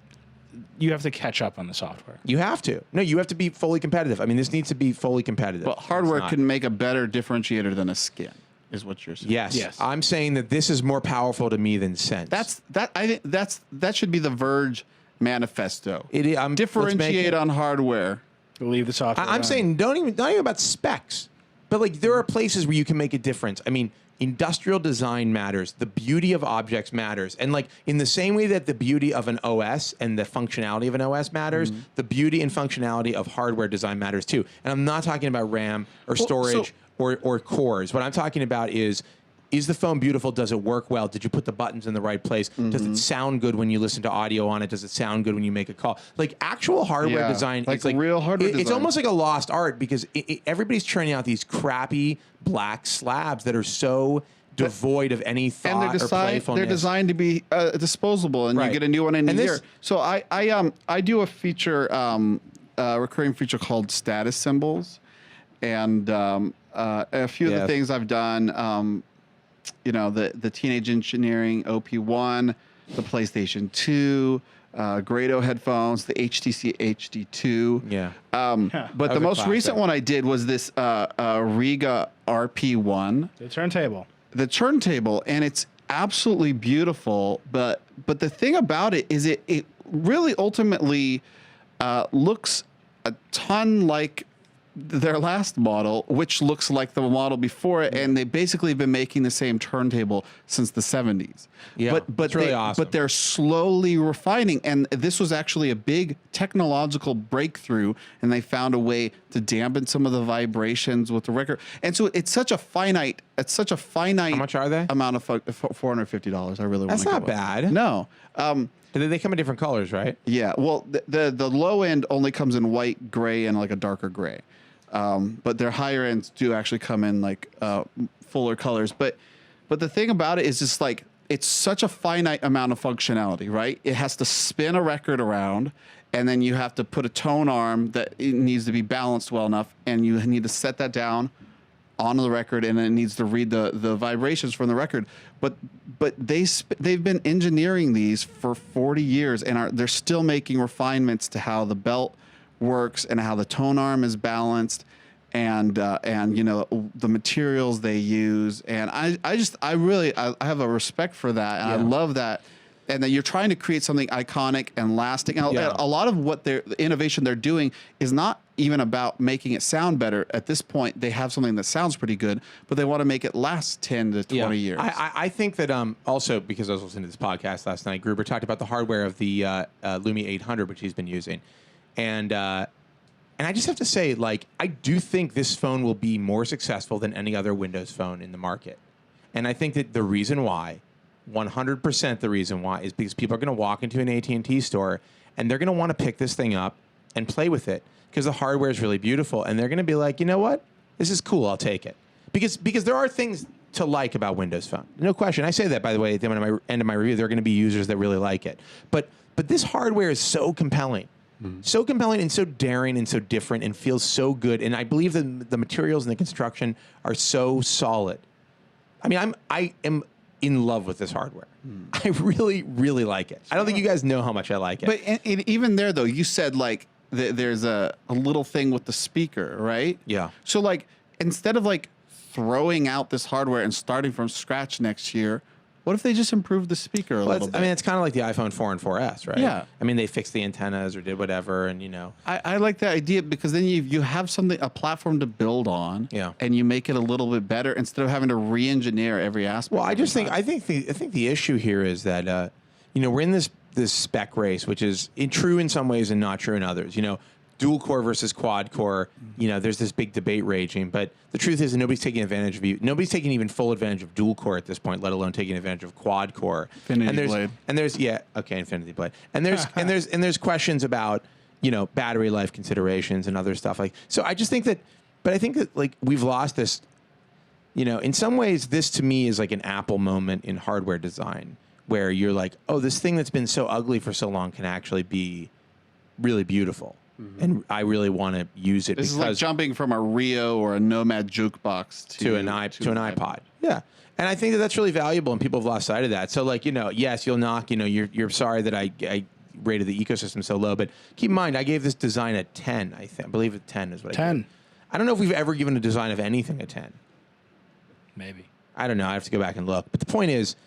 you have to catch up on the software. You have to. No, you have to be fully competitive. I mean, this needs to be fully competitive. But hardware can make a better differentiator than a skin, is what you're saying. Yes. I'm saying that this is more powerful to me than Sense. I think that should be the Verge manifesto. Differentiate on hardware. Leave the software. I'm saying not even about specs, but like there are places where you can make a difference. I mean, industrial design matters. The beauty of objects matters. And like in the same way that the beauty of an OS and the functionality of an OS matters, the beauty and functionality of hardware design matters too. And I'm not talking about RAM or storage or cores. What I'm talking about is the phone beautiful? Does it work well? Did you put the buttons in the right place? Does it sound good when you listen to audio on it? Does it sound good when you make a call? Like actual hardware design, like real hardware design. It's almost like a lost art because everybody's churning out these crappy black slabs that are so devoid of any thought or playfulness. They're designed to be disposable, and you get a new one in a year. So I do a feature, recurring feature called status symbols, and a few of the things I've done. The Teenage Engineering OP1, the PlayStation 2, Grado headphones, the HTC HD2. But the most recent one I did was this Riga RP1. The turntable, and it's absolutely beautiful. But the thing about it is it really ultimately looks a ton like their last model, which looks like the model before it, and they basically have been making the same turntable since the 70s. Yeah, but it's really awesome. But they're slowly refining, and this was actually a big technological breakthrough, and they found a way to dampen some of the vibrations with the record. And so it's such a finite. How much are they? Amount of $450. I really want to. That's not bad. No. They come in different colors, right? Yeah. Well, the low end only comes in white, gray, and like a darker gray. But their higher ends do actually come in like fuller colors. But the thing about it is just like it's such a finite amount of functionality, right? It has to spin a record around, and then you have to put a tone arm that it needs to be balanced well enough, and you need to set that down onto the record, and it needs to read the vibrations from the record. But they've been engineering these for 40 years, and they're still making refinements to how the belt works and how the tone arm is balanced. and you know the materials they use, and I have a respect for that, and I love that. And that you're trying to create something iconic and lasting. And a lot of what the innovation they're doing is not even about making it sound better. At this point, they have something that sounds pretty good, but they want to make it last 10 to 20 years. I think that also because I was listening to this podcast last night, Gruber talked about the hardware of the Lumia 800, which he's been using, and I just have to say, like, I do think this phone will be more successful than any other Windows phone in the market, and I think that the reason why. 100% the reason why is because people are going to walk into an AT&T store and they're going to want to pick this thing up and play with it because the hardware is really beautiful, and they're going to be like, you know what, this is cool, I'll take it, because there are things to like about Windows Phone, no question. I say that, by the way, at the end of my review, there are going to be users that really like it, but this hardware is so compelling. So compelling and so daring and so different and feels so good, and I believe that the materials and the construction are so solid. I mean, I am in love with this hardware. I really, really like it. I don't think you guys know how much I like it. But and even there, though, you said like there's a little thing with the speaker, right? Yeah. So like instead of like throwing out this hardware and starting from scratch next year, what if they just improve the speaker a little bit? I mean, it's kind of like the iPhone 4 and 4S, right? Yeah. I mean, they fixed the antennas or did whatever, and you know. I like that idea because then you have a platform to build on, and you make it a little bit better instead of having to re-engineer every aspect. Well, I think the issue here is that you know, we're in this spec race, which is true in some ways and not true in others. You know, dual core versus quad core. You know, there's this big debate raging, but the truth is that nobody's taking advantage of nobody's taking even full advantage of dual core at this point, let alone taking advantage of quad core. Infinity Blade. And there's Infinity Blade. And there's questions about, you know, battery life considerations and other stuff like. So I just think that, but I think that like we've lost this. You know, in some ways, this to me is like an Apple moment in hardware design, where you're like, oh, this thing that's been so ugly for so long can actually be really beautiful. And I really want to use it. This is like jumping from a Rio or a Nomad jukebox to an iPod. Yeah, and I think that that's really valuable, and people have lost sight of that. So, like, you know, yes, you'll knock. You know, you're sorry that I rated the ecosystem so low, but keep in mind, I gave this design a 10. I believe a 10 is what 10. I gave. I don't know if we've ever given a design of anything a 10. Maybe. I don't know. I have to go back and look. But the point is,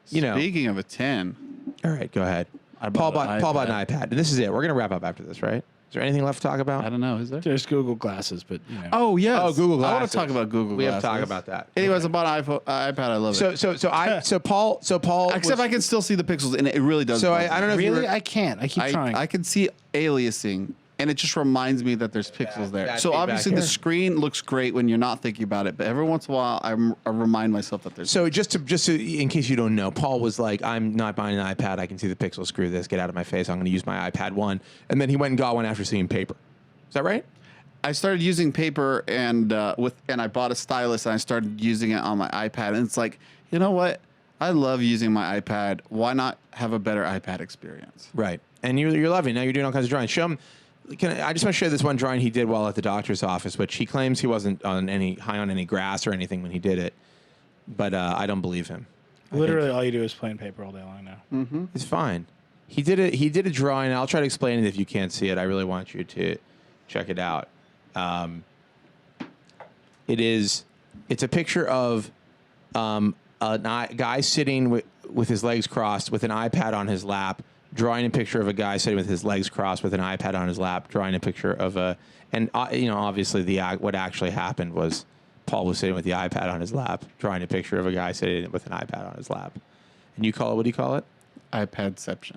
you know. Speaking of a 10. All right, go ahead. Paul bought an iPad, and this is it. We're gonna wrap up after this, right? Is there anything left to talk about? I don't know. Is there? There's Google Glasses, but you know. Oh yes. Oh, Google Glasses. I want to talk about Google Glasses. We have to talk about that. Anyways, I bought an iPad. I love it. So Paul. Except I can still see the pixels, and it really does. So I don't know. Really, I can't. I keep trying. I can see aliasing, and it just reminds me that there's pixels there. So obviously the screen looks great when you're not thinking about it, but every once in a while I remind myself that there's. So just to in case you don't know, Paul was like, I'm not buying an iPad. I can see the pixels. Screw this. Get out of my face. I'm going to use my iPad 1. And then he went and got one after seeing paper. Is that right? I started using paper and I bought a stylus and I started using it on my iPad, and it's like, you know what? I love using my iPad. Why not have a better iPad experience? Right. And you're loving it. Now you're doing all kinds of drawings. Show him. I just want to share this one drawing he did while at the doctor's office, which he claims he wasn't high on any grass or anything when he did it, but I don't believe him. Literally, all you do is plain paper all day long now. Mm-hmm. It's fine. He did a drawing. I'll try to explain it if you can't see it. I really want you to check it out. It's a picture of a guy sitting with his legs crossed with an iPad on his lap, drawing a picture of a guy sitting with his legs crossed with an iPad on his lap, drawing a picture of obviously what actually happened was Paul was sitting with the iPad on his lap, drawing a picture of a guy sitting with an iPad on his lap. And you call it, what do you call it? iPadception.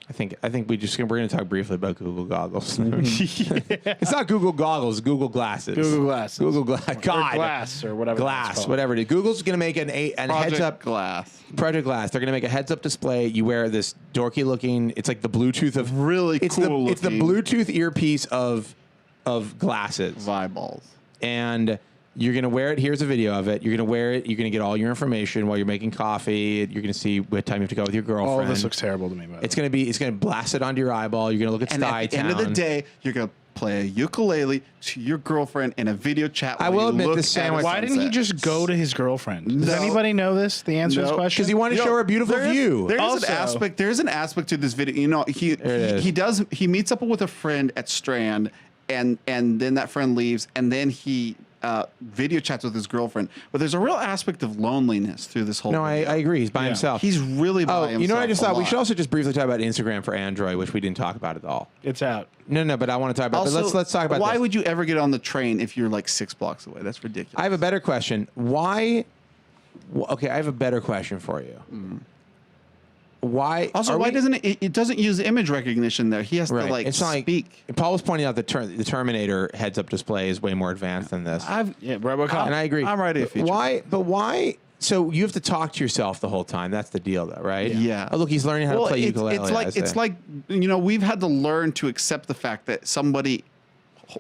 I think we're going to talk briefly about Google goggles. It's not Google goggles, Google glasses. Google Glasses. Google Glass. God. Or Glass or whatever. Glass, whatever it is. Google's going to make an heads up Glass. Project Glass. They're going to make a heads up display. You wear this dorky looking. It's like the Bluetooth of really cool. It's the Bluetooth earpiece of glasses. Eyeballs. And you're going to wear it. Here's a video of it. You're going to wear it. You're going to get all your information while you're making coffee. You're going to see what time you have to go with your girlfriend. Oh, this looks terrible to me. By the way. It's going to blast it onto your eyeball. You're going to look at And at the end of the day, you're going to play a ukulele to your girlfriend in a video chat. I will admit this sandwich. Why didn't he just go to his girlfriend? Does anybody know this? The answer to this question? Because he wanted to show her a beautiful view. There is an aspect to this video. You know, he meets up with a friend at Strand, and then that friend leaves, and then he video chats with his girlfriend. But there's a real aspect of loneliness through this whole. No, I agree. He's by himself. He's really by himself. You know what I just a thought? We lot. should also just briefly talk about Instagram for Android, which we didn't talk about at all. It's out. No, but I want to talk about. Also, but let's talk about. Why this. would you ever get on the train if you're like 6 blocks away? That's ridiculous. I have a better question. Why? Okay, I have a better question for you. Why? Also, why doesn't it doesn't use image recognition there? He has to like it's not speak. Like, Paul was pointing out the Terminator heads-up display is way more advanced than this. RoboCop. And I agree. I'm ready to feature. Why? But why? So you have to talk to yourself the whole time. That's the deal, though, right? Yeah. Oh, look, he's learning how to play ukulele. It's like we've had to learn to accept the fact that somebody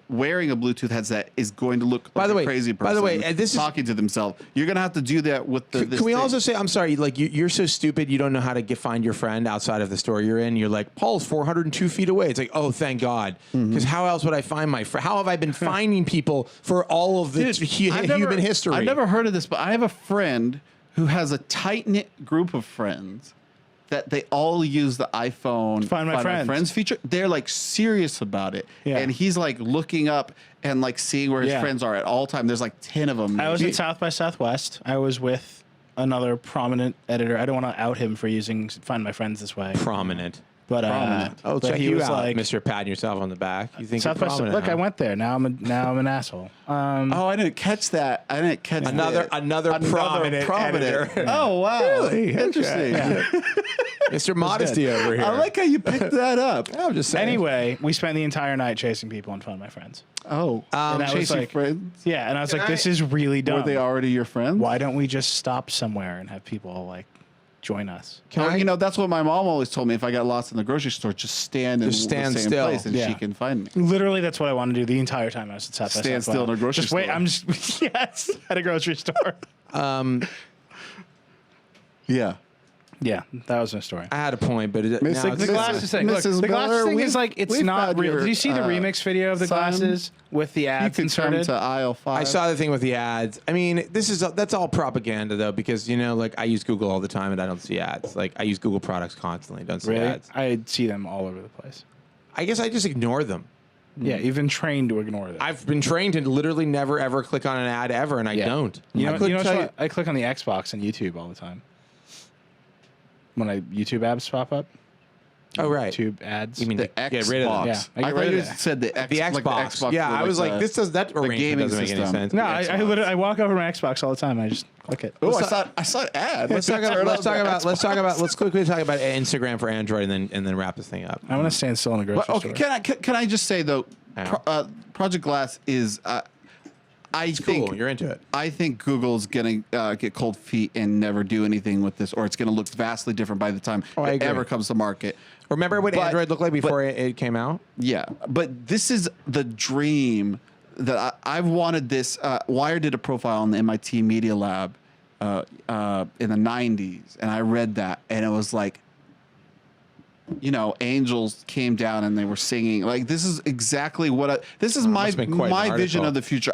wearing a Bluetooth headset is going to look like a crazy person. By the way, this is talking to themselves. You're going to have to do that with the. Can we also say, I'm sorry, like you're so stupid you don't know how to find your friend outside of the store you're in. You're like, Paul's 402 feet away. It's like, oh, thank God, because how else would I find my friend? How have I been finding people for all of the human history? I've never heard of this, but I have a friend who has a tight knit group of friends that they all use the iPhone Find My Friends feature. They're like serious about it. Yeah. And he's like looking up and like seeing where his friends are at all time. There's like 10 of them. I was at South by Southwest. I was with another prominent editor. I don't want to out him for using Find My Friends this way. Prominent. But Oh, but check he you was out, like, Mr. Patting yourself on the back. You think South you're by prominent? Look, huh? I went there. Now I'm an asshole. Oh, I didn't catch that. I didn't catch another prominent editor. Oh, wow. Really? Interesting. Mr. Modesty over here. I like how you picked that up. I'm just saying. Anyway, we spent the entire night chasing people and Find My Friends. Oh, And I was chasing like- friends. Yeah, and I was like, this is really dumb. Were they already your friends? Why don't we just stop somewhere and have people like join us? That's what my mom always told me. If I got lost in the grocery store, just stand in the same still. place and Yeah. she can find me. Literally, that's what I want to do the entire time I was at South by Stand Southwest. still in a grocery Just wait, store. I'm just yes at a grocery store. Yeah. Yeah, that was my story. I had a point, but Mrs. now it's The glasses thing. Look, Mrs. the glasses Miller, thing we've- is like it's we've not had real. your, Did you see the remix video of the son. glasses with the You ads could come inserted? to aisle 5. I saw the thing with the ads. I mean, that's all propaganda though, because like I use Google all the time and I don't see ads. Like I use Google products constantly, don't see Really? ads. I see them all over the place. I guess I just ignore them. Yeah, you've been trained to ignore them. I've been trained to literally never ever click on an ad ever, and I don't. You I know, couldn't tell you. what? I click on the Xbox and YouTube all the time. When YouTube ads pop up. Oh right. YouTube ads. You mean The to Xbox. get rid of them? Yeah, I get I rid thought of you that. said the Xbox. The Xbox. Like the Xbox Yeah, I was like, this that arrangement gaming doesn't make any system. sense. No, The I Xbox. literally I walk over my Xbox all the time. I just click it. Oh, I saw an ad. Let's quickly talk about Instagram for Android and then wrap this thing up. I want to stand still in a grocery Well, okay, store. can I just say though, Yeah. Project Glass is I think Cool, you're into it. I think Google's gonna get cold feet and never do anything with this, or it's gonna look vastly different by the time I it agree. ever comes to market. Remember what But- Android looked like before it came out? Yeah, but this is the dream that I've wanted. This Wired did a profile on the MIT Media Lab in the '90s, and I read that, and it was like, angels came down and they were singing. Like this is exactly what this is my must've been quite an vision article. of the future.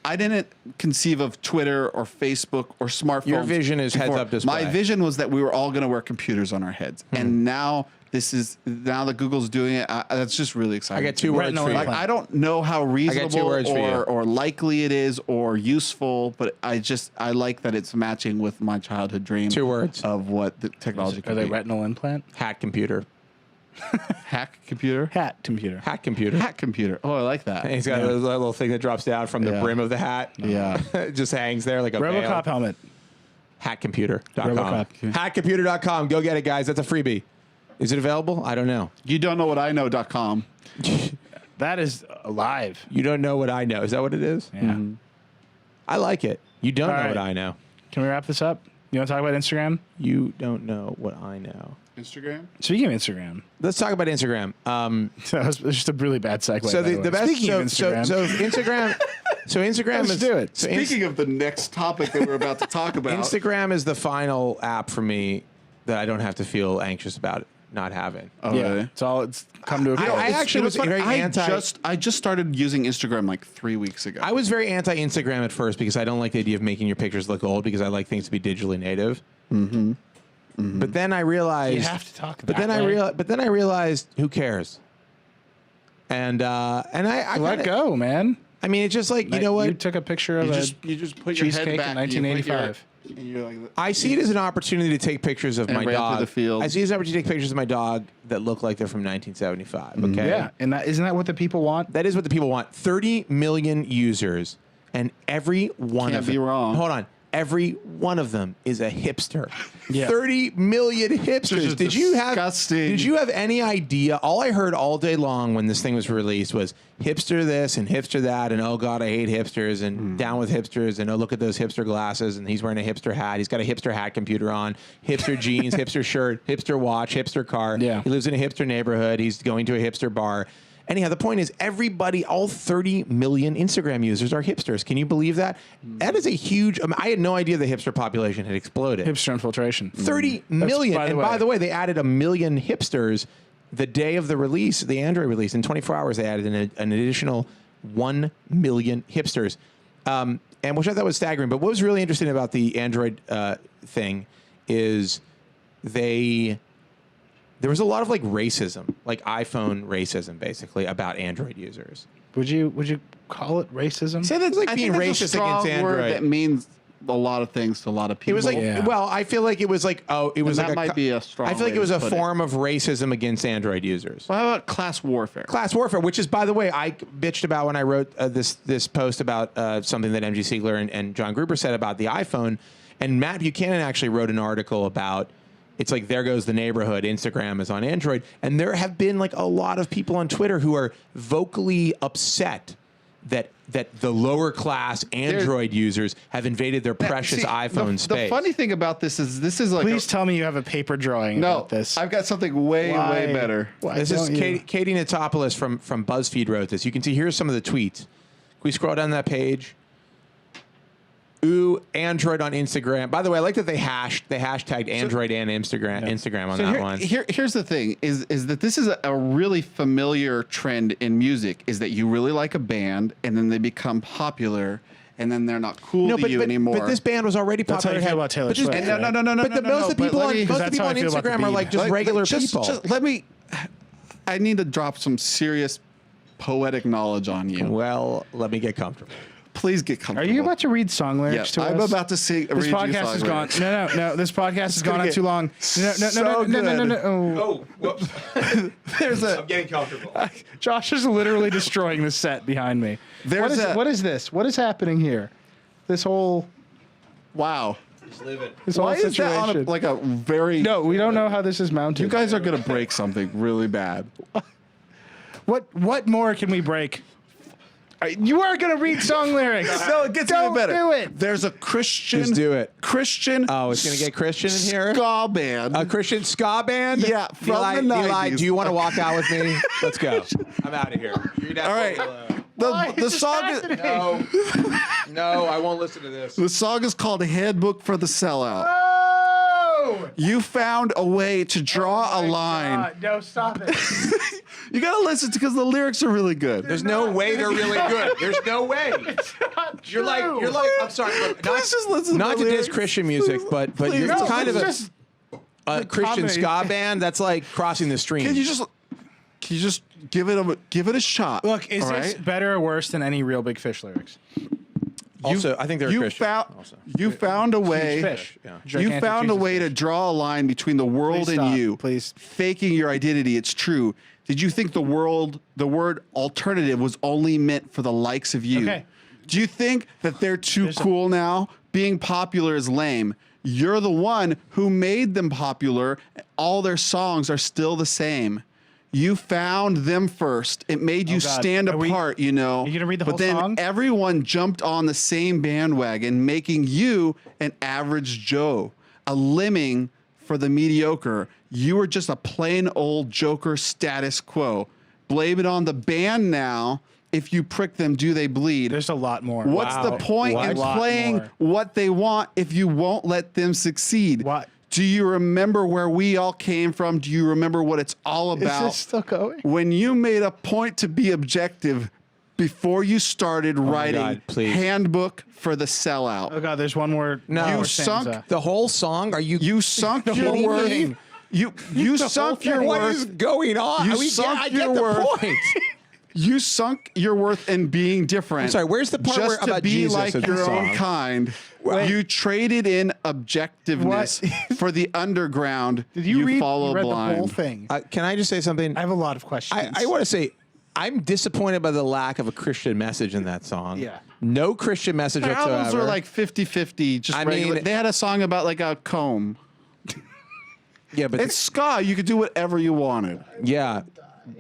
I didn't conceive of Twitter or Facebook or smartphones. Your vision is before. heads-up display. My vision was that we were all going to wear computers on our heads, and now that Google's doing it. That's just really exciting. I get 2 words for you. Like I don't know how reasonable words for you. or likely it is or useful, but I like that it's matching with my childhood dream. 2 words. Of what the technology Are could they be. retinal implant? Hat computer. Hack computer? Hat computer. Hat computer. Hat computer. Oh, I like that. And he's got a little thing that drops down from the Yeah. brim of the hat. Yeah. It just hangs there like a RoboCop veil. helmet. Hatcomputer.com. RoboCop. Hatcomputer.com. Go get it, guys. That's a freebie. Is it available? I don't know. You don't know what I know.com. That is alive. You don't know what I know. Is that what it is? Yeah. I like it. You don't All know right. what I know. Can we wrap this up? You want to talk about Instagram? You don't know what I know. Instagram? Speaking of Instagram, Let's talk about Instagram. that was just a really bad segue. So by the way. the best. Speaking of Instagram, So Instagram. So Instagram Let's is do it. So Speaking of the next topic that we're about to talk about. Instagram is the final app for me that I don't have to feel anxious about not having. Oh, yeah, really? it's come to a I close. actually was funny. very anti. I just started using Instagram like 3 weeks ago. I was very anti-Instagram at first because I don't like the idea of making your pictures look old because I like things to be digitally native. Mm-hmm. But then I realized You have to talk But that then way. I realized who cares? And I let go, man. I mean, it's just like, you know what? You took a picture of you just put your cheesecake head back in 1985. and you're like, I see it as an opportunity to take pictures of my ran dog. through the field. I see it as an opportunity to take pictures of my dog that look like they're from 1975. Okay. Yeah, and isn't that what the people want? That is what the people want. 30 million users, and every one Can't of them. be wrong. Hold on. Every one of them is a hipster. Yeah. 30 million hipsters. Did you have any idea? All I heard all day long when this thing was released was hipster this and hipster that, and oh god, I hate hipsters, and down with hipsters, and oh look at those hipster glasses, and he's wearing a hipster hat. He's got a hipster hat computer on, hipster jeans, hipster shirt, hipster watch, hipster car. Yeah. He lives in a hipster neighborhood. He's going to a hipster bar. Anyhow, the point is everybody, all 30 million Instagram users are hipsters. Can you believe that? That is a huge, I had no idea the hipster population had exploded. Hipster infiltration. 30 million. By the way, they added 1 million hipsters the day of the release, the Android release. In 24 hours, they added an additional 1 million hipsters, and which I thought was staggering. But what was really interesting about the Android thing is there was a lot of like racism, like iPhone racism, basically about Android users. Would you call it racism? Say that's like being racist against Android. That means a lot of things to a lot of people. It was like, well, I feel like it was like, it was that like might be a strong. I feel like way it was to a put form of racism against Android users. Well, how about class warfare? Class warfare, which is, by the way, I bitched about when I wrote this post about something that MG Siegler and John Gruber said about the iPhone, and Matt Buchanan actually wrote an article about. It's like, there goes the neighborhood. Instagram is on Android. And there have been like a lot of people on Twitter who are vocally upset that the lower class Android users have invaded their precious iPhone space. The funny thing about this is like. Please tell me you have a paper drawing about this. I've got something way better. This is Katie Natopoulos from BuzzFeed wrote this. You can see, here's some of the tweets. Can we scroll down that page? Ooh, Android on Instagram. By the way, I like that they hashtagged Android and Instagram on that one. Here's the thing: is that this is a really familiar trend in music. Is that you really like a band and then they become popular. And then they're not cool to you anymore. But this band was already popular. That's how I feel about Taylor Swift. No. But most of the people on Instagram are like just regular people. I need to drop some serious poetic knowledge on you. Well, let me get comfortable. Please get comfortable. Are you about to read song lyrics to us? I'm about to see. This podcast has gone. No. This podcast has gone on too long. No. Oh, whoops. I'm getting comfortable. Josh is literally destroying the set behind me. What is this? What is happening here? This whole. Wow. Just live it. This whole Why situation. is that on like a very? No, we don't know how this is mounted. You guys are gonna break something really bad. What more can we break? You are going to read song lyrics. No, it gets even better. Do it. There's a Christian. Just do it. Christian. Oh, it's going to get Christian in here? Ska band. A Christian ska band? Yeah, from the 90s. Eli, do you want to walk out with me? Let's go. I'm out of here. All right. The song is. No, I won't listen to this. The song is called "Handbook for the Sellout." Oh! You found a way to draw a line. God. No, stop it. You gotta listen because the lyrics are really good. There's no way they're really good. There's no way. You're like. I'm sorry. Look, not to diss Christian music, but you're kind of a Christian ska band. That's like crossing the stream. Can you just give it a shot? Look, is this better or worse than any Real Big Fish lyrics? Also, I think they're Christian. You found a way. Fish. Yeah. You found a way to draw a line between the world and you. Please. Faking your identity. It's true. Did you think the word alternative was only meant for the likes of you? Okay. Do you think that they're too cool now? Being popular is lame. You're the one who made them popular. All their songs are still the same. You found them first. It made you stand apart, you know. Are you gonna read the whole song? But then everyone jumped on the same bandwagon, making you an average Joe, a lemming for the mediocre. You were just a plain old joker status quo. Blame it on the band now. If you prick them, do they bleed? There's a lot more. What's the point in playing what they want if you won't let them succeed? What? Do you remember where we all came from? Do you remember what it's all about? Is this still going? When you made a point to be objective before you started writing Handbook for the Sellout. Oh God, there's one more. No, you sunk the whole song. Are you? You sunk your worth. You sunk your worth. What is going on? You sunk your worth. You sunk your worth in being different. I'm sorry, where's the part just where to about be Jesus like in the your song? own kind? You traded in objectiveness for the underground. Did you read follow blind. the whole thing? Can I just say something? I have a lot of questions. I want to say I'm disappointed by the lack of a Christian message in that song. Yeah. No Christian message Their whatsoever. albums were like 50-50. Just I regular. mean- They had a song about like a comb. Yeah, but It's ska. You could do whatever you wanted. yeah.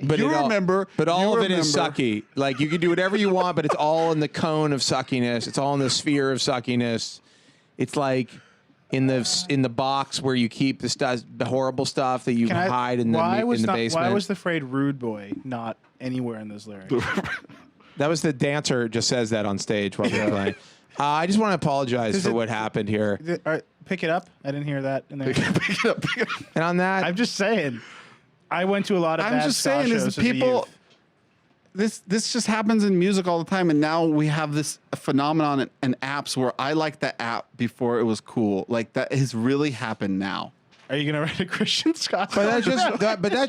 But You it all- remember- but all you of it is remember- sucky. Like you can do whatever you want, but it's all in the cone of suckiness. It's all in the sphere of suckiness. It's like in the box where you keep the stuff, the horrible stuff that you hide in the basement. Why was the phrase "rude boy" not anywhere in those lyrics? That was the dancer just says that on stage while they're playing. I just want to apologize for what happened here. All right, pick it up. I didn't hear that in there. Pick it up. And on that, I'm just saying. I went to a lot of I'm bad just ska saying, shows is as a people. youth. This just happens in music all the time, and now we have this phenomenon in apps where I liked the app before it was cool. Like that has really happened now. Are you gonna write a Christian ska? but that's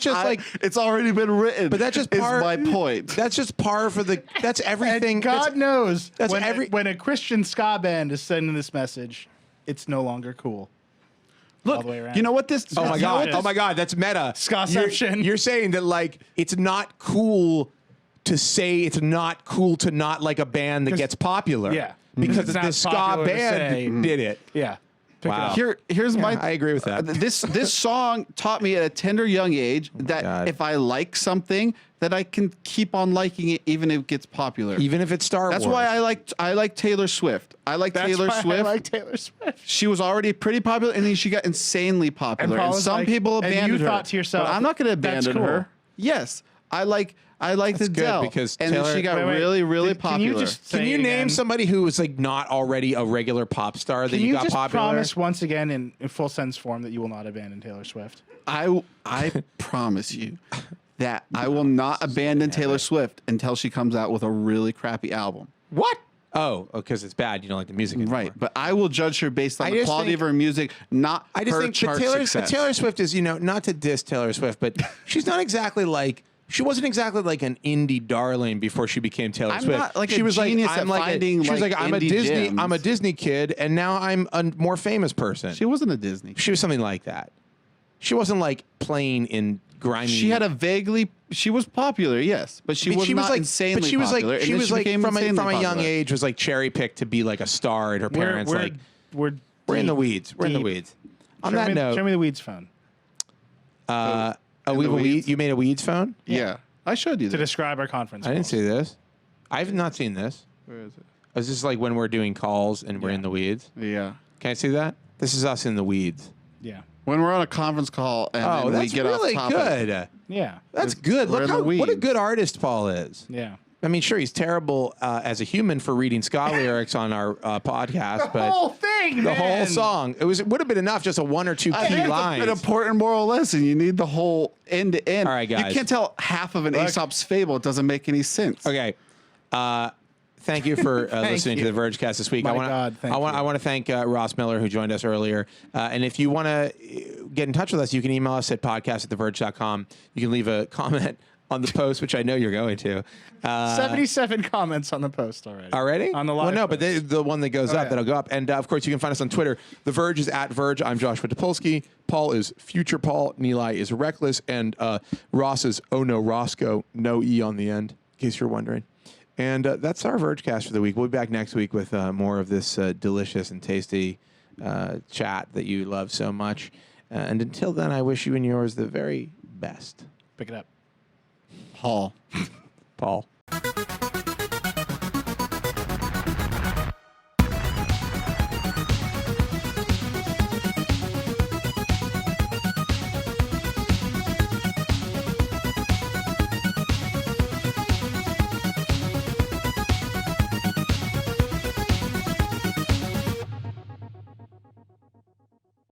just like It's already been written. But that's just is part- my point. that's just par for the. That's everything. And God that's- knows that's when a Christian ska band is sending this message, it's no longer cool. all the way around. You know what this? Oh my you know what god! Oh my god! That's meta. Ska-ception. You're saying that like it's not cool to say it's not cool to not like a band that gets popular. Yeah. because It's not the ska popular to band say- did it. Yeah. Pick it Wow. up. Here's my. I agree with that. This song taught me at a tender young age that God. if I like something, that I can keep on liking it even if it gets popular. Even if it's Star That's Wars. why I like Taylor Swift. I like That's Taylor why Swift. I like Taylor Swift. She was already pretty popular, and then she got insanely popular. And, Paul was some like- people and you abandoned her. thought to yourself, but I'm not going to "That's abandon cool." her. Yes, I like That's good Adele because and Taylor- then she got Wait, really Can popular. you just Can say you it name again? somebody who was like not already a regular pop star that Can you you got just popular? promise once again in full sentence form that you will not abandon Taylor Swift? I promise you that I will not abandon Taylor Swift until she comes out with a really crappy album. What? Oh, because it's bad. You don't like the music anymore. Right, but I will judge her based on I the just quality think- of her music, not I just her think chart Taylor success. Swift is, not to diss Taylor Swift, but she's not exactly like. She wasn't exactly like an indie darling before she became Taylor I'm Swift. not like she a was genius like, at I'm like finding, she was like, like, I'm a indie Disney, gems. I'm a Disney kid, and now I'm a more famous person. She wasn't a Disney. She was something like that. She wasn't like playing in grimy. She had a vaguely. She was popular, yes, but she was not insanely but she was popular. like, and she then was like became from a insanely young popular. age was like cherry picked to be like a star, and her parents we're we're in the weeds. We're in the deep. weeds. On that note, show me the Weeds phone we have a the weed. weeds? You made a weeds phone. Yeah, I showed you to that. describe our conference. I didn't calls. see this. I've not seen this. Where is it? Is this like when we're doing calls and we're in the weeds? Yeah. Can I see that? This is us in the weeds. Yeah. When we're on a conference call and Oh, then we that's get really off topic. good. Yeah. That's good. we're Look in the what a weeds. good artist Paul is. Yeah. I mean, sure, he's terrible as a human for reading ska lyrics on our podcast, but whole thing, the whole song, it would have been enough, just a one or two I key think lines. it's an important moral lesson. You need the whole end to end. All right, guys. You can't tell half of an Aesop's fable. It doesn't make any sense. Okay. Thank you for listening to the Vergecast this week. My I want God, thank I you. want to thank Ross Miller, who joined us earlier. And if you want to get in touch with us, you can email us at podcast@theverge.com. You can leave a comment on the post, which I know you're going to. 77 comments on the post already. Already? On the live Well, no, but post. the one that goes up, yeah. that'll go up. And, of course, you can find us on Twitter. The Verge is at Verge. I'm Joshua Topolsky. Paul is Future Paul. Nilay is Reckless. And Ross is Oh No Roscoe. No E on the end, in case you're wondering. And that's our Vergecast for the week. We'll be back next week with more of this delicious and tasty chat that you love so much. And until then, I wish you and yours the very best. Pick it up. Paul. Paul.